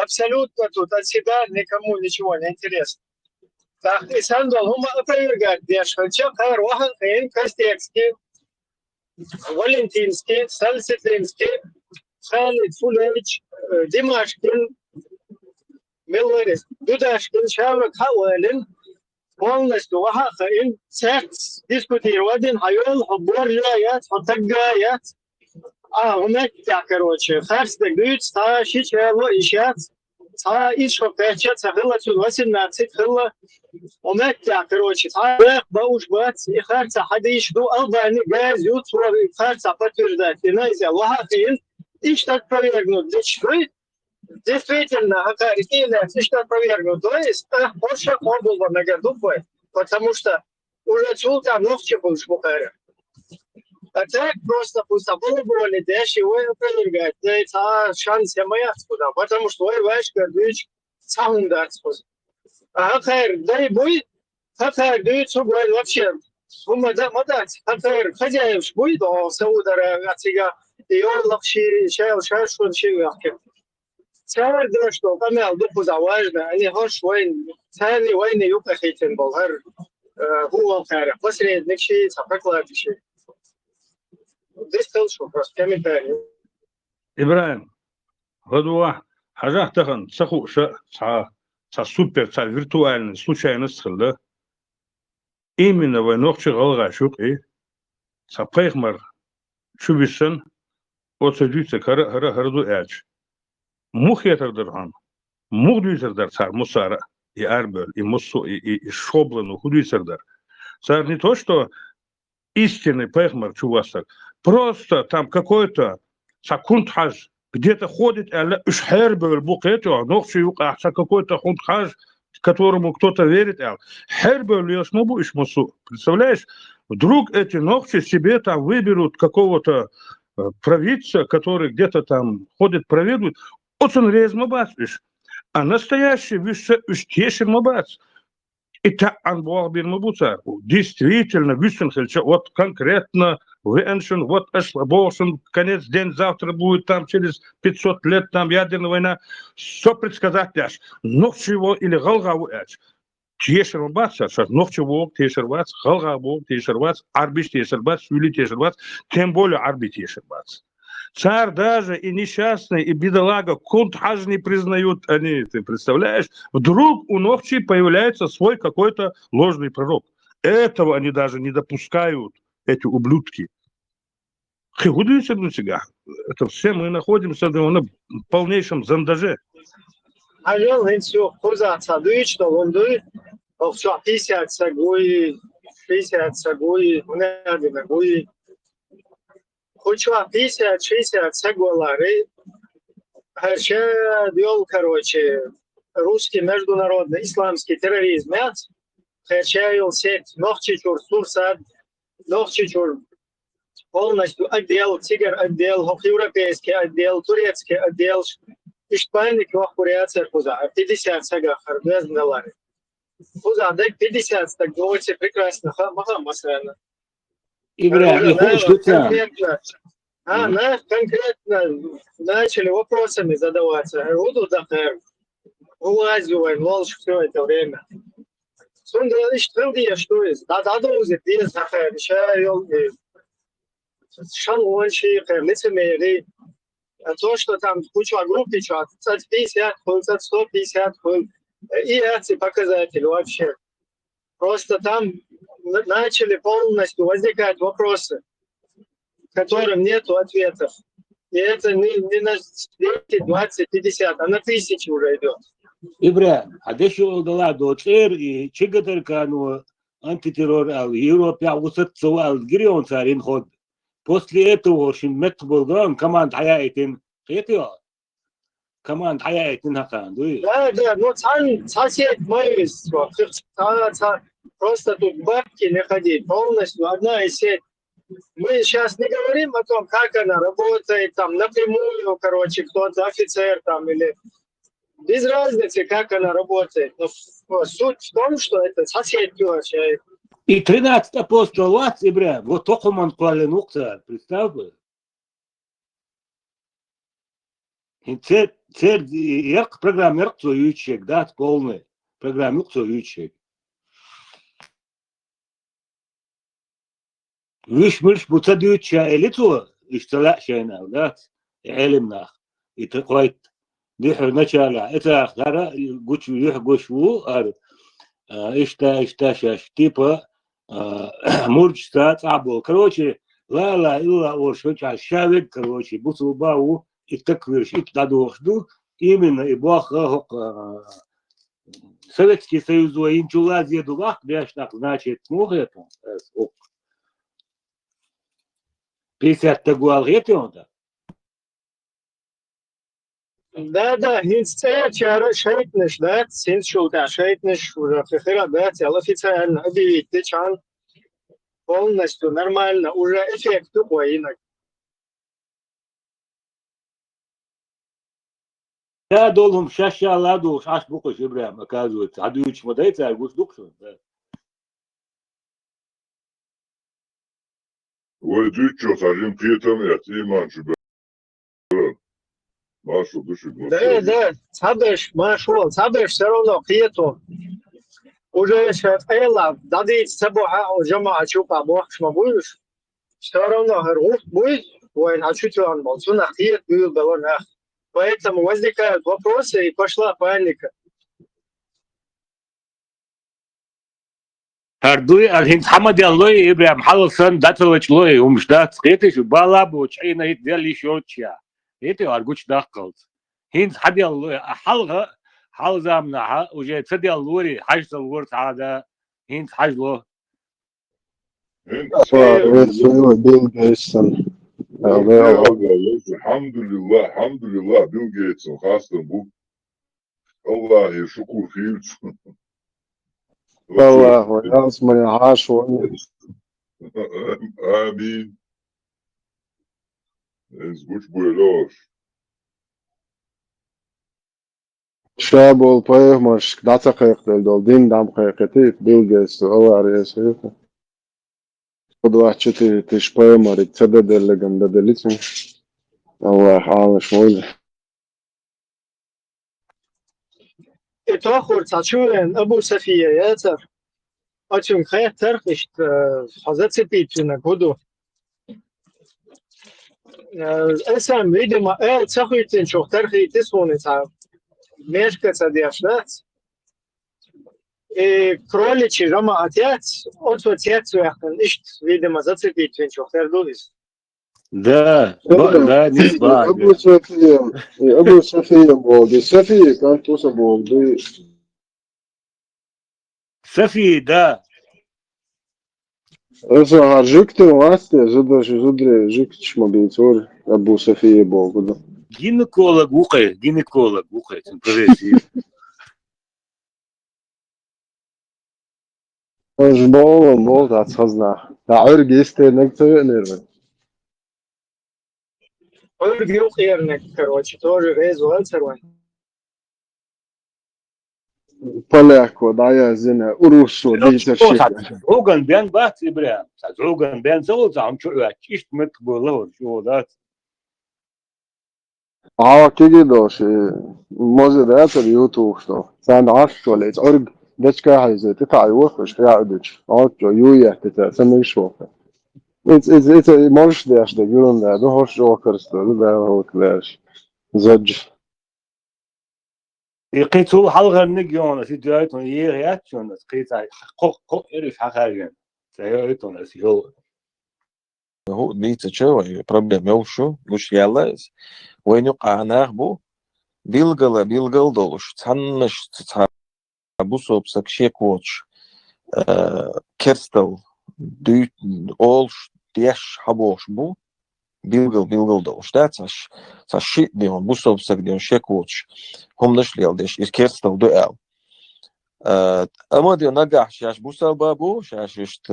абсолютно тут от себя никому ничего не интересно. Так, и Сандал, он опровергает, что хэр вахан хэн Костекский, Валентинский, Сальситринский, Халид Фулевич, Димашкин, Миллерис, Дудашкин, Шаврак Хауэлин, полностью вахан хэн секс дискутировать, хайол, хабор, яят, хатагаят. У нас, короче, херстик дают, шичево ищат, еще перчатся было 18 было ومتع короче صار بوش بس يخرج حد يشدو ألباني جاز يوتور يخرج подтверждать и найдя лохатин и что провернуть действительно Харьков что провернуть то есть больше область на году потому что уже чулка ночью был в Бухаре. А так просто было более дешево его опровергать. Это шанс я моя сюда, потому что ой ваш гордыч сам даст. А хэр дай бой, хэр даёт собой вообще. Мадать, хэр хозяев будет, а Саудара отсига и он лапши чай что чего. Царь да что, камел дупу заважно, они хош войн, царь войны юка хитин был, хэр هو خير посредник شيء سافر شيء здесь тоже просто комментарий إبراهيم غدوة حاجة تخن سخو سوبر виртуальный случайно схылды именно войнохчы ғалға шуқ сапқайқмар шубишін отсөдүйті қарду әч мұх етірдірған мұх дүйсірдір сар мұсары и арбель, и муссу, и шоблану, худуйсердар. Царь не то, что истинный пехмар чувасак, просто там какой-то сакунтхаж где-то ходит, а хербель букету, ногчи юкахса какой-то хунтхаж, которому кто-то верит, хербель яснобу иш муссу. Представляешь, вдруг эти ногчи себе там выберут какого-то провидца, который где-то там ходит, проведует, очень резмо басишь. А настоящий вещешер мабац. Это анбуал бин мабуцар. Действительно, вишенхельча, вот конкретно веншен, вот эшлабошен, конец день, завтра будет там через 500 лет, там ядерная война. Все предсказать ляж. Нохчего или галгаву эч. Тешер мабац, нохчего тешер бац, галгаву тешер бац, арбиш тешер бац, юли тешер бац, тем более арби тешер бац. Царь даже и несчастный, и бедолага, кунтхаж не признают они, ты представляешь? Вдруг у Нохчи появляется свой какой-то ложный пророк. Этого они даже не допускают, эти ублюдки. Это все мы находимся на полнейшем зандаже. А я все кузаться дует, что он дует, все 50 сагуи, 60 сагуи, унядина гуи. Хочу 50-60 сагуалары, делал, короче, русский международный исламский терроризм, хочу сеть, нохчичур, сурсад, нохчичур, полностью отдел, тигр отдел, европейский отдел, турецкий отдел, испанник, вахуряция, куза, 50 сагахар, без долларов. Куза, дай 50, так говорите, прекрасно, масляно. Ибраим, конкретно начали вопросами задаваться. Буду дахер, улазивай, молча все это время. Сонда что есть? Да, друзья, без дахер, шалончи, лицемеры. То, что там куча группы, 50, 150, и эти показатели вообще. Просто там начали полностью возникать вопросы, которым нет ответов. И это не на 10, 20, 50, а на 1000 уже идет. Ибраим, а деши удала доцер и чигатер кану антитеррор ал Европе усатцу ал гирион царин ход. После этого шиммет болган команд хаяйтин хетио. Команд хаяйтин хакан. Да, ну сосед мой, просто тут бабки не ходить, полностью одна из сеть. Мы сейчас не говорим о том, как она работает, там, напрямую, короче, кто-то офицер там, или без разницы, как она работает. Но суть в том, что это сосед вообще. И 13 апостолов, Ибраим, вот только он клаленукта, представь бы. И цель, я программер, кто ючек, да, полный. Программер, кто ючек. ويش بتصدق شائلته اشتلاء شينا ذات علمنا يتقويت ديح نشالع إذا خرا قوش يح قوشو إشتا شاش تيبا مرج ستات عبو كروشي لا إلا ورشوش على الشاوك كروشي بصوا باو التكويرش إتدادو وخدو именно и бог Советский Союз инчула зедулах, так значит, ну это 50 гуалгеты он да. Да, институт шейтнеш, да, синшулта шейтнеш, уже хера, да, официально объявить, ты чан полностью нормально, уже эффект тупой инок. Да, долом шаша ладу, аж буквы прям оказывается. А дуешь модается, а гусь дукшу. Ой, ты что, сажим пьетом, я тебе манчу, Машу души. Да, сабеш все равно пьету. Уже шефейла, дадить сабуха, уже мачука, бохш будешь. Все равно рух будет, ой, а чуть он был, сунах пьет, был балонах. Поэтому возникают вопросы и пошла паника. Хардуй, алхин хамад яллой, Ибрахим халсан датылыч лой, умшдат, скетиш, балабу, чайна ит дели шотча. Это аргуч дахкалт. Хин хад яллой, халга, халзамна, уже цади яллой, хажсал ворт ада, хин хажло. Bill Gate'sin. Alhamdulillah, Bill Gates'in hastın bu. Vallahi şükür fiilç. Vallahi ya اسمه عاش Amin. Ezguç buyuruyor. شاب والطيف مش دقيق دول دين دام حقيقتي بيل جيتس الله رئيسه خدوا حتى تشبه مريض تسدد اللي جنب دلتهم الله عامش مولى اتاخر تشولن ابو سفيه ياتر اتشم خير ترخشت حزت سبيتنا كودو اسم ويدي ما تسخيتن شو ترخي تسوني تا مشكة دياشنات кроличьи рома отец от отец уехал ишт видимо зацепить венчо хердулис. Да, не спать. أبو صفية بوغدي صفية كانت توصل بوغدي صفية да. إذا جكت واسطة زدري جكت شو بيصير أبو صفية بوغدي Гинеколог ухает, прогрессив. مش بول تتصنع تعرق يستي إنك تغنر Орги ухерник, короче, тоже резу альцерван. Поляко, да я зина, урусу, дича Зуган бен бат Ибрахим. Зуган бен золото, ам чуя, чист мет было, что да. كيجي دوش مودراتور يوتيوب شو سان عارف ولا أرج دش كاهيز تتعي وخش يعدش عارف يويا تتسمى شو it's مارش داش ده يقولون ده هوش جوكرز ده هو كلاش زج يقيتوا حلقة نجيونا في دايتون يرياتشون قيتا قو إرف حقاً سيريتون أسيول هو بيت شو problem يوشو مش يلاز وين يقع ناخبو بيلقل دولش تنش تبصو بسكشي كوتش كرستل دوت أولش ديش حبوش بو بيلقل دولش ده تشيء ديون بصو بسك ديون شيكوتش هم نش ليال ديش كرستل دوال أما ديون نجح شاش بصو بابو شاش يشت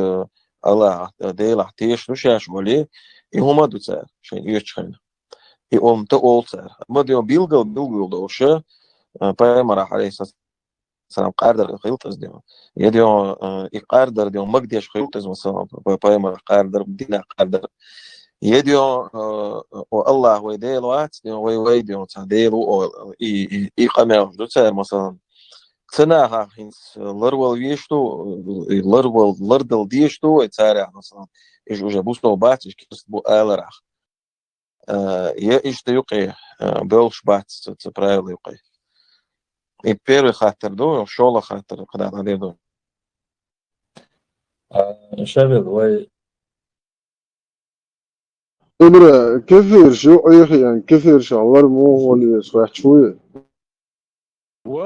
الله ديلا تيش نشاش ولي يهما دوتسر شين يشخن يوم تقولتر ما ديون بيلقل دوشه بيمرح عليه سلام قاردر خيلتز ديون يديون يقاردر ديون مقديش خيلتز مثلا بيمرح قاردر دينا قاردر يديون والله ويديل وات ديون ويديون تعديل اي قمع دوتسر مثلا سناها هينس لرول ويشتو لردل ديشتو اتسارع مثلا ايش وجا بوستو باتش كيس بو الراح я иште белш бат це правило юқай. И первый хатер до шола хатер когда надо. شامل واي إبرة كثير شو يعني كثير شغلات مو هو اللي يصلح شوية. و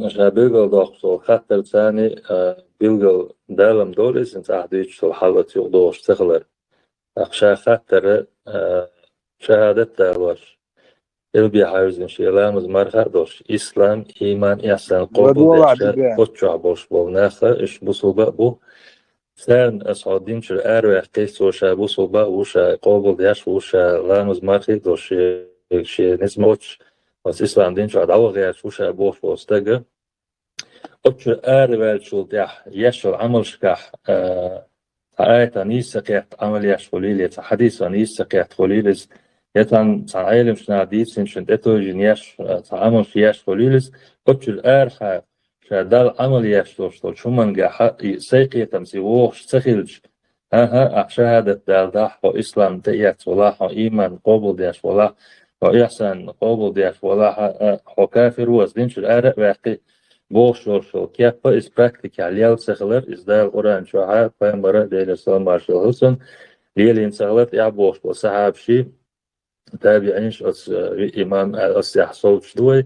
عشان بيلقى ضغطه حتى الثاني بيلقى دالم دولز انت عديش الحالة يقدوش تغلر عشان خاطر شهادة دالوش إلبي حاوزن شيلان وزمرها دوش إسلام إيمان إحسان قبول داشا قطشع بوش بولناخا إش بوصوبة بو ثان أصعدين شر أروع قيس وشا بوصوبة وشا قبول داش وشا لان وزمرخي دوش شي نزموش بس إسلام دين شو عدوغ ياش وشا بوش بوستاقة قطش أروع شو داح يشو عمل شكاح آية نيسقيت عمل ياش خليلي حديث نيسقيت خليلز يتن تعالم شنا ديسين شن اتو جنياش تعامل فياش خليلز قطش الآرخة شادال عمل ياش توشتول شمان جاحا سيقية تمسيووش سخيلج ها شهادة دال داح وإسلام تيات ولاح وإيمان قبول دياش ولاح وإحسان قبول دياش ولاح وكافر وزدينش الآرق واقي Bolşor keppa is praktikal sağlar izdal oran çoğa payambara değil salam marşal olsun diyelim sağlar ya boş bu sahabşi tabi'inş as imam as yahsul şdoy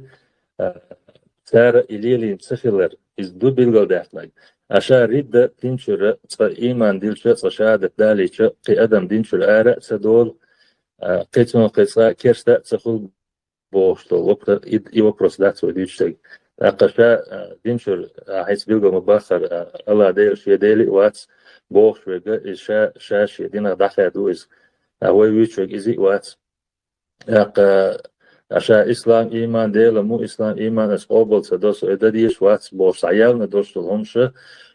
sar ilelim sağlar izdu bilgal dahtlay aşağı ridde tinşure iman dilşe şahadet daliçe ki adam dinşur ara sadol qitmo qisa kersta sağul boştu وقت يوبروس داتس وديشتك قشا دينشر حيث بيلقى مباخر الله ديل شي ديلي واتس بوش ويجا شاشي دينا دخل دوز هو ويتشك إزي واتس عشا إسلام إيمان ديل مو إسلام إيمان أس قبل سدوس إداديش واتس بوش عيالنا دوش تلهمش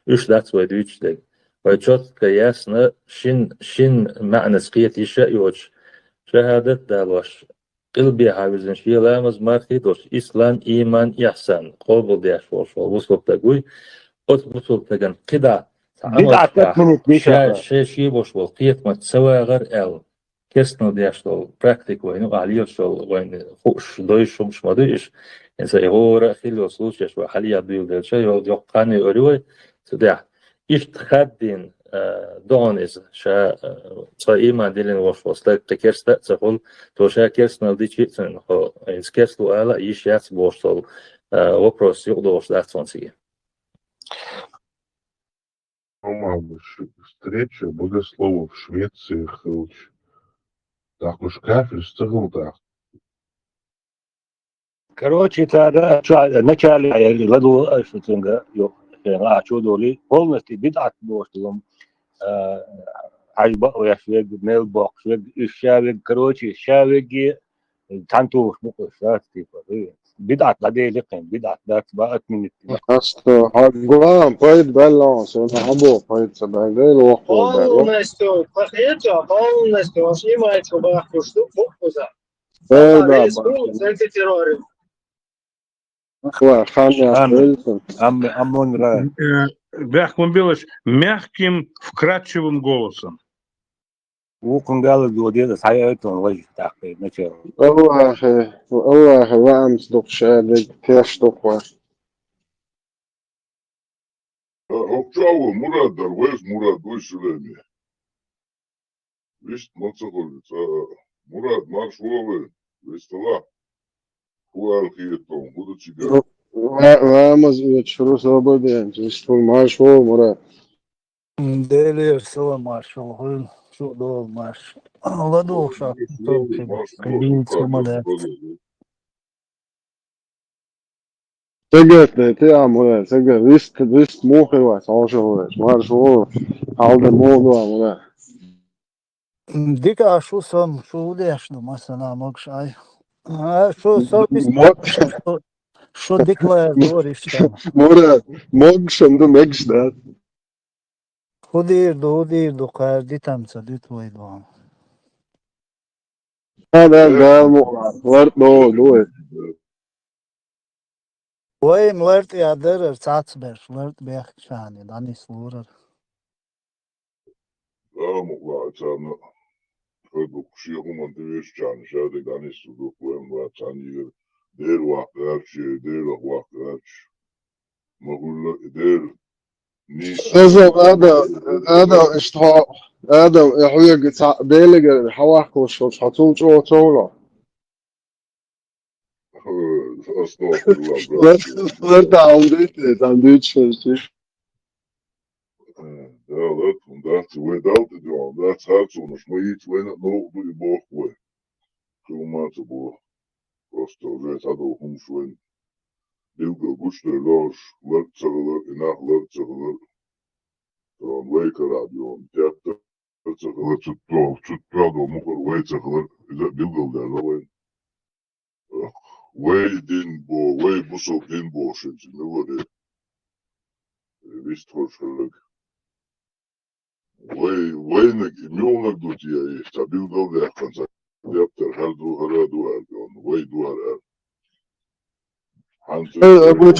إيش داتس وديشتك ويتشوت كياسنا شين معنى سقيت إيشا يوش شهادة دالوش قلبي حافظن شيء لامز ماركي دوش إسلام إيمان إحسان قبل دياش وشو وصل تقوي وصل تجن قدا بدعة 3 minutes ديشا شيء وش والقيت ما تسوى غير ال كسنو دياش تو براكتيك وينو عليه شو وين خوش دويش مش ما دويش إنسان هو رأخيل وصلوش يشوى حاليا بيو ديل شيء يقاني أروي تدع إيش تخدين دونيز شا إيمان ديلين وش وصلت تكرست تقول توشا كرسنا دي شيء هو إنسكرسلو على إيش ياس بوصل وبروس يقدوش داتونسي Встреча богословов в Швеции, Хруч. Так уж кафель стыгл так. Короче, это начале году что-то يو شو دولي полностью بدعة بوصلهم عجبة ويشويق ميل بوكس ويق الشاوق كروتشي الشاوق تانتو مقصات تيفا بدعة بعدين لقين بدعة ذات بقت من Alltså, har pojt balans och har pojt så där det låter bra. Полностью, полностью снимается бахту штуку фокуса. ده Це терроризм. Амон Ра. Бяхман Белыч мягким, вкрадчивым голосом. وقنقال الوديد سحياتهم وجه تحقيق نشر والله وعم صدق شادك كيف تقوى Окчава, Мурат, Дарвеш, Мурат, Дойшелеми. Вишт, Мацахолец, Мурат, Маршвовы, Вестала, Хуалхиетом, будучи гар. وعمز يتشرو سوابدين تشتغل مع شو مرات ديلي سوا مارشال شو دول مارش الله دوشا قديم سمدا تقدر تعمل تقدر ريست موخي واسعوشه مع شو هذا الموضوع مرات ديكا شو سم شو ليش مثلا مقشاي شو سوبيس شو ديكلا دور işte مرات مقشم ده مقش ده هدير دو قاردي تمسا دي تويدو هذا ده ورد دو وين ورد يادر ساتسبر ورد بيخ شاني داني سورر Мугла, Цана, Хэдук, Шиахуман, ты вещь чан, Шады, Ганис, Судук, Уэм, Цанигер, Дервах, Арчи, Дервах, Арчи. هذا اشتها هذا يحويج ديلج حواك وش حطوم شو شو Wat aan dit aan dit soort. Ja, dat omdat ze weet altijd doen. Dat gaat zo. Dus maar iets weet het nog door je boog wordt. Gewoon maar te boog. Просто weet dat ook hoe zo. Dilgo gusto los. Let ze in nacht let ze. Dan lekker radio. Ja, dat ze let ze toch. Ze praten nog weet ze. Is dat dilgo daar nou? Way dinbo, way busok dinbo sinds nu worden. Wist waarschijnlijk. Way miljoen doet je stabiel wel weg van zijn. Je hebt er heel door way door. Moet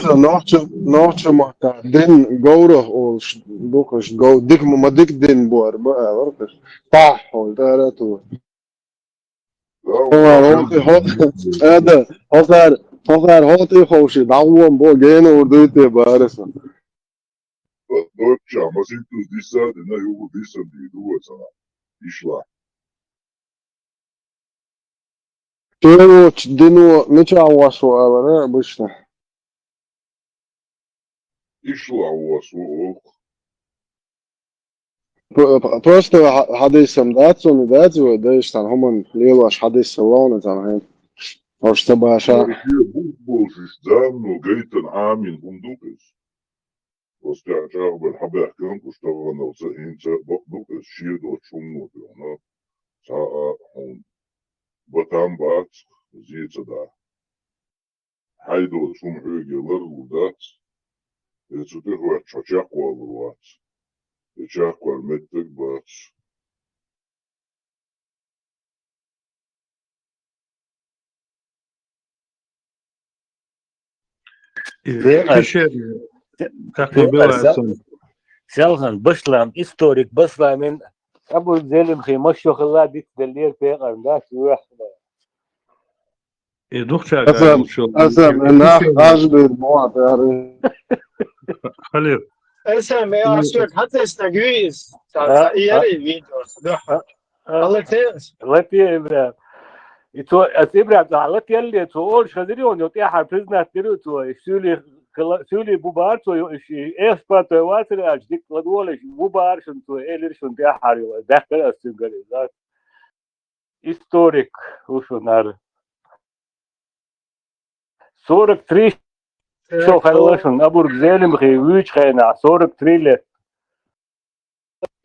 je nog maar din gourig of boekers go dik maar dik din boor. Maar pa hoor daar toe. هذا هذا هاتي خوشي دعوهم بو جين ورديتي بارسا Doća, ma si tu di sad, ne jugu di sad di duvaca išla. كيلو دينو متى عواشو أبدا بشنا Išla u vas u Просто حديثم داتون داتو دايشتان هم ليلاش حديث سلونة تنهين وش تبع شا Božiš davno gejten amin dukes. Ostaja čak ben habeh kanku šta vana u se hince dukes šijedo čumu ona. Sa on batam bat zica da. Hajdo čum höge largu dat. Ecu te hua čačakwa vrvat. Čakwa mettek bat. Selhan Başlam historik Başlam'ın Abu Zelim Hıymaş yokla dik delir peygamber da şu أسم إنها عجبت موعد يعني خليل Ensam ja sök hatte snaguis. Så i videos. Alla tens. Lati Ibrahim. Ito as Ibrahim lati يلي تقول شادريون يطيح بريزنا تيرو تو سولي بوبار تو إسبات واتر أجدك لدول بوبار شنتو إيلر شنتو يحاريو دخل أستنجري ذات historik وشنار صورك تري شو خلوشن أبورك زينم خي ويش خينا صورك تريله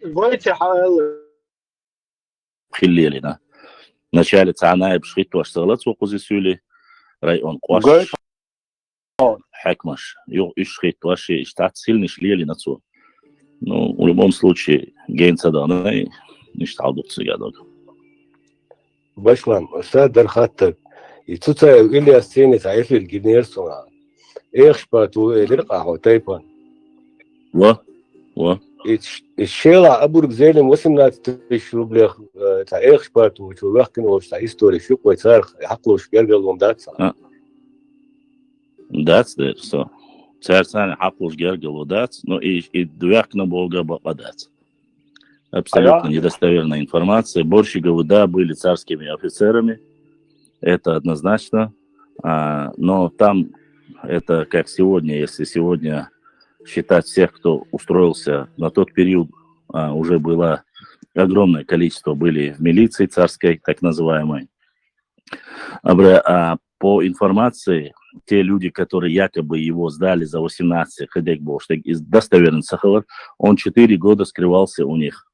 Войте حال. خلي لنا начале цанаи бшхит вашталат оппозициюли район қваш хакмаш ё ишхит ваши штат сильниш лели на цо. Ну, в любом случае, гейнца данной не стал бы цыгадок. Başlam, sadar hatta ituta ili seni taifil gidner sonra. Eşpatu elir qaho taypan. و الشارع أبو رجالي وصلنا تشرب له تاع إخبات وتوقعنا وش تاع إستوري شو كويسار حقله وش بيرجع لهم داتسا. That's it. So, царь حقله جرجل ودات, но и двоякно Бога бадат. Абсолютно недостоверная информация. Борщиговы, да, были царскими офицерами, это однозначно, но там это как сегодня, если сегодня считать всех, кто устроился на тот период, уже было огромное количество, были в милиции царской, так называемой. А по информации, те люди, которые якобы его сдали за 18, из достоверных Сахалар, он 4 года скрывался у них.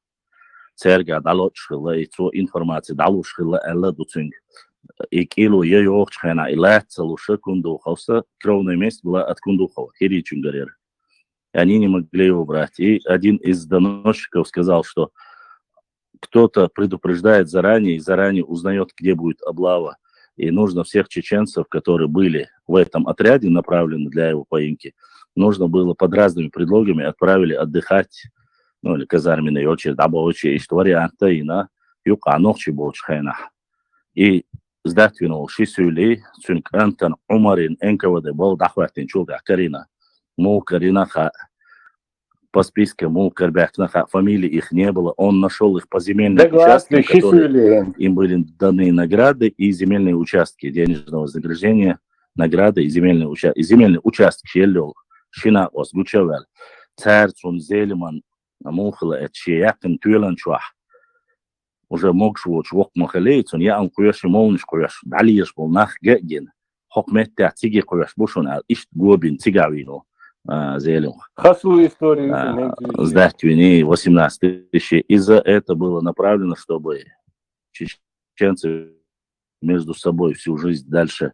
Церга дало шхила, и то информация дало шхила, элла дуцинг. И кило ее охчхена, и лэцалу шекундухался, кровное место было от кундухова, хиричунгарер. И они не могли его брать. И один из доносчиков сказал, что кто-то предупреждает заранее и заранее узнает, где будет облава. И нужно всех чеченцев, которые были в этом отряде, направлены для его поимки, нужно было под разными предлогами отправили отдыхать, ну или казарменные очередь, дабы очередь, что варианта и на юка ночи болчхайна. И сдатвинул шисюли, цунк антан умарин энководе был дахватин чулга карина. Мулкаринаха по списку Мулкарбяхнаха, фамилии их не было. Он нашел их по земельным участкам, которые им были даны награды и земельные участки денежного вознаграждения, награды и земельные участки. Шеллел, Шина, Осгучевел, Царцун, Зелиман, Мухла, Этшеякин, Тюлан, Чуах. Уже мог швоч, вок махалейцун, я он куяш и молниш куяш, далиеш был нах гэгген. Хокмеття тиги куяш бушун, ал ишт гобин тигавину. Зелем. Хасу историю. Сдать вины 18 тысяч. Из-за этого было направлено, чтобы чеченцы между собой всю жизнь дальше,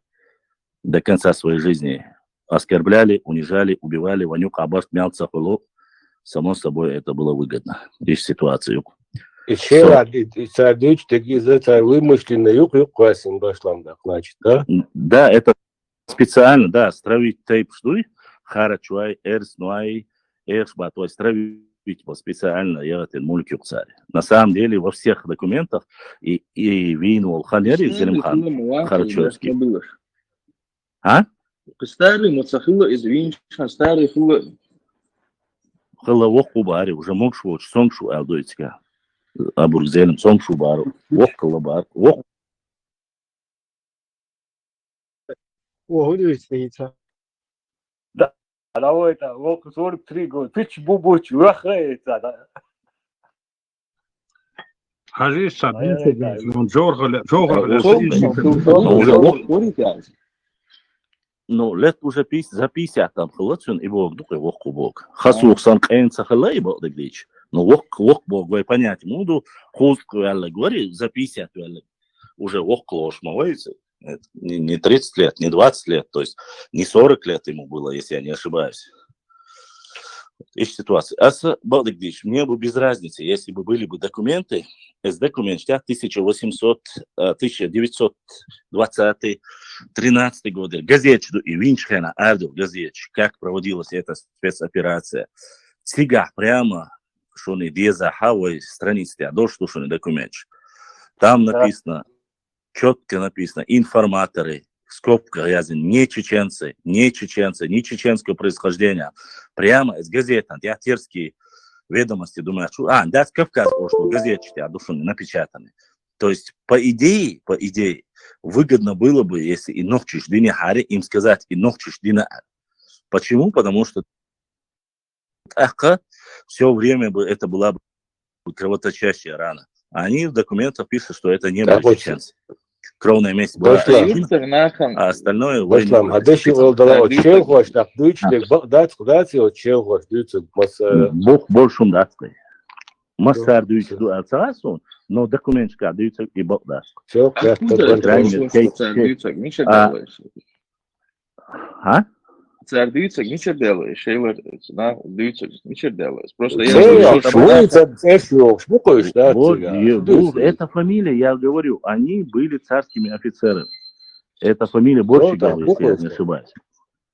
до конца своей жизни оскорбляли, унижали, убивали. Ванюк Абаш мялся хулу. Само собой, это было выгодно. Здесь ситуацию. И царь такие за царь вымышленный юг квасин башламда, значит, да? Да, это специально, да, стравить тейп штуй. Харачуай, Эрснуай, Эршба, то есть травить специально Яратин Мулькюк царь. На самом деле во всех документах и Винул Ханери Зелимхан Харачуевский. А? Старый Мацахила из Винча, старый Хула. Хала Воху Бари, уже Мокшу, Сонгшу Алдуицка. Абургзелем, Сонгшу Бару, Вохкала Бар, Вох. Охудуется. Она это, волк 43 года, пич бубуч, вахается. Азиз садится, он Джорга, ну, лет уже за 50 там хлопцун и бог, духой вохку бог. Хасух сан кэнца халай бог дагдич. Ну, вох бог, вы понять, муду, хустку ялла говори, за 50 ялла. Уже вох клош мавается. Не 30 лет, не 20 лет, то есть не 40 лет ему было, если я не ошибаюсь. Есть ситуация. А с Балдыгдич, мне бы без разницы, если бы были бы документы, с документов 1920, 13 годы, газетчику и Винчхена, Ардов газетчик, как проводилась эта спецоперация. Сега прямо, что не деза хавой страницы, а до что не документ. Там написано, четко написано, информаторы, скобка грязен, не чеченцы, не чеченского происхождения. Прямо из газет, антиатерские ведомости, думаю, да, Кавказ, что газетчики, а душу напечатаны. То есть, по идее, выгодно было бы, если и нохчиш дыня хари, им сказать и нохчиш дыня. Почему? Потому что все время бы это была бы кровоточащая рана. А они в документах пишут, что это не были чеченцы. Кровная месть была, а остальное... А дальше его дала чел хочет, так дучник, дать его чел хочет, Бог больше датской. Массар даются до отцасу, но документка даются и Бог даст. Все, Царь даются, ничего делаешь, Шейлер, даются, ничего делаешь. Просто эта фамилия, я говорю, они были царскими офицерами. Это фамилия Борщигова, если я не ошибаюсь.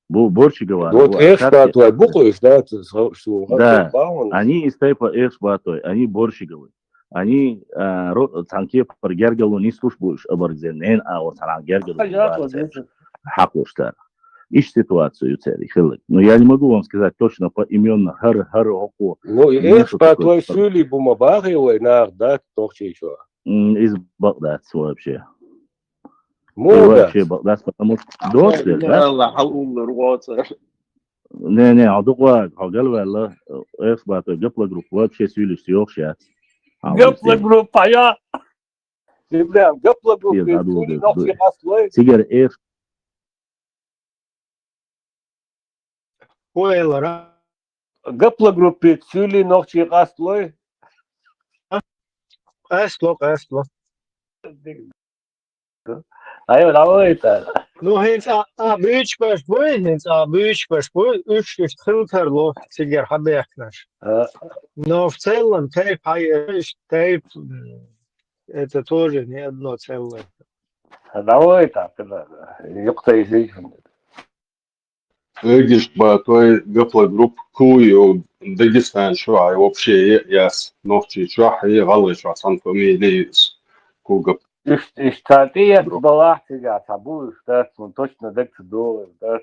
Борщигова. Вот Эшбатой, буквы, да? Да, они из тайпа Эшбатой, они Борщиговы. Они танки по Гергалу не службуешь, оборзенен, а вот она Гергалу Хакуштар. Ищ ситуацию цели. Но я не могу вам сказать точно поименно Хар-Хар-Хоку. Ну, и Эшбатой сюли бумабагой, да, тохче еще. Из Багдад вообще. Вообще Багдад, потому что дошли, да? Не, адугва, хагалвала, Эшбатой, гапла групп, вообще сюли все сейчас. Гапла группа, я. Гапла группа, Сигар Эш. Гапла группе цюли ночи растлой. Эстлок. Айо, это. Ну, хинц бычбаш бой, үш хилтерло сигер хабехнаш. Но в целом тейп это тоже не одно целое. Давай так, ёпта из Эгиш той гапла групп кую Дагестан шуай вообще яс ногти шуай галый шуасан фамилиис кугап. Иштатия была сега, табу, что точно $10, да.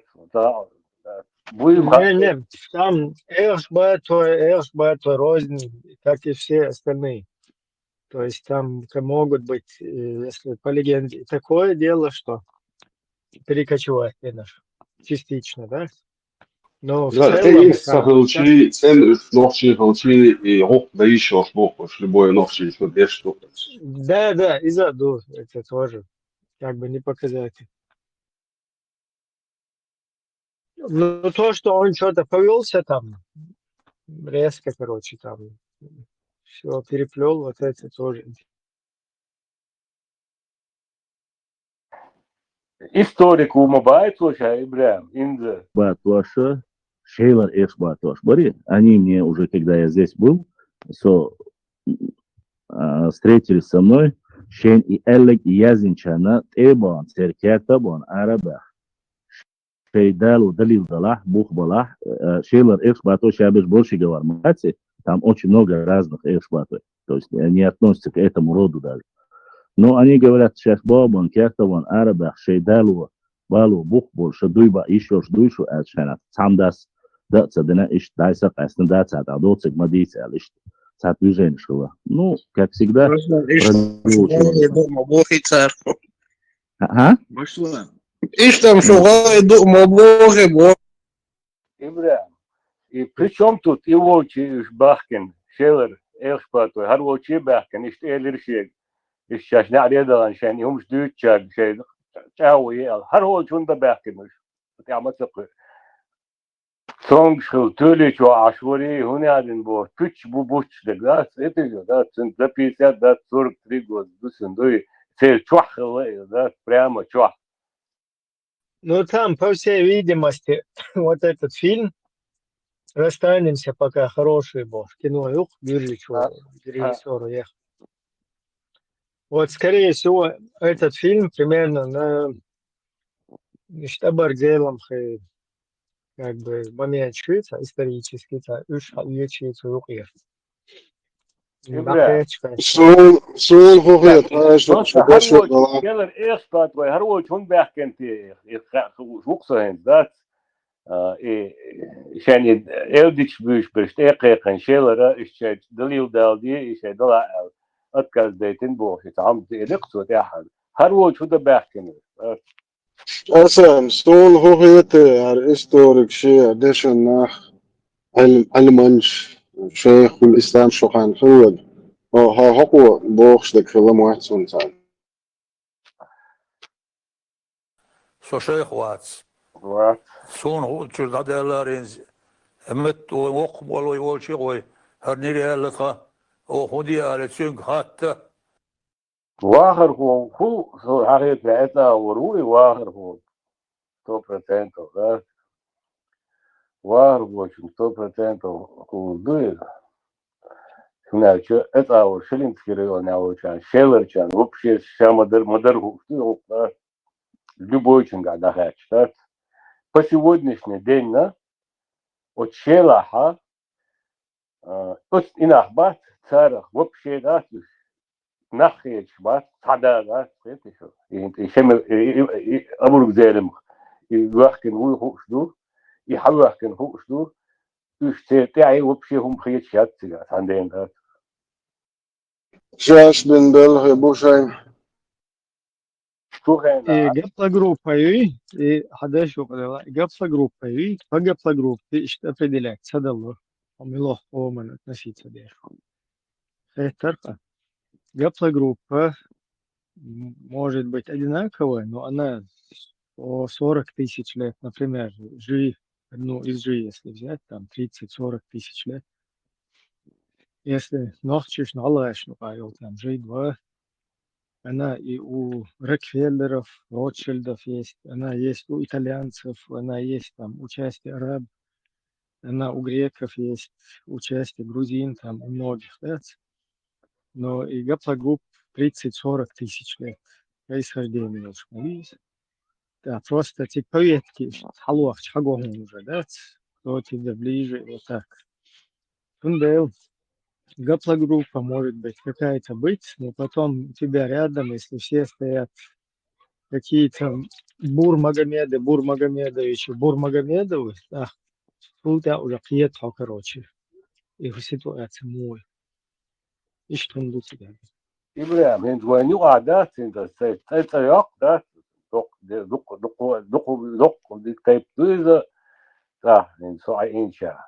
Будем Не, там Эршбат рознь, как и все остальные. То есть там могут быть, если по легенде, такое дело, что перекочевать частично, да? Но в Да, целом есть сахалчи, цен новшие халчи и хоп, да еще шлопыш, любое новшие, что без что. да, и заду, это тоже как бы не показатель. Ну, то, что он что-то повелся там, резко, короче, там, все переплел, вот это тоже. историк умобает, слушай, Ибрам, инда. Батоша, Шейлор Экс Батош. Бори, они мне уже, когда я здесь был, встретились со мной, Шен и Элек и Язинчана, Тебон, Церкетабон, Арабах. Шейдалу, Далил Далах, Бух Балах, Шейлор Экс Батош, я больше говорю, там очень много разных Экс Батош. То есть они относятся к этому роду даже. Но они говорят, Шейх Бабон, Кертабон, Арабах, Шейдалу, Балу, Бухбол, Шадуйба, еще Ждуйшу, Эльшана, Самдас, Дацадена, Иш, Дайсак, Эстендацат, Адоцик, Мадиса, Элиш, Сатвижен, Шила. Ну, как всегда, Ага. Ишь там шугай дома Боже, Ибрам. И при чем тут и волчи Бахкин, Шелер, Элшпатой, Харволчи Бахкин, и Эльршек, и сейчас не аредан, шен, им ждут чаг, шен, чауи, Харволч он да Бахкин, это аматсапы. Сонгшил, Туличу, Ашвари, Хунядин бо, Пич Бубуч, да, это же, да, за 50, да, 43 года, дуй, цель чуахала, да, прямо чуах. Ну, там, по всей видимости, вот этот фильм «Расстанемся, пока хороший был». Кино Юх Бюрличу, режиссеру ехал. Вот, скорее всего, этот фильм примерно на штабарделом, как бы, момент швейца исторически, это уж вечерицу Юх ехал. Ибрам. Сул хухет, Просто Харволч, Шелер, Элшпатой, Харволч, он Бахкин, и Жуксахен, да, يعني اوديش بيش برشتاق شيلر إيش دليل دالدي إيش دلا أتكلم بيتين بوش تعمد إلقصو تاعها هرو شو ده بحكي Asan, Stol hoogte haar historic شيء دشن nach المنش شيخ الإسلام شوخان حول ها هقوة بوخش دك في الله واحد سنتان Så شيخ واتس سون هو تشل هذا لارينز مت وقبل ويقول شيء وي هرنيري هلقة أو خدي على تشنك حتى واخر هو حقيقة بعتها وروي واخر هو 100% واخر هو 100% هو دويل هنا شو أتاور شلين تكيريو ناو كان شيلر كان وبشي شامدر هو любой чем قاعد أخاش по сегодняшний день от шелаха от инахбат царах вообще да нахеч бат сада да это что и шем أمر زالم يوحكن هو خوشدو يحوحكن خوشدو تاعي вообще هم خيط شات عندنا ده Жаш бен Белхе Бушайн И гаплогруппой, и хадешу, гаплогруппой, по гаплогруппе, что определять, садало, умело, оман относиться дешу. Это гаплогруппа может быть одинаковая, но она по 40 тысяч лет, например, одну из если взять, там 30-40 тысяч лет. Если ночишь на Аллаш, там два, она и у Рокфеллеров, Ротшильдов есть, она есть у итальянцев, она есть там участие араб, она у греков есть, участие грузин, там у многих, да? Но и гаплогрупп 30-40 тысяч лет происхождения видите? Да, просто типа ветки, халуах, чхагом уже, да? Кто тебе ближе, вот так. Тундел. Гаплогруппа может быть какая-то быть, но потом у тебя рядом, если все стоят какие-то Бурмагомедович, Бурмагомедовы, да, тут я уже приехал, короче, их ситуация мой. И что он тут себя? إبراهيم هند وين يقعدات هند سيد يقعدات دق ديك تايب دوزة صح هند سوى إنشاء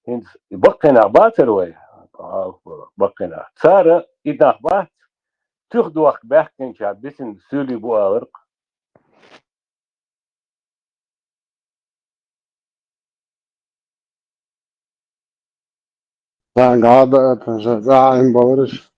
هند بقنا باتر وي بقنا سارة إدنا بات تخدو وقت بحكي إنشاء بسن سولي بوارق Ben قاعد بورش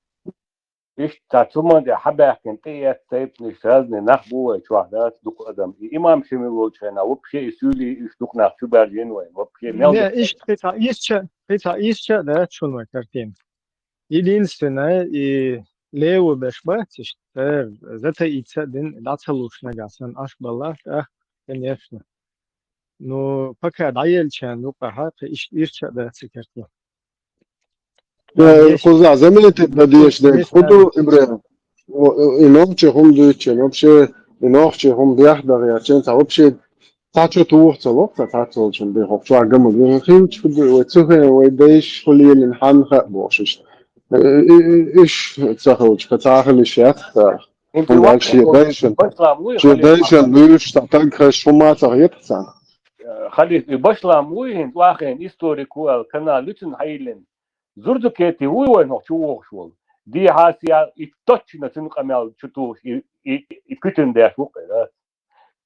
إيش تعتمد يا حبة كنتية تايب نشتغل نخبو شوحدات دق أدم إمام شمي وجهنا وبشيء سولي إيش دق نخشو برجين وين وبشيء Не, نلدق это ища, да, что на картин. Единственное, и левый бешбатиш, это и цедин, да, целушна гасан, аж балах, конечно. Но пока дайельчан, ну, пахак, ища, да, картин. خذ زميلي تبديش ده خذوا إبراهيم إنهم هم دوتش إنهم إنهم هم بيحضر يا شين تعبش تعشو توه تصلب تعشو شن بيخوف شو عجمه بيخيل شو وتسوه ويديش خليه الانحان خبوش إيش تسخوش كتاخل الشيخ هم قال شيء دايشن ليش تعتقد شو ما تغير سان خلي بشلا موين واخين هيستوريكو القناه لوتن هايلن زردو كيتي وين هو شو شو دي هاسيا يتوتشنا تنقمل شتو يكتن ده شو كده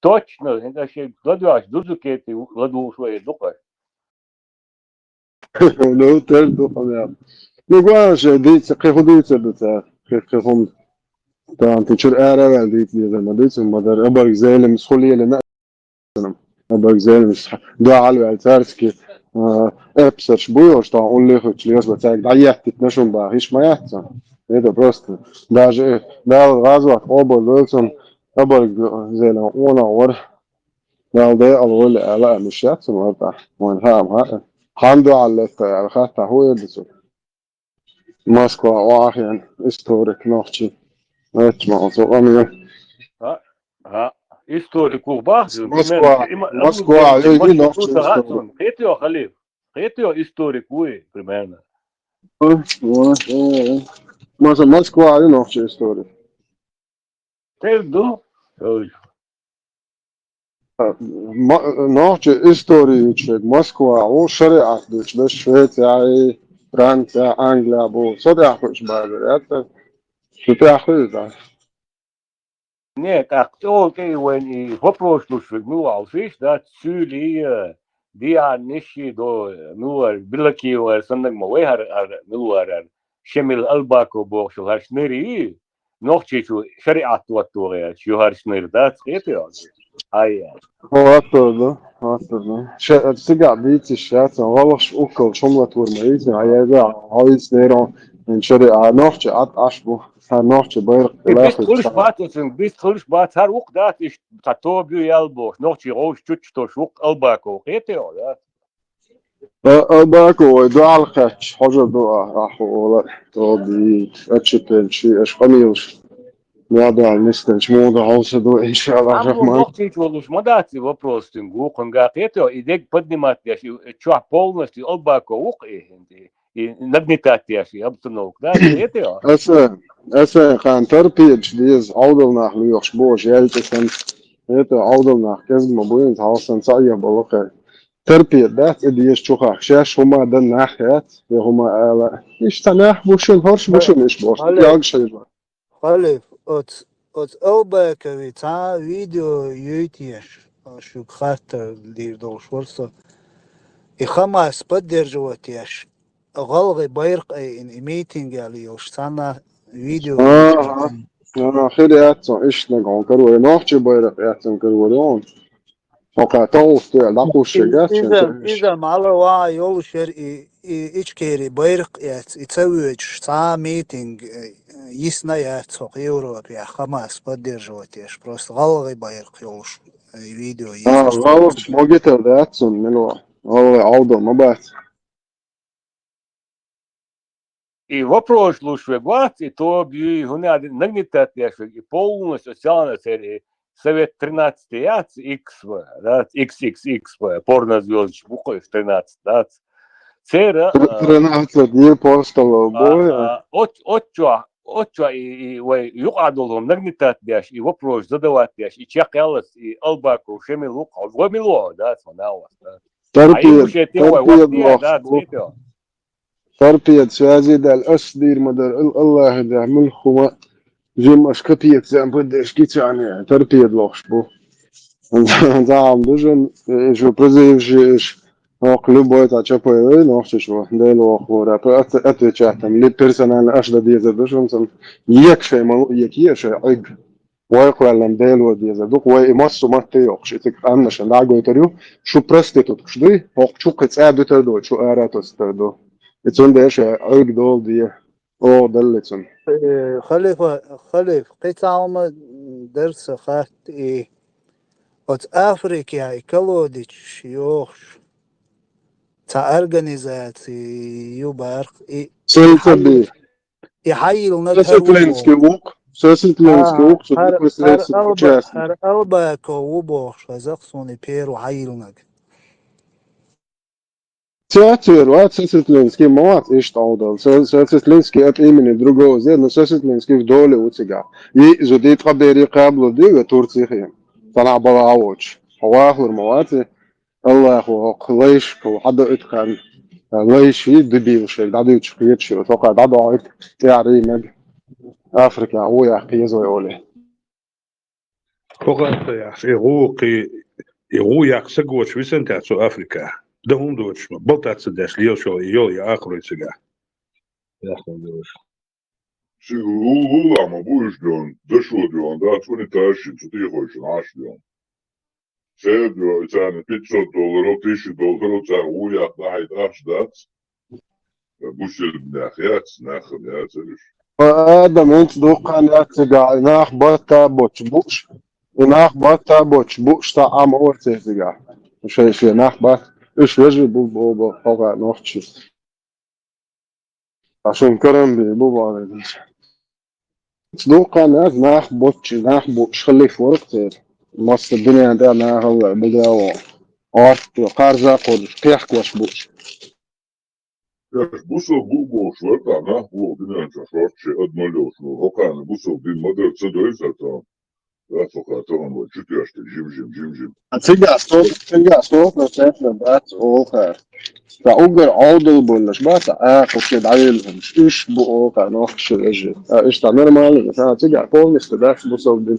توتشنا هذا شيء لدواش زردو كيتي لدو شويه دقه لو تردو قمل نقاش ديت كيف ديت ده كيفهم ده أنت شو الآراء ديت ده ما ديت ما ده أبغى زي المسؤولية لنا أبغى زي ده على التارسكي أبصر بويوش تا أقول له خليش بتاعك ضيعت تتنشون باهيش ما يحصل هذا بروست ده غازوات أبغى لازم أبغى زي لو أنا ور ده أقول لا مش يحصل وده وين ها عنده على الخط هو يدرسه ماسكو واحد استوريك نوختي اسمع صوامي ها هيستوريكو باخ Москва, иди нахуй. Хетио халиф. Хетио историку примерно. Москва, иди нахуй история. Терду. نحكي истории Москва وشريعة دوش بس شوية فرنسا أنجليا بو صدق خوش بعد شو تأخذ Нет, а кто ты when вопрос слушай, ну а фиш да цюли диа ниши до ну билакио сандак мове хар ну шемил албако бо шо харшнери нохчичу шариат ваттуге шо харшнер да цетё ай هاتر سجع بيت الشات غلش أكل شملة ورميز عيادة عايز نيران من شرع نحكي عشبه نحكي بيرق بيست خلش بات هر وقت دات إيش تطوبيو يالبوش نحكي روش تشتوش وقت الباكو خيتيو ده الباكو دعا الخاتش حجر دعا راحوا ولا طوبي أتشتن شي إيش قميلش نادى على نستنش موضة عوصدو إن شاء الله الرحمن نحكيش والله ما داتي вопрос تنقو قنقا خيتيو إيديك поднимать яши чуа полностью الباكو وقعي هندي نبنيتات яши أبطنوك да خيتيو أسا كان تربيج ديز عودل ناح ليوش بوش يالتسن هيتو عودل ناح كزم بوين تعوصن صايا بلوكي تربية دات ديز شوخا خشاش هما دن ناحيات هما آلا إيش تناح بوشن هرش بوشن إيش بوش ياغش يجب خليف от Elbeke ta video ютиш شو خاطر دير دول شورصة إخماس поддерживать яш غلغي بيرق إن ميتينج على يوش سنة فيديو أنا خير أتسون إيش نقول كروي نحكي بيرق أتسون كروي فقطعت لقوش جات إذا معلوا يول شر إيش كيري بيرق يتسوي ساعة ميتينج يسنا يتسوق يورو يا خماس поддерживать яш просто غلغي بيرق يولش فيديو غلط ما جيت أتسون منو غلغي عودة ما بات И вопрос лучше гват, и то бы хуна нагнетать яшек, и полностью социально Совет 13 яц, X, да, XXX, порно звездочек, буквы 13, да. Цера... 13 дней постало боя. Отча и юqadolum нагнетать яш, и вопрос задавать яш, и чекалас, и албаку, шемилук, вамило, да, смотрелось, да. Торпед связи дал أصدير مدار الله ده ملخوما جم أشكتيت زعم بدش كيتعني торпед لوش بو زعم دجن جو برزيفش أقلب بويت أشوفه نوحش شو ده لو أخورا أتشاتم لي بيرسونال أشدا ديزا دجن سم يكشي ما يكيش عيب ويقول لهم ديلو ديزا دوك ويمسو ما تيوقش تك أنش لاقو يتريو شو برستيتو تشدي هو شو قصاد تردو شو أراتوس تردو يتون ديش عيب دول دي أو دلتون خليف قطع ما درس خات إيه от Африки كلوديش يوخش تا организации يبارك يحيل سوسيتلينسكي ووك سوسيتلينسكي ووك هر ألباكو وبوش زخصوني بيرو حيلنك Театр, вот Соситлинский, мат, и что дал. Соситлинский от имени другого зерна, но Соситлинский в доле у тебя. И зудит хабери каблу дига Турции. طلع بلاوج حواخر مواتي الله هو ليش هو حدا اتقن ليش يدبي وشيء دادو يتشقيت شيء وتوقع دادو عيد تعري مد أفريقيا هو يحكي زوي أولي فقط يغوقي يغوياك سقوش ويسنتع سو أفريقيا ده هم دوش بلطات سداش ليو شو يولي آخر يسقع ياخذ دوش شو ما بوش دون ده شو دون ده توني تاشي تطيخوش نعاش دون سيدو يتعني $500 $1000 وتعني وياك ده هيتعاش دات بوش الناخيات ناخد يا سرش هذا من دوقا ناتجع ناخ باتا بوش بوش ناخ باتا بوش بوش تا عم أورتي تجع شيء ناخ بات إيش وجه بو فوق نوختش عشان كرم بو على دوقا ناخ بوش خلي فرق تير مصر الدنيا عندنا هلا بدأوا عارف قارزة قدر كيح كوش بوش بوصل بوش ورقة هو بنا شاشات شيء أدملوش وقع بوصل بالمدرسة تدريسة لا فقاتهم وشتي أشتي جيم تيجا صوت نسافر بات أوكا تأجر عودل بولش بات كوكيد عيلهم إيش بوكا نوخش الأجر إيش تعمل مالي مثلا تيجا كون استداف بوصل بين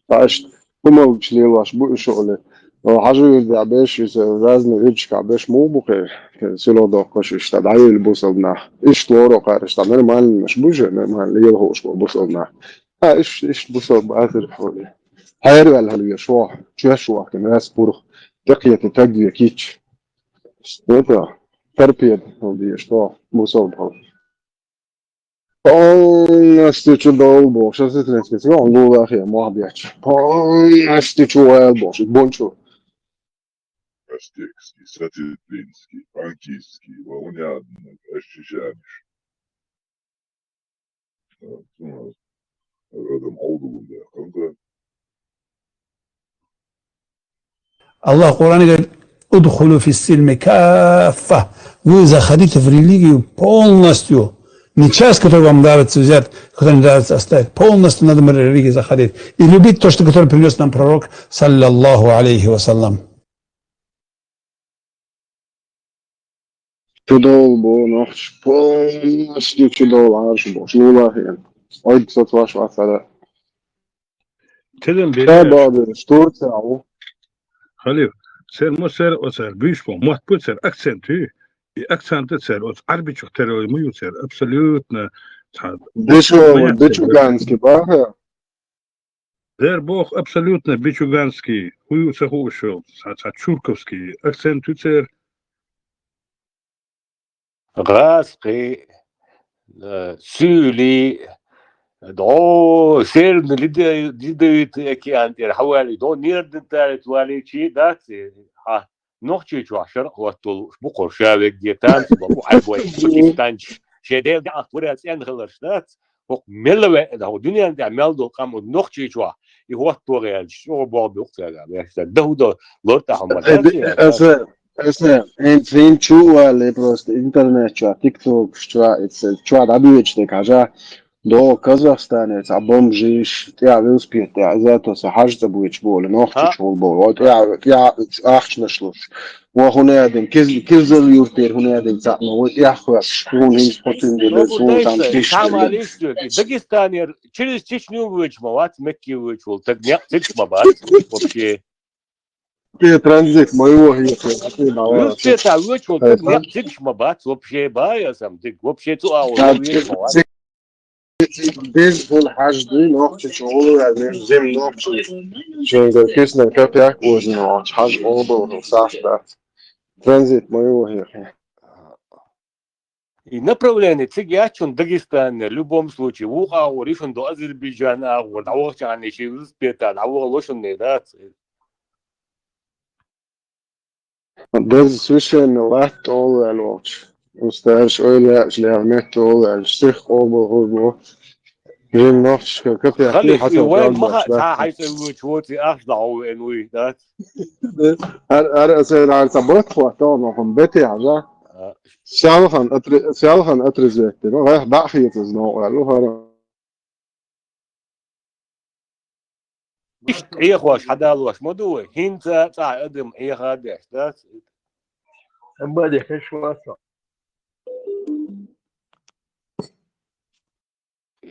فاش كم بشليواش بو شغله حاجة يدعبش يزازن إيش كعبش مو بخير سلو دوقش إيش تدعيل بوصلنا إيش تورو قار إيش تعمل مالي مش بوجه مال ليه هوش بوصلنا إيش بوصل بآخر حولي هيرجع لهاليا شو كناس بورخ تقية تجي كيتش نتا تربية هذي شو بوصل بحال نستيتش دول بوش نستيتش نستيتش نقول أخي ما بيحكي نستيتش ويل بوش بونشو أستيكسكي ساتيلينسكي بانكيسكي وونيادن أشجانش هذا موضوع ده خمسة الله قرآن قال ادخلوا في السلم كافة وإذا خديت في религию полностью не часть, которую вам нравится взять, которая не нравится оставить, полностью надо в религию заходить и любить то, что которое принес нам пророк саллаллаху алейхи вассалям. تدول بو نخش полностью تدول عارش بوش والله يعني عيد ستواش وعثرة تدن بعد شطور تاعو خليل سير مو سير وسير بيشفو مو تقول سير أكسنت и акценты сэр от арбичу терой мою сэр абсолютно бичуганский бага дер бог абсолютно бичуганский хую сахушел чурковский акцент сэр غاسقي سولي دو سير لديت كي عندي حوالي دو نيرد تاعت والي شي داتي ها نوختي شو عشر وقت بقر شابك ديتان بابو عيبوي يستنش شيء ده ده ورث يعني خلصت هو ملوى ده هو الدنيا ده ملدو قام نخشي شو هو توغير شو بعض وقت يعني ده لورتهم اسا انت شو اللي بروست انترنت شو تيك توك شو عبيتش حاجه دو كازاخستان بومجيش تاع ويلسبيت تاع ذاته حاجه بويتش بول نوختش بول تاع اخش نشلوش وهنا دين كيزل يورتير هنا دين تاع يا اخو شكون هي سبوتين دي سو تام فيش معلش داغستان через Чечню вычмовать мекки вычвал так не тыкмовать вообще ты транзит моего Вилспиет вычвал так не тыкмовать вообще я сам ты вообще то Biz bol hajdi noqchi çoğulu yani zem noqchi çünkü kesin kapıyak uzun haj oldu sahta транзит моего here. И направление цигячун Дагестан в любом случае уха уришун до Азербайджана вот авохчан еще Вилспиет авохлошун не да Deze zwischen lacht all en watch. Ustars öyle şlehamet all en sих oldu. Zem noqchi kapıyak خلي حتى وين ما حيسوي شوتي اخضعوا انوي ده أنا أسأل عن تبرت وقتها من بيتي على سيالخن أترزيك ترى غير بحثي تزنو قالوا هذا إيه خوش حدا لوش مدوي هنتا تاع أدم إيه هذا ده أما دي خش واسع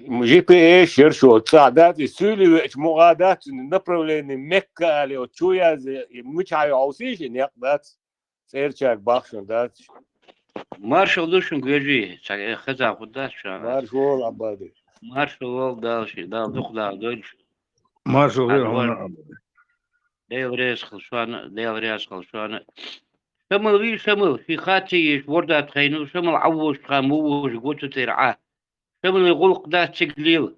GPS شرشو تساعدات سولي وإيش مغادات направление مكة اللي وتشويا مش هيعوسيش نقدات سيرشاك باخشون دات مارشال دوشن جوجي خزا خداش مارشال عبادي مارشال دالشي دال دخلا دوش مارشال غير هنا ديوريس خلصانة شمل في خاتي وردات خينو شمل عوش خاموش قلت ترعاه شمل يغلق دات تقليل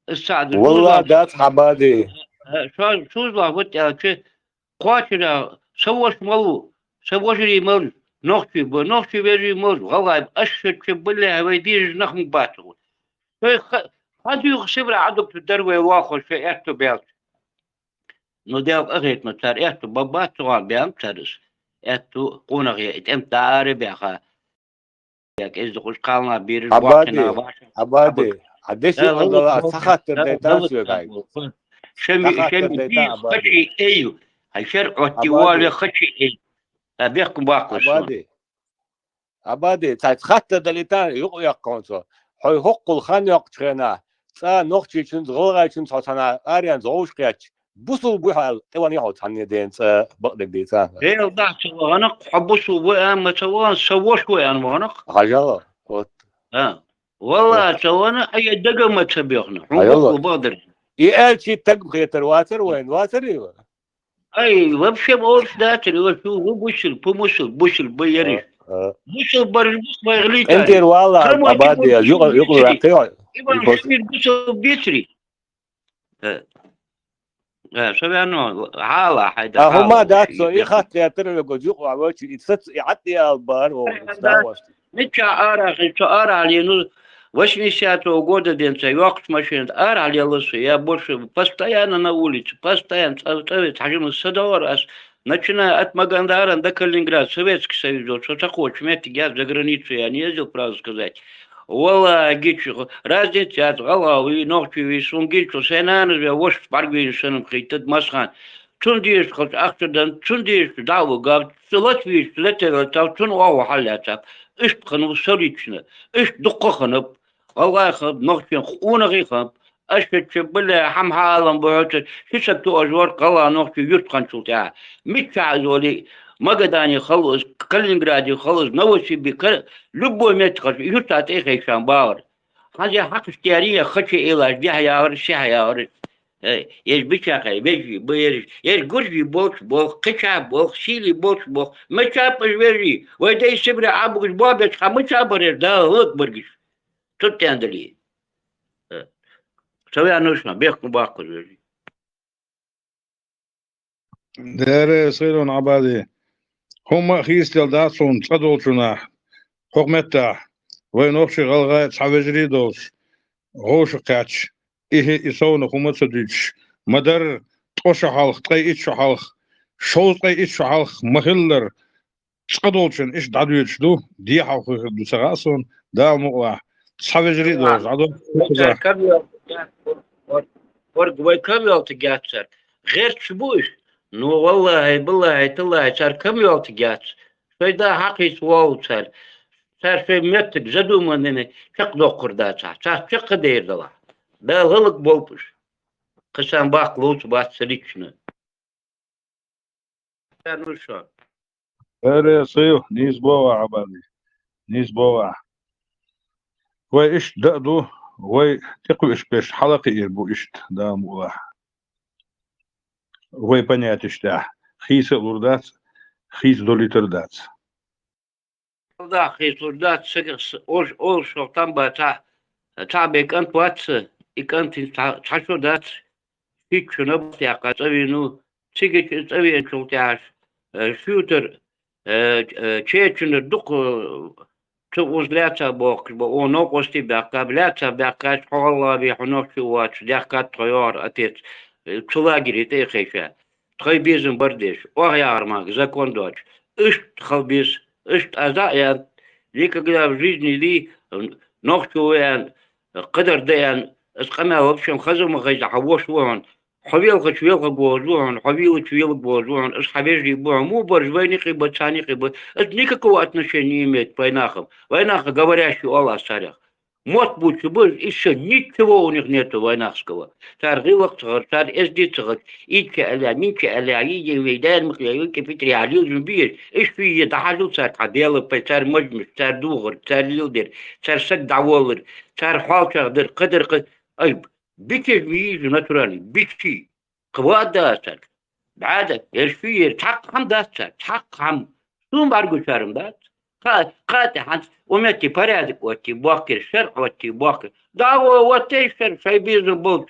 السعد والله دات عبادي شو ضابط يا قاتل سوش لي مول نختي بيجي مول والله أشهد بالله ويدير نخم باتو هذا يخسر عدك الدروي واخر في إحتو بيت ندير أغيت متر إحتو باباتو بيام ترس إحتو قونغي إنت عارف يا خا ياك إذا خش قالنا بير عبادي عديش الله سخط الديتاس يا شمي خشي أيو هاي شرع التوالي خشي أيو بيحكم باقي عبادي تايت خط دليتان يقونسو هاي حق الخان يقترنا تا نقطي چون غلغاي چون تاتنا أريان زوج قياش بوصل بحال تواني هو تاني دين تا بقدك ديتان إيه ضعت وانا حبوسو بأما توان سووش وين وانا حاجة والله تونا أي دقة ما تبيخنا حيالله بقدر يقال شي تقبخ واتر وين واتر ايوه اي وبشي بقولش داتر وشو بوشل بيري بوشل برجبوس ما يغلي انت والله عبادي يقول راقي بوشل بيتري شبه انه حالة حيدا هما داتسو يخات ياتر يقول عواتي يتسط يعطي البار وستاوش نتشا ارا لانه وش несятого года денца вقت машин ара лелось я больше постоянно на улице постоянно хожу садовар начиная от Магандара до Калининграда Советский Союз что такое я за границу я не ездил правду сказать والله جيتشو разница головы ногти сунгильчо сенан вош паргвиншен хитед масхан чундиш хот ахтдан чундиш даву гав латвиш летел тав чун вау халята ايش خنو سوليتشنا ايش دقه خنب والله خب نقطة خونغي خب أشهد بالله حم حالم بوعت شسبتو أجوار قلا نقطة يرتقن شو تاع متشعزولي ما قداني خلص كالينغرادي خلص نوسي بكل لبو متخش يرتقن إيه شان باور هذا حق اختيارية خشي إلاج دي هياور شي هياور يش بيشاقي بيجي بيرش يش قرجي بول قشا بول شيلي بول ما شابش بيجي ويدا يسبري عبوش بابش خمس شابر ده هوك برجش توتي عندلي سوي أنوشنا بيحكم باقي بيجي دار صيرون عبادي هم خيستل داتسون صدولشنا حكمتا وين أخشي غلغاية حوجري دوش غوش قاتش إيه إسونا خمسة مدر توش حالخ تقي إتش حالخ شول تقي إتش حالخ مخلر شقدولشن إيش دعويتش دو دي حالخ دو سغاسون دا مقوع حوجري دوش عدو ورد كم يوم تجاتر غير شبوش نو والله بالله تالله صار كم يوم تجات فإذا حقي سوال صار في متك زدو منني شق قردات صار شق دير دلا ده غلق بوبش قسم باقلوش باس سريكشنا صار شو أري صيو نيس بوا عبادي نيس بوا وي إيش دقدو وي تقوي إيش بيش حلقي يربو إيش دا مقوع وي بنياتش دا خيس الوردات خيس دوليتر دات دا خيس الوردات سكس أول شوطان باتا تعبك أنت واتس إكانت تعشو دات فيك شنو بتاعك تبينو تيجي تبي أنت بتاعش شوتر تشيتشن الدق تقوز لاتا بوك بونو قستي باكا بلاتا باكا والله بيحنوك واتش داكات طيار أتيت تلاقي تيخيشا تخيبيزن برديش وهي أرماك زاكون دوش إيش تخلبيز إيش أزايان ليك كده في жизни لي نوختو يعني قدر ديان اسقما وبشم خزم غيز حوش وهن حبيل غشويل غبوزوهن حبيل غشويل غبوزوهن اس حبيجي بو مو برجويني قيبة ثاني قيبة اس نيكا كواتنا شنيمت بيناخم ويناخ говорящий الله ساريخ موت بوش بوش إيشا نيكو у них нету войнахского. Таргилок цгар, тар эсди цгар, итка аля, минка аля, иди вейдан мхляю, капитриалил жумбир, إيش في يدحلو تار قبيلة تار مجمش, تار دوغر, تار ليلدر, تار سد دعوالر, تار حاكر در قدر أي بيكي ميز ناتورالي بيكي قواد داسك بعدك إيش في تحق هم داسك تحق هم ثم بارجو شارم داس قاتل عن ومتي порядок وتي باكر شرع وتي باكر دعوة وتي شرع شيء بيزن بود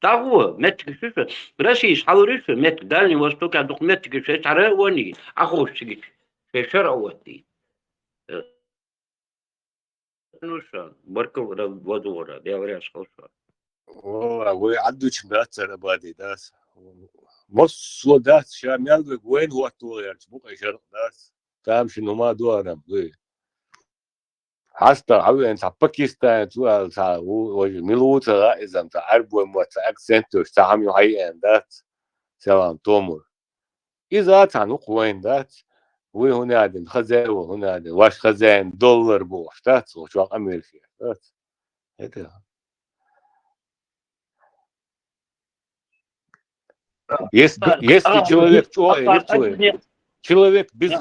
دعوة متك شو رئيس حوريش متك دالني وستوك عندك متك شيء ترى وني أخوش تجي في شرع وتي نوشان بركو ودورة ديوري أشخاص والله ويعدوش بأثر بادي داس مص داس شامل وين هو التوغير بقى شرق داس تام شنو ما دورم حتى عوين تا باكستان تو تا ميلوت إذا تا عرب ومت أكسنت تام يحيي دات سلام تومر إذا تانو وين دات وهنا عندن خزائن وهنا عندن واش خزائن دولار بوش دات وشو أمريكا دات هذا Если человек человек без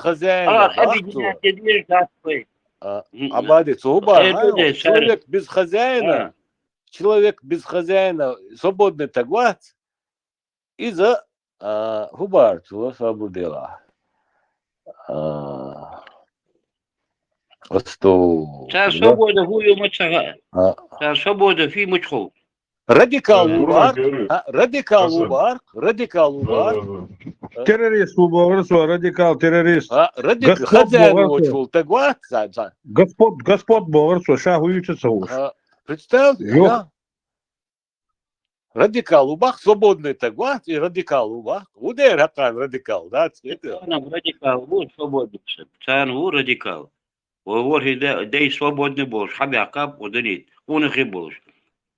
хозяина, человек без хозяина свободный тагват из-за хубар свободила. свобода هو متشغل свобода في مدخول радикал убар террорист убар радикал террорист господ богар шахуючится уж представь радикал убах свободный тагват и радикал убах удар хакан радикал да радикал вот свободный цан هو радикал وهو ده свободный бож حبي عقاب ودنيت ونخي بوش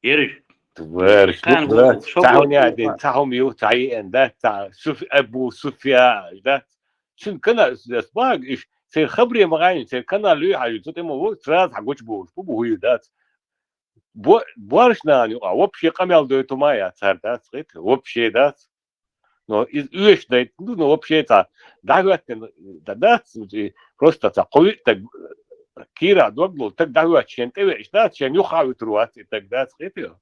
يرش تعاوني عدين تعاهم يوتعين ده تاع أبو سفيان ده شن كنا أسباق إيش سير خبري مغاين سير كنا ليه حاجة تتم هو تراث حقوش بوش بو هي ده بوارش ناني وبشي قميل دويتو مايا صار ده صغير وبشي ده но из إيش ده ну вообще это да просто такой так كيرا دوغلو так да чен ты إيش ده чен يخاوي تروات так да صغير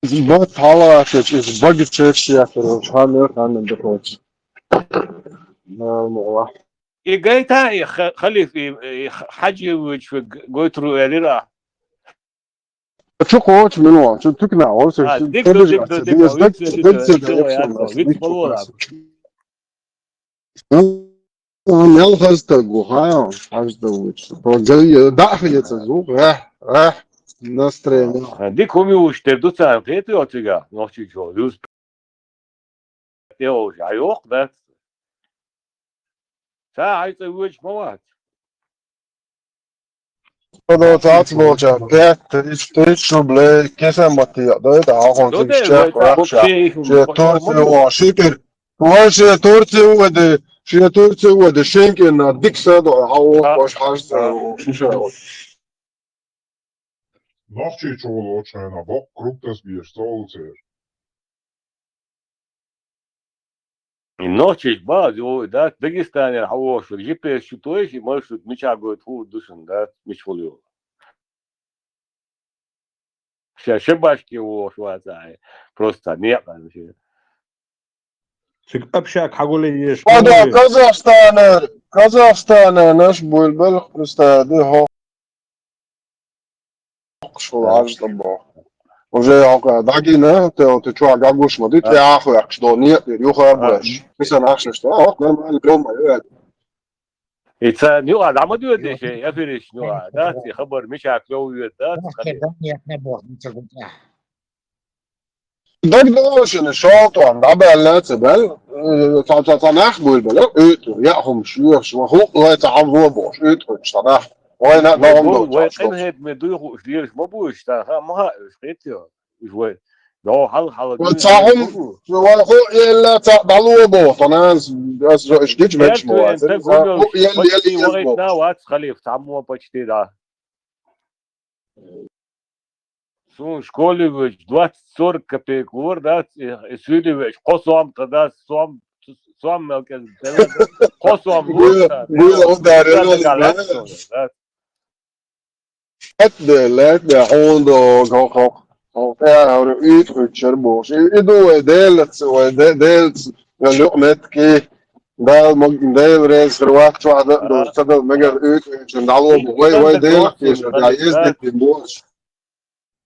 Wat halaatjes is baggetjes voor Hammer aan de grond. Nou, إجايتها خلي في حاجة وش قلت له يا ليرا شو قوت منو شو تكنا أو شو Nel hastagу, ha, hastagу. Projeyi dahiliyeti zor, настроение. Ди комиуш тердуцан хети отига ночи жо юз теож айох да та айта уч мават Dat had wel ja, het is steeds zo blij. Kiezen wat je dat gewoon do zo de sterk ta was. Ja, opse Turkije was super. Was Turkije de schenken naar dikste door hou was haast zo. Nochtje çoğulu oçayna bok gruptas bir stolzer. ночи ба yo да Дагестане хавош GPS шутоиш и может мичагот ху душен да мичволю шебашки вош вазай просто нет вообще Çık apşak hagule yeş. Vada Kazakhstan'a naş bulbul ustadı ha. Şol ajda bu. Уже дагина те чуа гагуш модит я ахуя что нет юха больш. Мисля нахше что нормально дома я. إذا نوع العمود يوديش يفرش نوع ده خبر مش عكلو يود ده Dag doos in de salton, dat ben laten wel. Dat nacht bulbul uit. Ja, hom schuur, zo goed uit de aanvoerbos uit staat nacht. Hoor net daarom وين هاد مدوخ ديالك ما بوش تا ما سقيت يا شوي ده حل Want daarom, we waren goed in het balloonboot. Dan is het niet met me. وريت ناوات خليف تعمو почти да сун школе веч 20-40 копеек вор да сюди веч косом тогда сом мелкез косом let de honden gaan uitrutsen bos. Ik doe deelt ja lukt met ki daar mag in deel reis verwacht worden door dat mega uitrutsen dan wij deel is dat is dit in bos.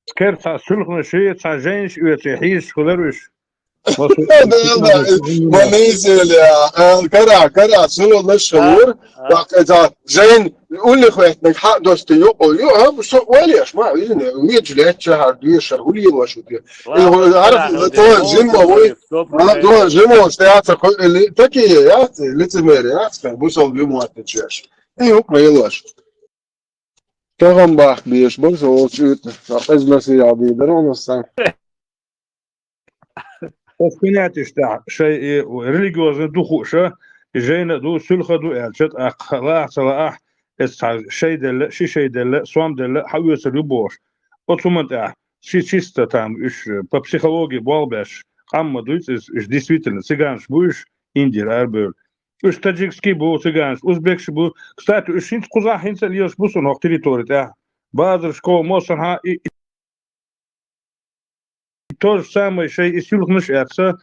Skerta sulhne şey ta genç üyeti hiç kularış. ما نزل كرا سلو الشهور إذا زين يقول لي خواتك حق دوستي يقول هم شو وليش ما يجي شهر دي شهر ولي وشو دي عارف طول جيم وي طول جيم وستيات اللي تكي يا اللي تمر يا بوصل بيوم وقت تشاش ايوه ما يلاش كم باخ بيش بس هو شو از مسي عادي درون السنه Посконятиш та şey religiozun duhuşa jeyne du sülhadu elçet akhala sala es şey delle şey delle som delle haviyası boş otument чисто там по психологии болбеш amma duys is действительно цыганш буш индирар бөл таджикский bu цыганш узбекский bu кстати ушинц кузахинц льёш bu son территория базар школ мосанха то же самое, что и сюлхнеш это,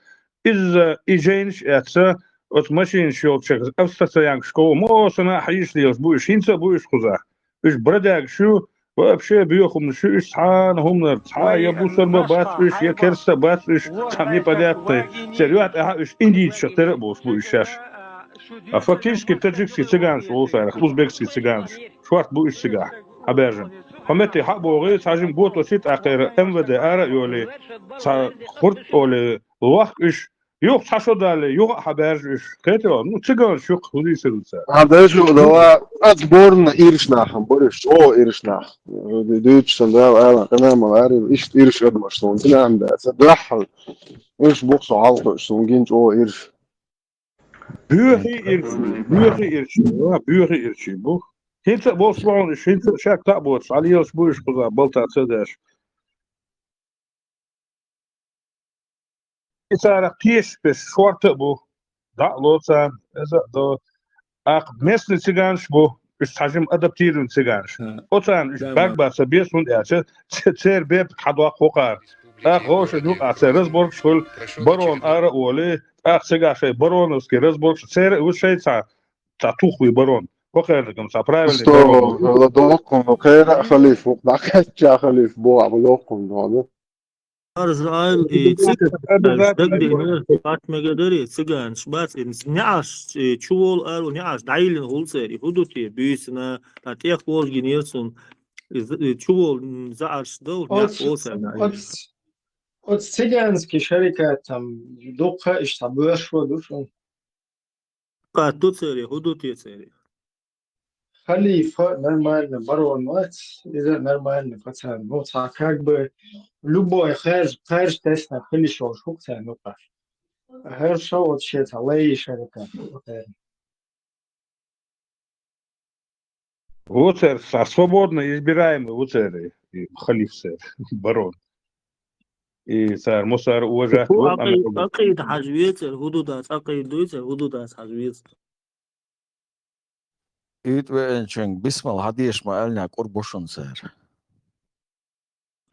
и женщ это, от машин щелчек, а в состоянии школы, мосана, хаишли, будешь хинца, будешь хуза. Уж бродяг шу, вообще бьехом шу, уж хан, хумнер, я бусор бацуш, я керста бацуш, там непонятно. Серьезно, уж индийц, что ты будешь сейчас. А фактически таджикский цыган, узбекский цыган, шварт будешь цыган, обязан. Хамете хабоги сажим год осит акер МВД ара yoли kurt oli vaq iş yok saşodali yok haber iş ketio ну цыган şuk hudisirse Hada şu da atborna irishnaham borish o irishnah Deutschland da ala tamam var iş irish admaston tamam da sadahal iş boxu halqı son genç o irish büyüğü irşi bu hiç boşluğun hiç şak da bu alıyoruz bu iş kuza balta söder İsara piyes şortu bu da lotsa da mesli ciganş bu üstacım adaptirun ciganş otan bagbasa bir sun erçe çerbep hadwa kokar hoş nuk Razborg şul baron ara oli cigaşe baronovski Razborg çer uşay ta тухуй барон покажем sa правильный Что, долоком, окей, халиф, бакет, халиф, бо, або долоком, да. Израиль и цыган, дагдинер, патмегадери, цыган, шбац, няш, чувол ару, няш, дайлин хулцери, худути, бюсина, атех вол генерсун, чувол зааш дол, няш олсер. от цыганские шарикат там дока иштабуаш водушон. Кату цери, худути цери. Халифа нормально, барон, это нормально, пацан. Ну, как бы любой хэр тест на халишо, шукца, ну как. Хорошо, вот сейчас, лей шарика. Уцер, свободно избираемый Уцер, халиф сэр, барон. И сэр, мусар уважать. Акид хажвецер, худудас, акид дуйцер, худудас хажвецер. إيد وإنشنج بسم الله هديش ما قالنا قربوشن سير.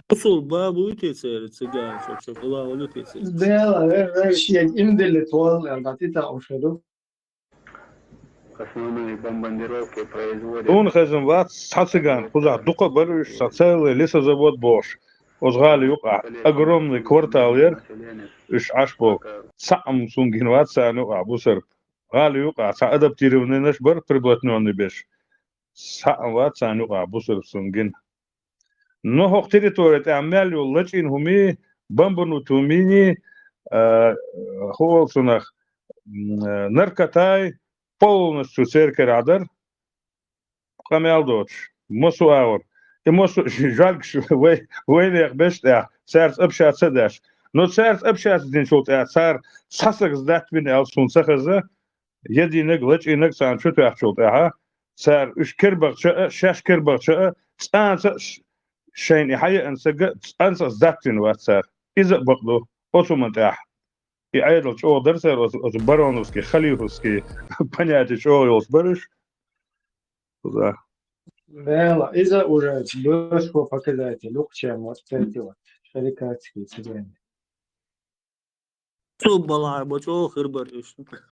Usul babu itecer, цыган, шокола олю теcer. Да, шиек имделет вол, датита ушеду. Он хазен ват сациган, куза дука барыш, сацелы, лесозавод бош. Озгали юка, огромный кварталер, иш ашбок, сам сунгин ват сану абусер. Гали юка, са адаптированный наш бар, приблотненный беш. Сам ват сану абусер сунгин. Но хох территория аммали уллачин хуми, бамбану тумини, холсунах, наркотай, полностью церковь радар, камелдоч, мосу аур. И мосу жаль, что войны беш, царь общаться дашь. Но царь общаться день шел, царь сасак сдать вин элсун сахаза, единый глач инак сан что ты ахшел, царь уж кербак, шаш кербак, царь شين يحيى أنسى زاتين واتسار إذا بقدو أوتوماتيح يعيدل شو درسر وبرونوسكي خليفوسكي понятие شو يوسبرش да. Да, إذا уже дошло показатель, лучше вот эти вот шарикатские цыгане. Что бала, бочо хербар.